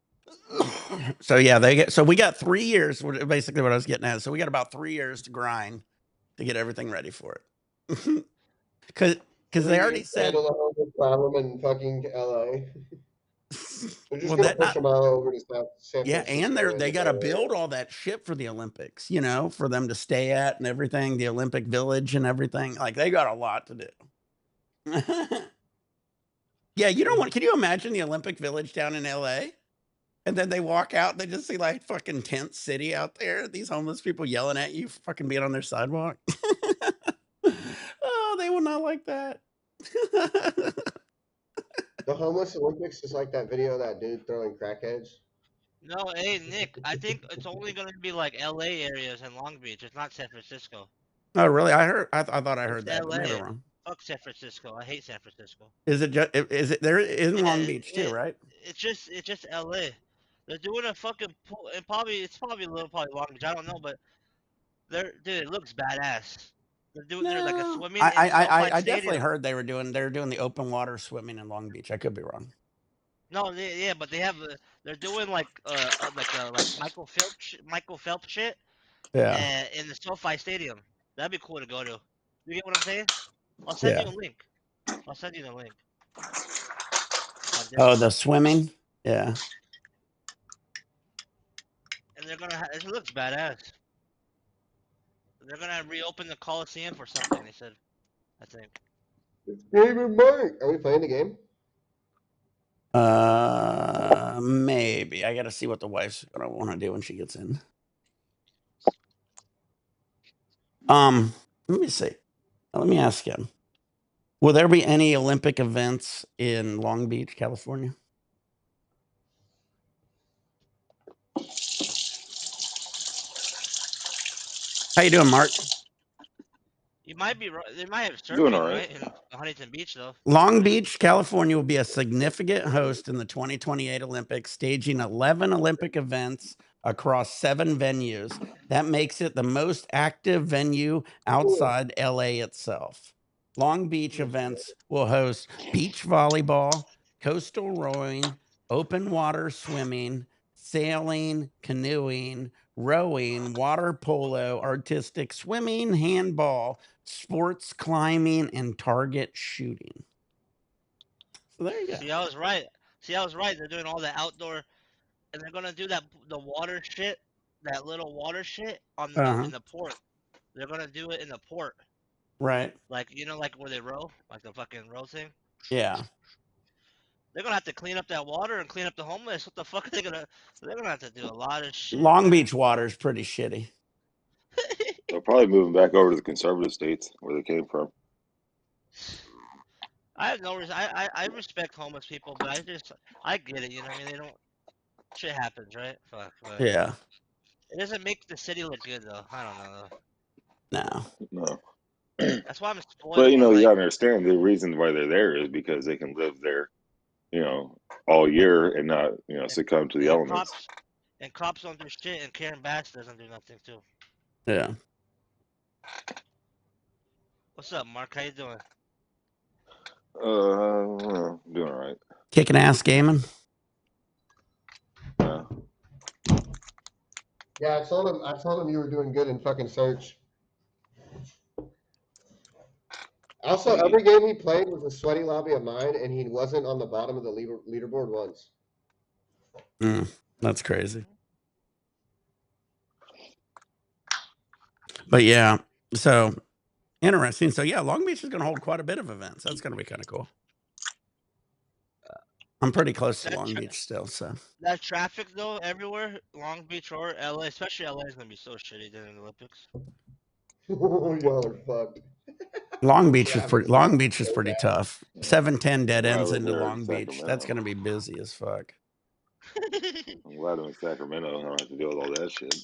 So yeah, they get. So we got 3 years. Basically, what I was getting at. So we got about 3 years to grind to get everything ready for it. Because 3 they years already to said, handle the homeless problem in fucking LA. They're just well, going to that push not them all over to San yeah, and Francisco and they the got Bay to Area. build all that shit for the Olympics. You know, for them to stay at and everything, the Olympic Village and everything. Like they got a lot to do. Yeah, you don't want. Can you imagine the Olympic Village down in L.A.? And then they walk out, and they just see like fucking tent city out there. These homeless people yelling at you, fucking being on their sidewalk. Oh, they will not like that. The homeless Olympics is like that video of that dude throwing crackheads. No, hey Nick, I think it's only gonna be like LA areas and Long Beach. It's not San Francisco. Oh, really? I heard. I thought I It's heard that, but maybe I'm LA. wrong. Fuck San Francisco. I hate San Francisco. Is it just? Is it there in Yeah, Long Beach too? Right? it's just LA. They're doing a fucking pool, and it's probably a little probably Long Beach. I don't know, but dude, it looks badass. They're like a No, swimming in SoFi I definitely Stadium. heard they're doing the open water swimming in Long Beach. I could be wrong. No, yeah, but they're doing like Michael Phelps shit Yeah, in the SoFi Stadium. That'd be cool to go to. You get what I'm saying? I'll send you yeah. a link. I'll send you the link on Oh, the Discord. swimming. Yeah. And it looks badass. They're gonna reopen the Coliseum for something. They said, I think. It's Game Mike. Are we playing the game? Maybe I got to see what the wife's gonna want to do when she gets in. Let me see. Let me ask you. Will there be any Olympic events in Long Beach, California? How you doing, Mark? You might be right. They might have Doing all surfing, right. right, in Huntington Beach, though. Long Beach, California will be a significant host in the 2028 Olympics, staging 11 Olympic events across 7 venues. That makes it the most active venue outside LA itself. Long Beach events will host beach volleyball, coastal rowing, open water swimming, sailing, canoeing, rowing, water polo, artistic swimming, handball, sports climbing, and target shooting. So there you go. See, I was right. See, I was right. They're doing all the outdoor, and they're gonna do the water shit, that little water shit Uh-huh. in the port. They're gonna do it in the port. Right. Like like where they row, like the fucking row thing. Yeah. They're gonna have to clean up that water and clean up the homeless. What the fuck are they gonna? They're gonna have to do a lot of shit, Long man. Beach water is pretty shitty. They'll probably move them back over to the conservative states where they came from. I have no reason. I respect homeless people, but I get it. You know what I mean? They don't. Shit happens, right? Fuck, but Yeah. it doesn't make the city look good though. I don't know. No. No. That's why I'm But spoiled. Where you like, gotta understand the reason why they're there is because they can live there, all year and not, and, succumb to the and elements. cops don't do shit, and Karen Bass doesn't do nothing too. Yeah. What's up, Mark? How you doing? Doing all right. Kicking ass gaming. Yeah, I told him you were doing good in fucking search. Also, every game he played was a sweaty lobby of mine, and he wasn't on the bottom of the leaderboard once. That's crazy. But yeah, so interesting. So yeah, Long Beach is going to hold quite a bit of events. That's going to be kind of cool. I'm pretty close to Long Beach still, so. That traffic though, everywhere, Long Beach or LA, especially LA, is gonna be so shitty during the Olympics. Y'all are fucked. Long Beach is pretty. Traffic Long is Beach is so pretty bad. tough. 710 dead I ends live into there in Long Beach. That's Sacramento. going to be busy as fuck. I'm glad I'm in Sacramento. I don't have to deal with all that shit.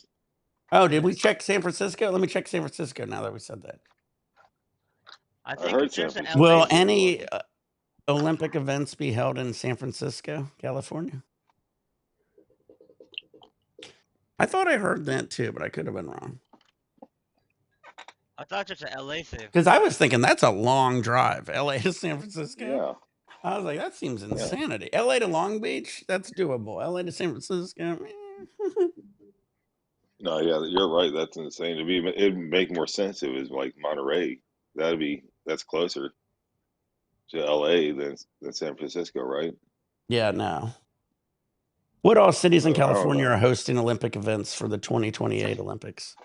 Oh, did we check San Francisco? Let me check San Francisco now that we said that. I I think heard there's San an Francisco. Will LA. any Olympic events be held in San Francisco, California? I thought I heard that too, but I could have been wrong. I thought it's an LA thing. Because I was thinking that's a long drive, LA to San Francisco. Yeah. I was like, that seems insanity. LA to Long Beach, that's doable. LA to San Francisco. No, yeah, you're right. That's insane. It'd make more sense if it was like Monterey. That's closer to LA than San Francisco, right? Yeah, no. What all cities in So, I don't California know. are hosting Olympic events for the 2028 Olympics?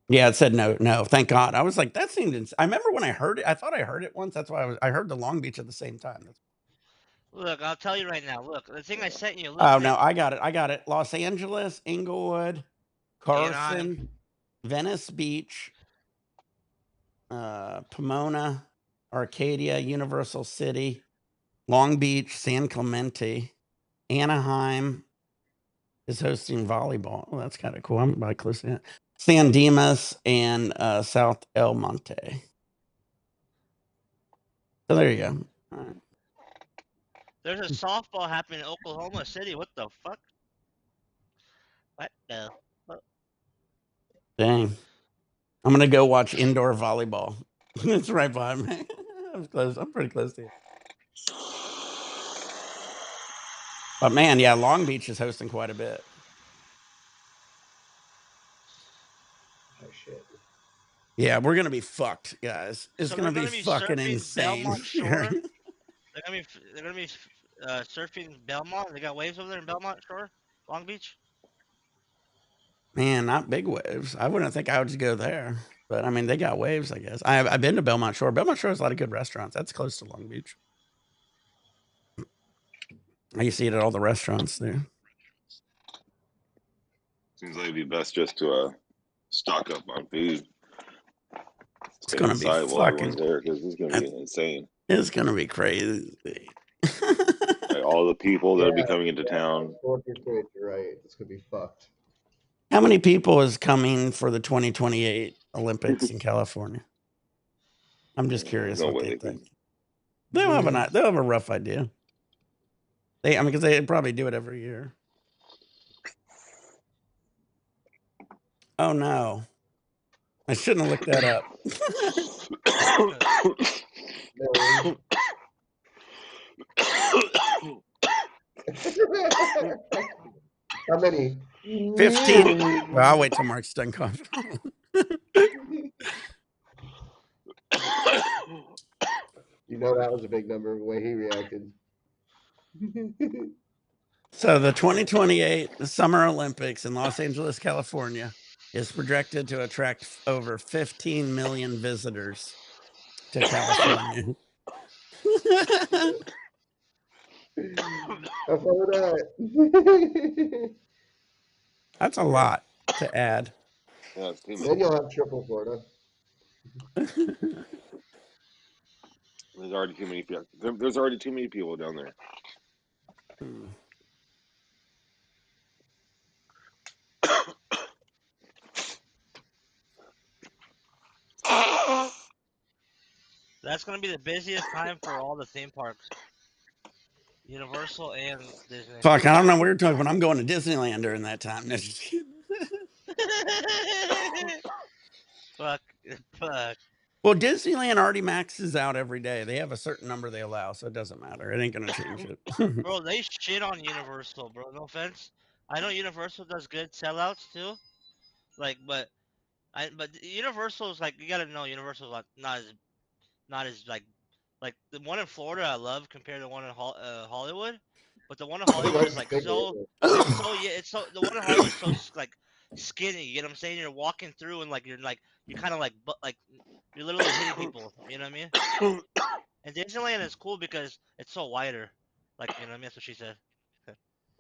Yeah, it said no, no. Thank God. I was like, that seemed. I remember when I heard it. I thought I heard it once. That's why I heard the Long Beach at the same time. Look, I'll tell you right now. Look, the thing I sent you. Look, Oh man, no, I got it. I got it. Los Angeles, Inglewood, Carson, Venice Beach, Pomona, Arcadia, Universal City, Long Beach, San Clemente, Anaheim is hosting volleyball. Oh, that's kind of cool. I'm about close to that. San Dimas and South El Monte. So there you go. All right. there's a softball happening in Oklahoma City. What the fuck? What the? Dang. I'm gonna go watch indoor volleyball. It's right by me. I'm close. I'm pretty close to it. But man, yeah, Long Beach is hosting quite a bit. Oh shit. Yeah, we're gonna be fucked, guys. It's So gonna they're be gonna be fucking surfing insane. Belmont Shore. They're gonna be surfing Belmont. They got waves over there in Belmont Shore, Long Beach. Man, not big waves. I wouldn't think I would just go there. But I mean, they got waves, I guess. I've been to Belmont Shore. Belmont Shore has a lot of good restaurants. That's close to Long Beach. I used to eat at all the restaurants there. Seems like it'd be best just to stock up on food. It's Stay gonna be inside while everyone's fucking. there because it's gonna be insane. It's gonna be crazy. Like all the people that'll be coming into town. You're right. It's gonna be fucked. How many people is coming for the 2028 Olympics in California? I'm just curious No what way they they could. think. They'll have a rough idea. Because they probably do it every year. Oh no, I shouldn't have looked that up. How many? 15. Well, I'll wait till Mark's done coughing. You know that was a big number the way he reacted. So the 2028 Summer Olympics in Los Angeles, California is projected to attract over 15 million visitors to California. Have fun with that. That's a lot to add. Yeah, it's too Then many. you'll have triple Florida. There's already too many people. There's already too many people down there. That's gonna be the busiest time for all the theme parks, Universal and Disney. Fuck, I don't know what you're talking about. I'm going to Disneyland during that time. No, just kidding. fuck. Well, Disneyland already maxes out every day. They have a certain number they allow, so it doesn't matter. It ain't gonna change it. Bro, they shit on Universal, bro. No offense. I know Universal does good sellouts too. Like, but Universal is like, you gotta know Universal is not as like the one in Florida I love compared to the one in Hollywood. But the one in Hollywood is Mine's like bigger, so isn't it's so the one in Hollywood is so like skinny. You know what I'm saying? You're walking through and like you're kind of like you're literally hitting people. You know what I mean? And Disneyland is cool because it's so wider. Like, you know what I mean? That's what she said.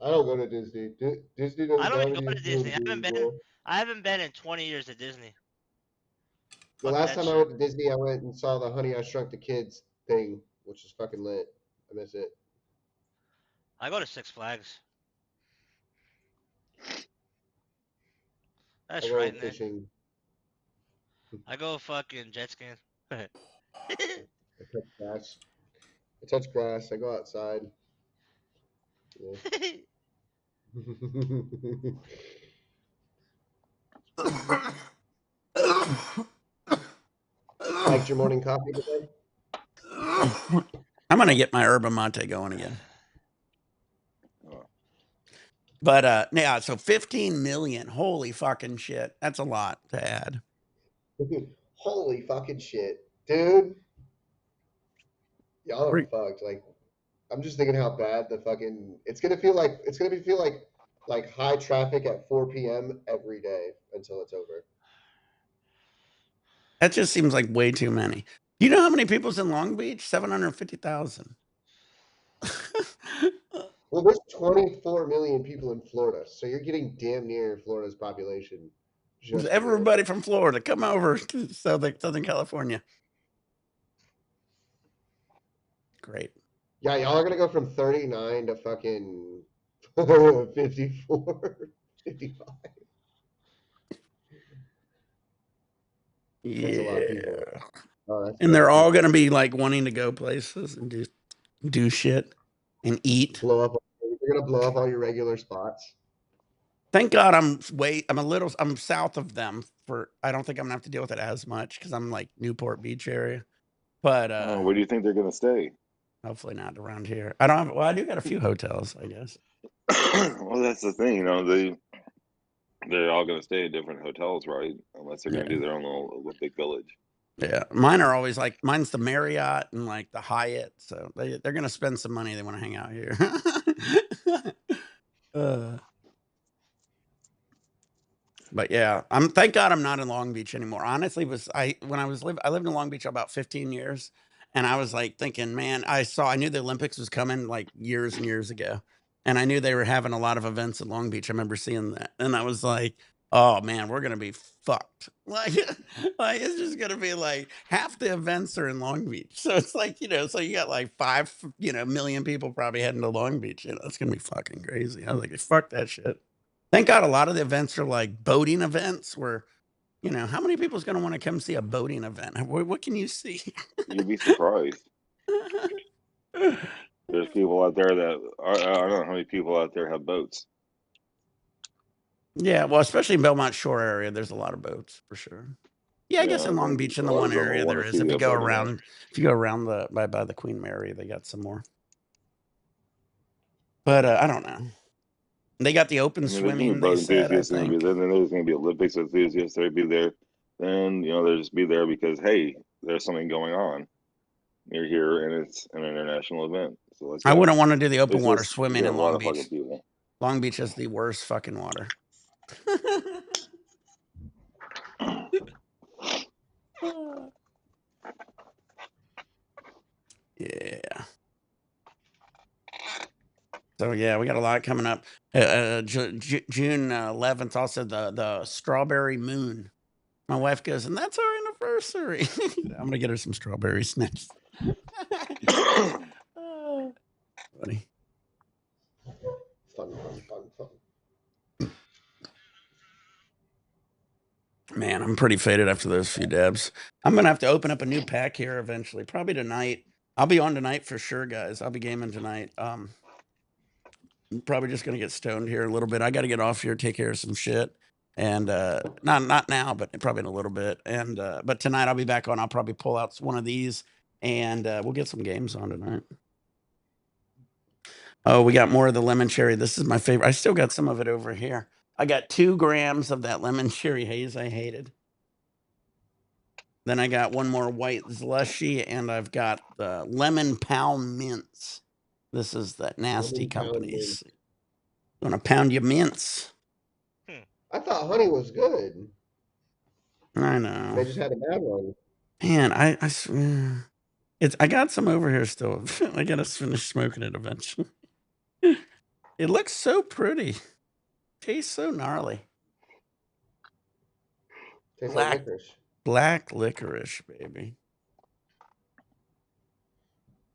I don't go to Disney. Disney I doesn't don't got even go to anything cool to Disney. do anymore. I haven't been in 20 years at Disney. The Fuck last that time I shit. went to Disney, I went and saw the Honey I Shrunk the Kids thing, which is fucking lit. I miss it. I go to Six Flags. I That's go right, Nick. fishing. I go fucking jet skiing. I touch grass. I touch grass. I go outside. Yeah. Liked your morning coffee today? I'm gonna get my yerba mate going again. Oh. But yeah, so 15 million. Holy fucking shit. That's a lot to add. Holy fucking shit, dude! Y'all are Re- fucked. Like, I'm just thinking how bad the fucking it's gonna feel like like high traffic at 4 p.m. every day until it's over. That just seems like way too many. You know how many people's in Long Beach? 750,000. Well, there's 24 million people in Florida, so you're getting damn near Florida's population just for this. Everybody from Florida, come over to Southern California. Great. Yeah, y'all are gonna go from 39 to fucking 54, 55. That's a lot of people. Yeah. Oh, that's And they're all crazy. going to be like wanting to go places and do shit and eat. Blow up. You're gonna blow up all your regular spots. Thank God I'm south of them I don't think I'm gonna have to deal with it as much because I'm like Newport Beach area. But Oh, where do you think they're gonna stay? hopefully not around here. I do got a few hotels, I guess. Well, that's the thing, they're all gonna stay at different hotels, right? Unless they're gonna Yeah. do their own little Olympic village. Yeah. Mine are always like mine's the Marriott and like the Hyatt. So they're gonna spend some money, they want to hang out here. But yeah, thank God I'm not in Long Beach anymore. Honestly, I lived in Long Beach about 15 years, and I was like thinking, man, I knew the Olympics was coming like years and years ago, and I knew they were having a lot of events in Long Beach. I remember seeing that, and I was like, oh man, we're gonna be fucked. Like it's just gonna be like half the events are in Long Beach, so it's like so you got like 5 million people probably heading to Long Beach. It's gonna be fucking crazy. I was like, fuck that shit. Thank God a lot of the events are like boating events where, how many people is going to want to come see a boating event? What can you see? You'd be surprised. There's people out there that I don't know how many people out there have boats. Yeah, well, especially in Belmont Shore area, there's a lot of boats for sure. Yeah, I guess Yeah, in I Long think Beach, in a the lot one of them will area want there to is. see If a you go boating around, event. by the Queen Mary, they got some more. But I don't know. They got the open I mean, there's gonna be swimming. They boat said, I enthusiasts, and think. then there's gonna be Olympics enthusiasts. They'd be there. Then they'll just be there because hey, there's something going on. You're here, and it's an international event, so let's I go. wouldn't want to do the open It's water just you swimming get a in lot Long of fucking Beach. people. Long Beach is the worst fucking water. So yeah, we got a lot coming up. June 11th, also the Strawberry Moon. My wife goes, and that's our anniversary. I'm gonna get her some strawberries next. Oh, funny. Fun, fun, fun, fun. Man, I'm pretty faded after those few dabs. I'm gonna have to open up a new pack here eventually, probably tonight. I'll be on tonight for sure, guys. I'll be gaming tonight. I'm probably just gonna get stoned here a little bit. I got to get off here, take care of some shit, and not now, but probably in a little bit. And but tonight I'll be back on. I'll probably pull out one of these, and we'll get some games on tonight. Oh, we got more of the lemon cherry. This is my favorite. I still got some of it over here. I got 2 grams of that lemon cherry haze I hated. Then I got one more white slushy, and I've got the lemon pound mints. This is that nasty Lemon pound company's. Gonna pound your mints. I thought honey was good. I know. They just had a bad one. Man, I swear. I got some over here still. I gotta finish smoking it eventually. It looks so pretty. Tastes so gnarly. Tastes like licorice. Black licorice, baby.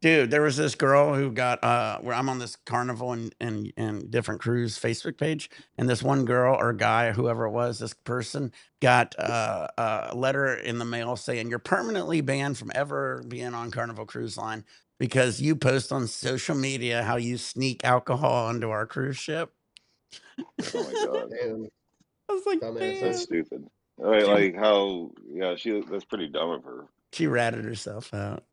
Dude, there was this girl who got where I'm on this Carnival and different cruise Facebook page, and this one girl or guy, whoever it was, this person got a letter in the mail saying you're permanently banned from ever being on Carnival Cruise Line because you post on social media how you sneak alcohol onto our cruise ship. Oh my god, Damn. I was like, Dumbass. that's damn. stupid. Like how? Yeah, that's pretty dumb of her. She ratted herself out.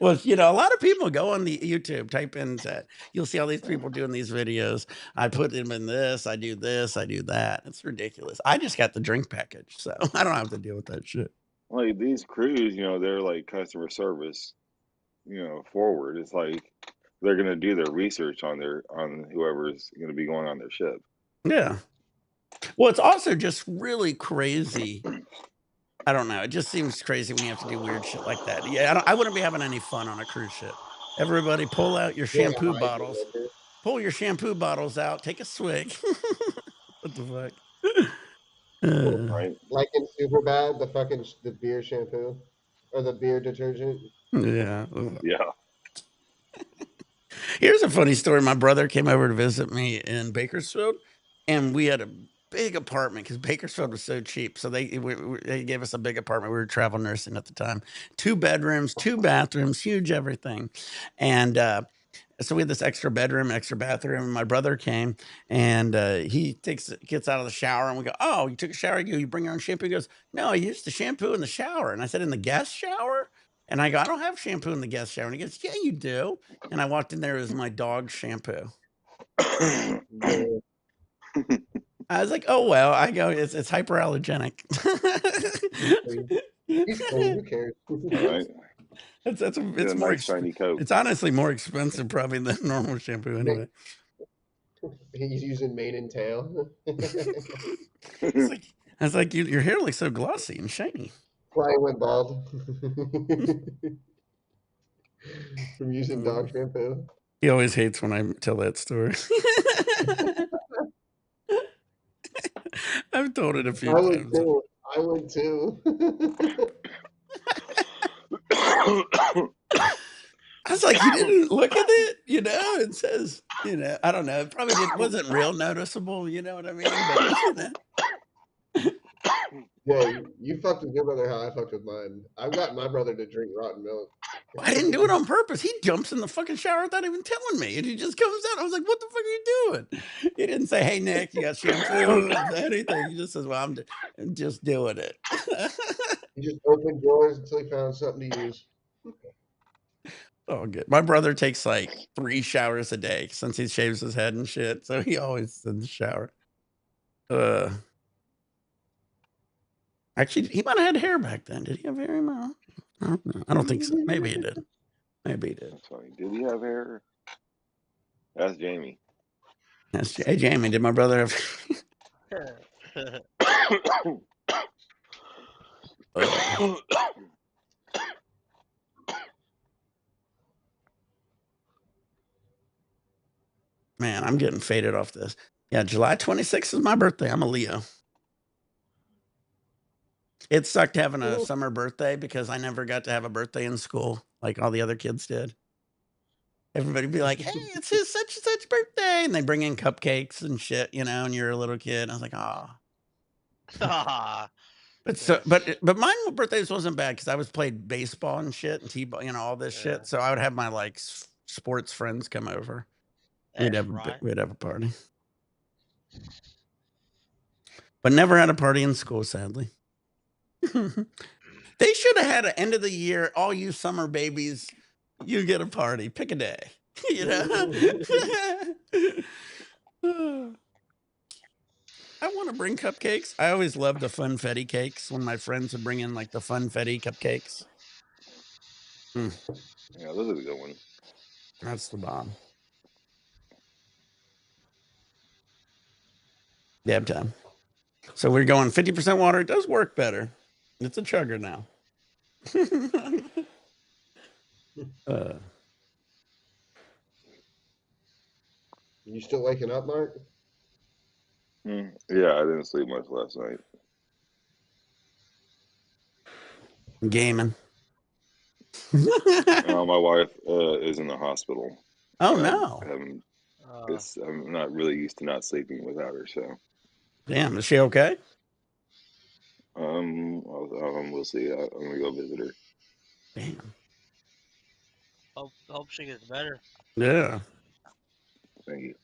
Well, a lot of people go on the YouTube, type in that. You'll see all these people doing these videos. I put them in this, I do that. It's ridiculous. I just got the drink package, so I don't have to deal with that shit. Like these crews, they're like customer service, forward. It's like they're gonna do their research on whoever's gonna be going on their ship. Yeah. Well, it's also just really crazy. I don't know. It just seems crazy when you have to do weird shit like that. Yeah, I wouldn't be having any fun on a cruise ship. Everybody pull out your You gotta shampoo hide your bottles. liquor. Pull your shampoo bottles out, take a swig. What the fuck? Right? Like in Superbad, the beer shampoo or the beer detergent. Yeah. Yeah. Here's a funny story. My brother came over to visit me in Bakersfield, and we had a big apartment because Bakersfield was so cheap. So they gave us a big apartment. We were travel nursing at the time. 2 bedrooms, 2 bathrooms, huge everything. And so we had this extra bedroom, extra bathroom. And my brother came, and he gets out of the shower, and we go, "Oh, you took a shower? You bring your own shampoo?" He goes, "No, I used the shampoo in the shower." And I said, "In the guest shower?" And I go, "I don't have shampoo in the guest shower." And he goes, "Yeah, you do." And I walked in there, it was my dog's shampoo. Yeah. I was like, "Oh well." I go, "It's hyperallergenic." He's clean. Who cares? All right. It's Get a nice shiny coat. it's honestly more expensive probably than normal shampoo anyway. He's using mane and tail. It's like, I was like, your hair looks so glossy and shiny. Why he went bald from using dog shampoo. He always hates when I tell that story. I've told it a few times. I would too. I was like, you didn't look at it, it says, I don't know. It probably wasn't real noticeable, you know what I mean? But Yeah, you fucked with your brother how I fucked with mine. I've got my brother to drink rotten milk. I didn't do it on purpose. He jumps in the fucking shower without even telling me. And he just comes out. I was like, what the fuck are you doing? He didn't say, "Hey, Nick, you got shampoo?" Anything. He just says, "Well, I'm just doing it." He just opened drawers until he found something to use. Oh, good. My brother takes like 3 showers a day since he shaves his head and shit. So he always in the shower. Actually, he might have had hair back then. Did he have hair? I don't know. I don't think so. Maybe he did. That's funny. Did he have hair? That's Jamie. Hey, Jamie, did my brother have? Man, I'm getting faded off this. Yeah, July 26th is my birthday. I'm a Leo. It sucked having a summer birthday because I never got to have a birthday in school like all the other kids did. Everybody'd be like, "Hey, it's his such and such birthday," and they bring in cupcakes and shit, and you're a little kid. I was like, "Ah." But mine birthdays wasn't bad because I was played baseball and shit and t-ball, all this shit. So I would have my like sports friends come over. We'd have a party, but never had a party in school, sadly. They should have had an end of the year. All you summer babies, you get a party. Pick a day. I want to bring cupcakes. I always loved the funfetti cakes when my friends would bring in like the funfetti cupcakes. Yeah, those are the good ones. That's the bomb. Dab time. So we're going 50% water. It does work better. It's a chugger now. You still waking up, Mark? Yeah, I didn't sleep much last night. Gaming. My wife is in the hospital. Oh no! I'm not really used to not sleeping without her. So, damn, is she okay? We'll see. I'm gonna go visit her. Damn. Hope she gets better. Yeah. Thank you.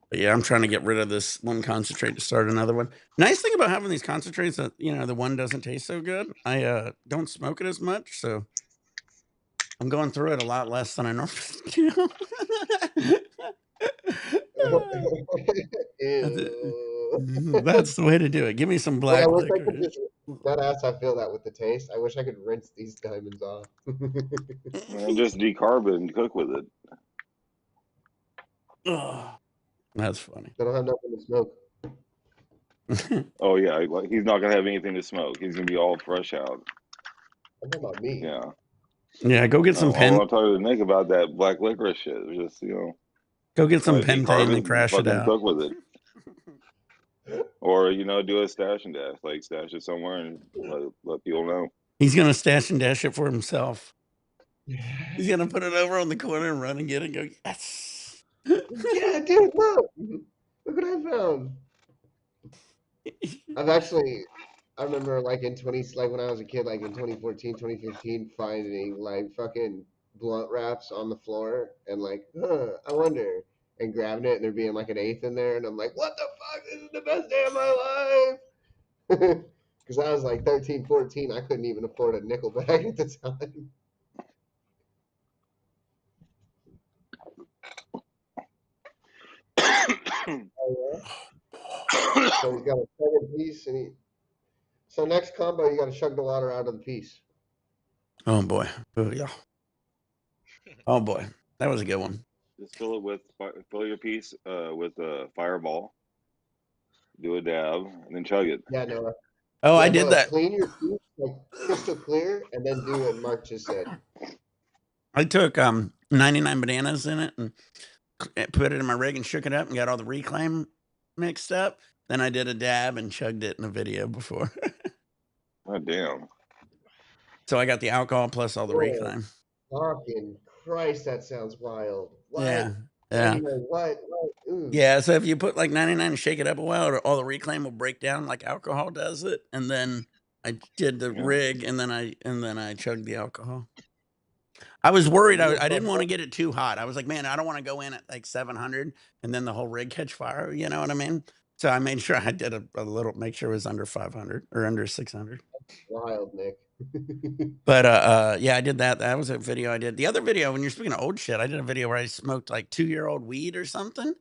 But yeah, I'm trying to get rid of this one concentrate to start another one. Nice thing about having these concentrates that the one doesn't taste so good. I don't smoke it as much, so I'm going through it a lot less than I normally do. That's the way to do it. Give me some black liquor. That ass, I feel that with the taste. I wish I could rinse these diamonds off. And just decarb it and cook with it. That's funny. They don't have nothing to smoke. Oh yeah, he's not gonna have anything to smoke. He's gonna be all fresh out. I'm talking about me. Yeah. Yeah, go get some pen. I'm talking to Nick about that black licorice shit. Just go get some pen and then crash it out. Cook with it. Or do a stash and dash, like stash it somewhere and let people know. He's gonna stash and dash it for himself. He's gonna put it over on the corner and run and get it. And go, yes. Yeah, dude, look what I found. I remember like in when I was a kid, like in 2014, 2015, finding like fucking blunt wraps on the floor and like, I wonder, and grabbing it and there being like an eighth in there, and I'm like, what the fuck? This is the best day of my life. Because I was like 13, 14, I couldn't even afford a nickel bag at the time. So he's got a second piece, so next combo, you got to chug the water out of the piece. Oh boy, oh yeah. Oh boy, that was a good one. Just fill your piece with a Fireball. Do a dab and then chug it. Yeah, no. Oh, I did that. Clean your piece like crystal clear, and then do what Mark just said. I took 99 bananas in it and put it in my rig and shook it up and got all the reclaim mixed up. Then I did a dab and chugged it in a video before. Oh damn! So I got the alcohol plus all the reclaim. Fucking Christ, that sounds wild. What? Yeah. What? Ooh. Yeah, so if you put like 99 and shake it up a while, all the reclaim will break down like alcohol does it. And then I did the rig and then I chugged the alcohol. I was worried. I didn't want to get it too hot. I was like, man, I don't want to go in at like 700 and then the whole rig catch fire. You know what I mean? So I made sure I did a little, make sure it was under 500 or under 600. Wild, Nick. But yeah, I did that. That was a video I did. The other video, when you're speaking of old shit, I did a video where I smoked like 2-year-old weed or something.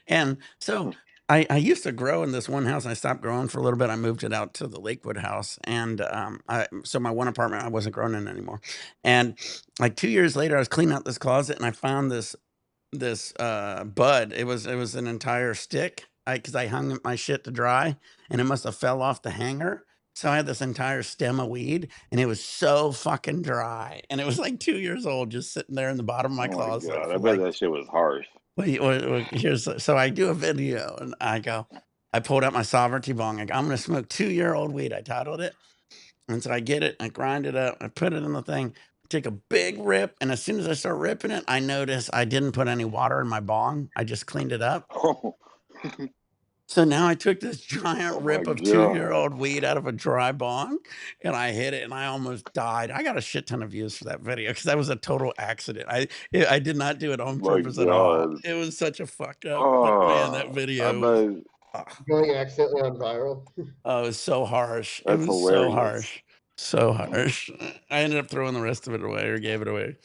And so I used to grow in this one house. And I stopped growing for a little bit. I moved it out to the Lakewood house. And so my one apartment, I wasn't growing in anymore. And like 2 years later, I was cleaning out this closet and I found this bud. It was an entire stick because I hung my shit to dry and it must have fell off the hanger. So I had this entire stem of weed, and it was so fucking dry, and it was like 2 years old, just sitting there in the bottom of my Oh my closet god! I for bet like. that shit was harsh. Here's so I do a video, and I pulled out my sovereignty bong. I'm gonna smoke 2-year-old weed. I titled it, and so I get it, I grind it up, I put it in the thing, take a big rip, and as soon as I start ripping it, I notice I didn't put any water in my bong. I just cleaned it up. Oh, So now I took this giant oh my rip of god! 2-year-old weed out of a dry bong, and I hit it, and I almost died. I got a shit ton of views for that video because that was a total accident. I did not do it Oh on my purpose at all. god! It was such a fuck up, but man, that Oh, I video was, bet Going accidentally on viral. oh, it was so harsh. It that's was so hilarious. harsh, so harsh. I ended up throwing the rest of it away or gave it away.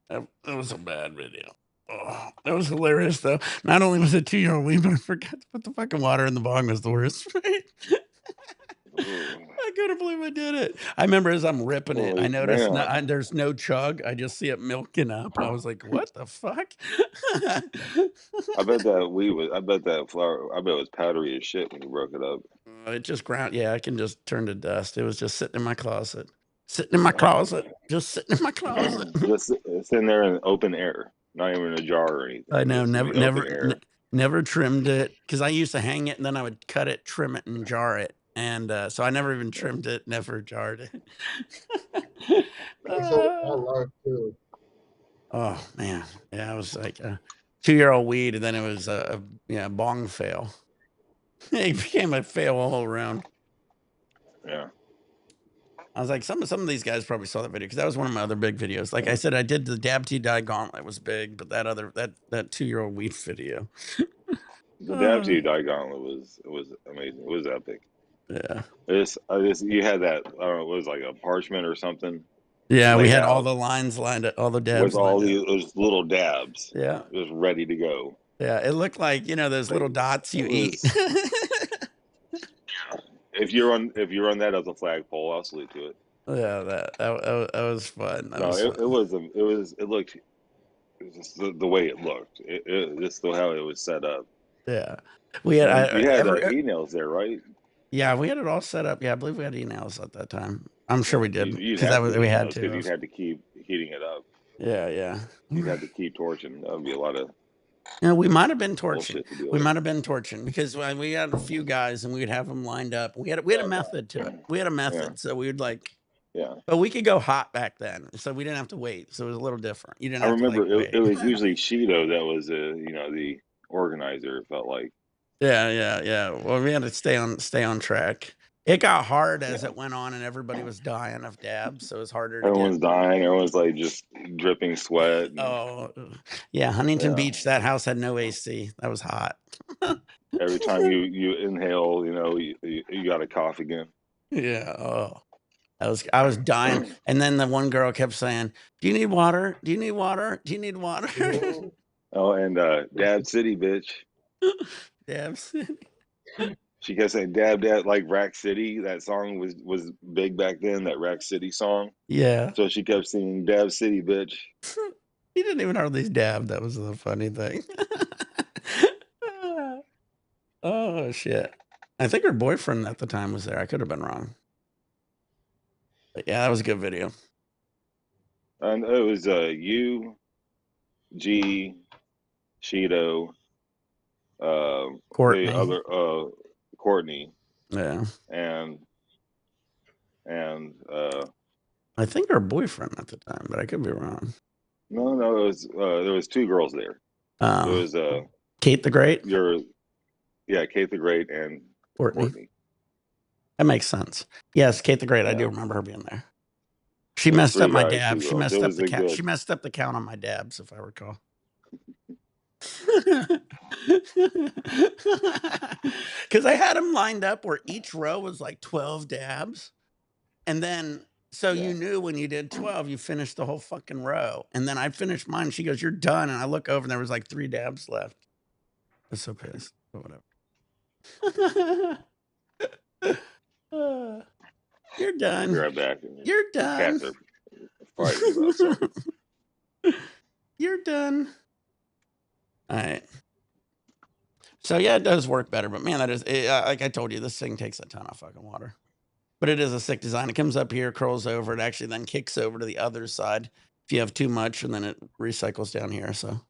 That was a bad video. Oh, that was hilarious though. Not only was it 2-year-old weed, but I forgot to put the fucking water in the bong was the worst. Ooh, I couldn't believe I did it. I remember as I'm ripping it, I holy noticed man! there's no chug. I just see it milking up. I was like, "What the fuck?" I bet that weed was. I bet that flower. I bet it was powdery as shit when you broke it up. It just ground. Yeah, I can just turn to dust. It was just sitting in my closet. Sitting in my Oh my closet. Just sitting in my closet. god! Just it's in there in open air, not even in a jar or anything. I know. Just in Never, the open never, air. never trimmed it because I used to hang it and then I would cut it, trim it, and jar it. And so I never even Yeah. trimmed it. Never jarred it. It's so all love too. Oh man, yeah, I was like a 2-year-old weed, and then it was a yeah bong fail. It became a fail all around. Yeah. I was like, some of these guys probably saw that video because that was one of my other big videos. Like I said, I did the Dab Tea Die Gauntlet was big, but that 2-year-old weed video, The Dab Die Gauntlet was amazing. It was epic. yeah, I just you had that. I don't know. It was like a parchment or something yeah. We laid had all out the lines lined up, all the with dabs all lined up. those little dabs, Yeah, just ready to go. yeah. It looked like those Like little dots you it eat. was. If you're on that as a flagpole, I'll salute to it. Yeah, that was fun. That No, was it fun. was it looked just the way it looked. Just how it was set up. Yeah, we had And you had every e-nails there, right? yeah, we had it all set up. Yeah, I believe we had emails at that time. I'm sure we did You'd because that have to was have we had e-nails because to. you'd have to keep heating it up. Yeah, yeah. You'd have to keep torching. That would be a lot of We might have been torching. bullshit to deal We with. might have been torching because we had a few guys and we'd have them lined up. We had a method to it. We had a Yeah, method, so we would like, yeah. but we could go hot back then, so we didn't have to wait. So it was a little different. You didn't I have to like remember wait. it was usually Shido that was the organizer. It felt like Yeah, yeah, yeah. Well, we had to stay on track. It got hard as yeah. it went on, and everybody was dying of dabs, so it was harder to get. Everyone's dying. Everyone's like just dripping sweat. And, Oh, yeah, Huntington yeah. Beach, that house had no AC. That was hot. Every time you inhale, you got to cough again. Yeah, oh, I was dying, and then the one girl kept saying, "Do you need water? Do you need water? Do you need water?" Mhm. Oh, and Dab City, bitch. Dabs. She kept saying dab, like Rack City. That song was big back then. That Rack City song. Yeah. So she kept singing Dab City, bitch. He didn't even hardly dab, that was the funny thing. Oh, shit. I think her boyfriend at the time was there, I could have been wrong. But yeah, that was a good video. And it was you, G, Shido, the Courtney. other Courtney, Yeah. and I think her boyfriend at the time, but I could be wrong. no, it was there was two girls there. It was Kate the Great? Kate the Great and Courtney. That makes sense. Yes, Kate the Great, I do Yeah. remember her being there. She It was messed up three my guys, two dabs. She girls. messed It up was the a count. good. She messed up the count on my dabs, if I recall. Because I had them lined up where each row was like 12 dabs. And then, so Yeah. you knew when you did 12, you finished the whole fucking row. And then I finished mine. She goes, "You're done." And I look over and there was like 3 dabs left. I was so pissed, but whatever. You're I'll done. be right back. You're The done. cats are fighting about something. You're done. All right. So yeah, it does work better, but man, that is like I told you, this thing takes a ton of fucking water. but it is a sick design. It comes up here, curls over, it actually then kicks over to the other side if you have too much, and then it recycles down here. So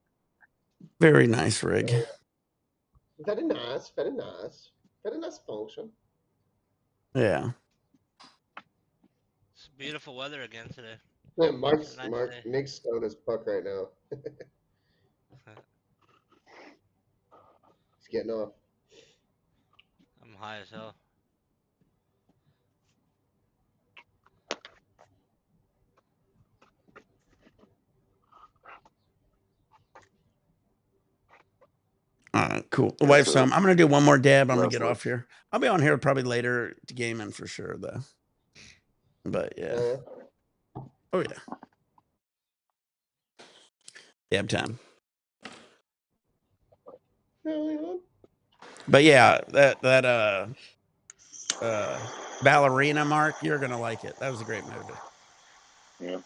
very nice rig. Very nice, very nice. Very nice function. Yeah. It's beautiful weather again today. Yeah, Nice day. Nick's stoned as fuck right now. He's getting off. I'm high as hell. All right, cool. The Yeah, wife's so home. I'm gonna do one more dab. I'm gonna last get off here. I'll be on here probably later to gaming for sure, though. But yeah. Oh yeah. Dab time. But yeah, that ballerina, Mark, you're gonna like it. That was a great movie. Yeah.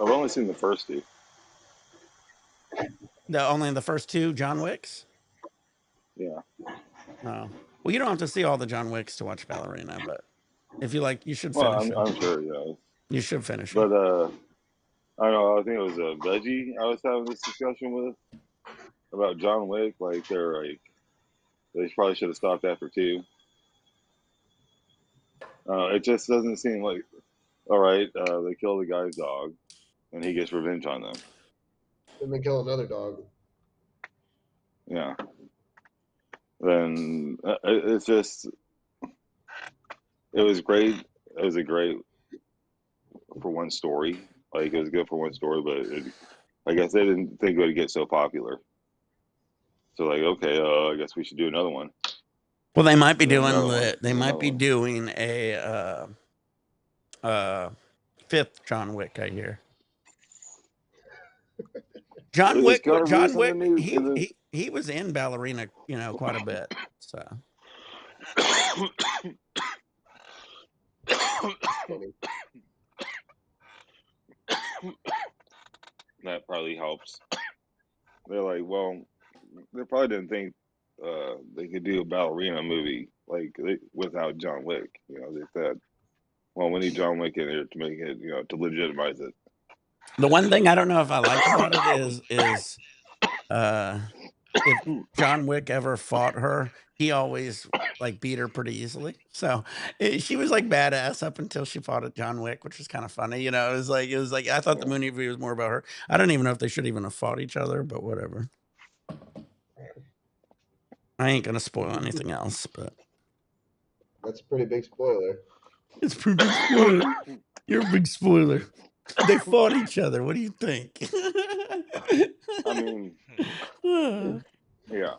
I've only seen the first two. Only in the first two John Wicks. Yeah. Oh, well, you don't have to see all the John Wicks to watch Ballerina, but if you like, you should Well, finish them. I'm sure, yeah. You should finish But them. I don't know. I think it was a Veggie I was having this discussion with about John Wick. Like they probably should have stopped after two. It just doesn't seem like all right. They kill the guy's dog, and he gets revenge on them. Then they kill another dog. Yeah. Then it's just it was great. It was a great for one story. Like it was good for one story, but I guess they didn't think it would get so popular. So like, okay, I guess we should do another one. Well, they might be And then doing another one. they And might another be one. doing a fifth John Wick. I hear. John Is Wick. Keanu Reeves John in the Wick. new? He was in Ballerina, quite a bit. So that probably helps. They're like, well, they probably didn't think they could do a ballerina movie without John Wick. They said, well, we need John Wick in there to make it, to legitimize it. the one thing I don't know if I like about it is if John Wick ever fought her, he always like beat her pretty easily. So she was like badass up until she fought at John Wick, which was kind of funny. It was like I thought the movie was more about her. I don't even know if they should even have fought each other, but whatever. I ain't gonna spoil anything else, but That's a pretty big spoiler. it's a pretty big spoiler. You're a big spoiler. They fought each other. What do you think? I mean, yeah.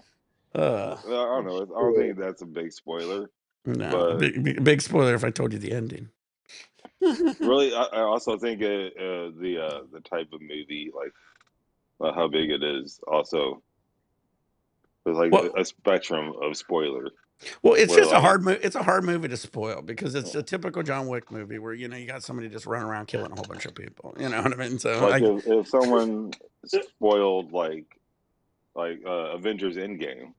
I don't know. I don't think that's a big spoiler. No, big spoiler if I told you the ending. Really, I also think the type of movie, like how big it is, also there's like a spectrum of spoiler. Well, it's just a hard movie. It's a hard movie to spoil because it's a typical John Wick movie where you got somebody just running around killing a whole bunch of people. You know what I mean? So like if someone spoiled like Avengers Endgame,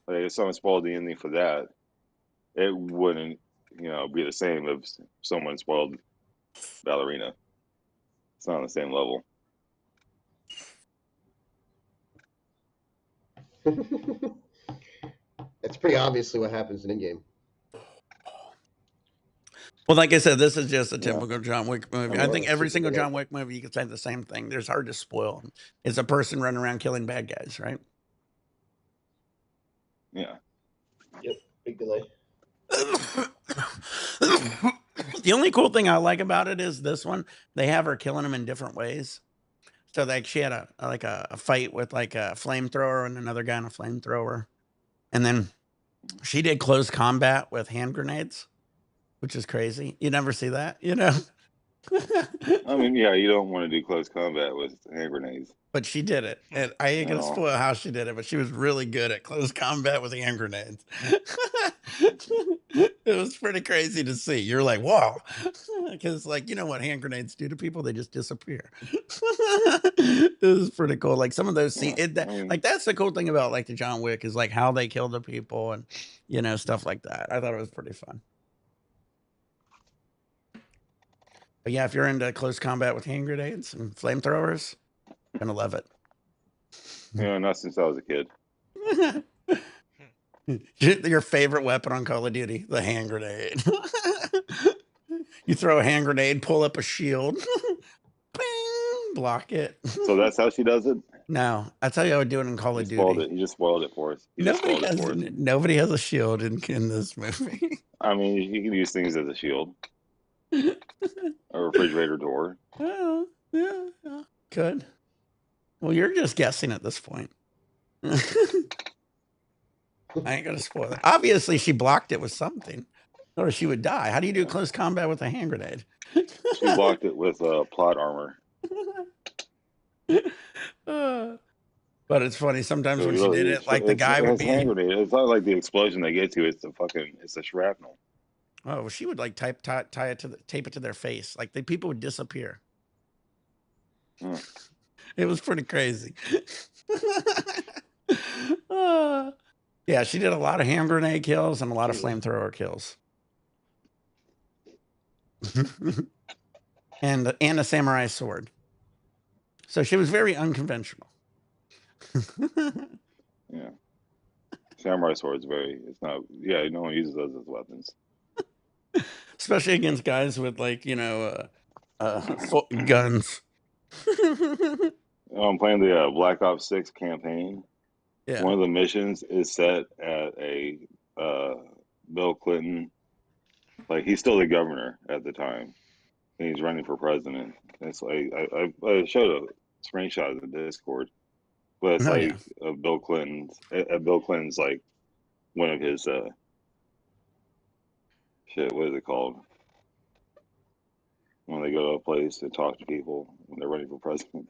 like if someone spoiled the ending for that, it wouldn't be the same if someone spoiled Ballerina. It's not on the same level. It's pretty obviously what happens in Endgame. Well, like I said, this is just a typical John Wick movie. I think every single John Wick movie you could say the same thing. There's hard to spoil. It's a person running around killing bad guys, right? Yeah. Yep. Big delay. The only cool thing I like about it is this one. They have her killing him in different ways. So like she had a fight with like a flamethrower and another guy in a flamethrower, and then she did close combat with hand grenades, which is crazy. You never see that, I mean, yeah, you don't want to do close combat with hand grenades. But she did it. And I ain't gonna spoil how she did it, but she was really good at close combat with hand grenades. It was pretty crazy to see. You're like, whoa. Because like, you know what hand grenades do to people? They just disappear. It was pretty cool. Like some of those scenes, like that's the cool thing about like the John Wick is like how they kill the people and stuff like that. I thought it was pretty fun. But yeah, if you're into close combat with hand grenades and flamethrowers, you're gonna love it. Not since I was a kid. Your favorite weapon on Call of Duty, the hand grenade. You throw a hand grenade, pull up a shield, bing, block it. So that's how she does it. No, that's how you would do it in Call He of spoiled Duty. it. He just spoiled it for us. Nobody has a shield in this movie. I mean, you can use things as a shield. A refrigerator door. Oh, yeah, could. Well, you're just guessing at this point. I ain't gonna spoil it. Obviously, she blocked it with something, or she would die. How do you do close combat with a hand grenade? She blocked it with plot armor. But it's funny sometimes So when she did it, like the guy would it's be. hand grenade. It's not like the explosion they get to. It's the shrapnel. Oh, well, she would like tape it to their face. Like the people would disappear. It was pretty crazy. Yeah, she did a lot of hand grenade kills and a lot of flamethrower kills. and a samurai sword. So she was very unconventional. Yeah. Samurai sword's it's not, no one uses those as weapons. Especially against guys with like, guns. I'm playing the Black Ops 6 campaign. Yeah. One of the missions is set at a Bill Clinton, like he's still the governor at the time, and he's running for president. It's like I showed a screenshot of the Discord, but it's of Bill Clinton's. Bill Clinton's like one of his what is it called? When they go to a place to talk to people when they're running for president.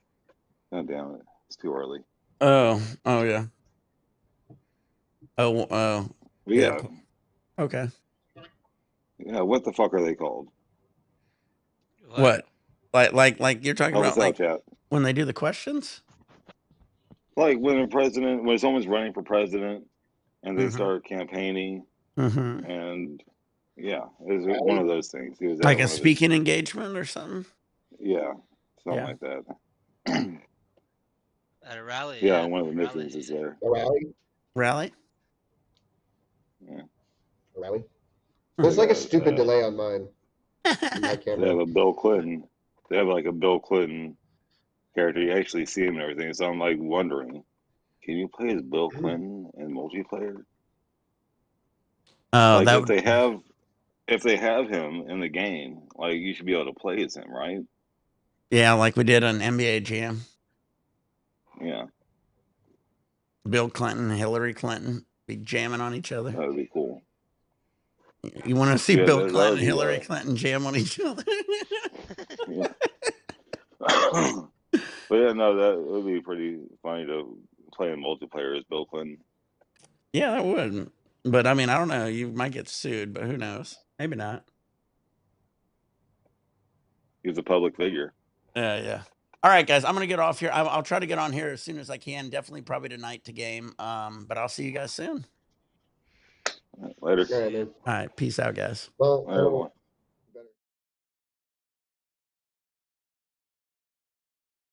God damn it, it's too early. Oh yeah. Oh. Yeah. Okay. Yeah, what the fuck are they called? What? Like you're talking about like chat. When they do the questions? Like when someone's running for president and they start campaigning and it's one of those things. He was like a speaking engagement or something? Yeah, something like that. At a rally. Yeah, one of the missions is there. A rally? Rally? Yeah. A rally? There's like a stupid delay on mine. They have a Bill Clinton. They have like a Bill Clinton character. You actually see him and everything. So I'm like wondering, can you play as Bill Clinton in multiplayer? Oh, like if they have him in the game, like you should be able to play as him, right? Yeah, like we did on NBA Jam. Yeah. Bill Clinton, Hillary Clinton be jamming on each other. That would be cool. You want to see Bill Clinton and Hillary Clinton jam on each other? Yeah. But yeah, no, that would be pretty funny to play in multiplayer as Bill Clinton. Yeah, that would. But I mean, I don't know. You might get sued, but who knows? Maybe not. He's a public figure. Yeah. All right, guys, I'm gonna get off here. I'll try to get on here as soon as I can. Definitely, probably tonight to game. But I'll see you guys soon. Later. All right, man. All right, peace out, guys. Well,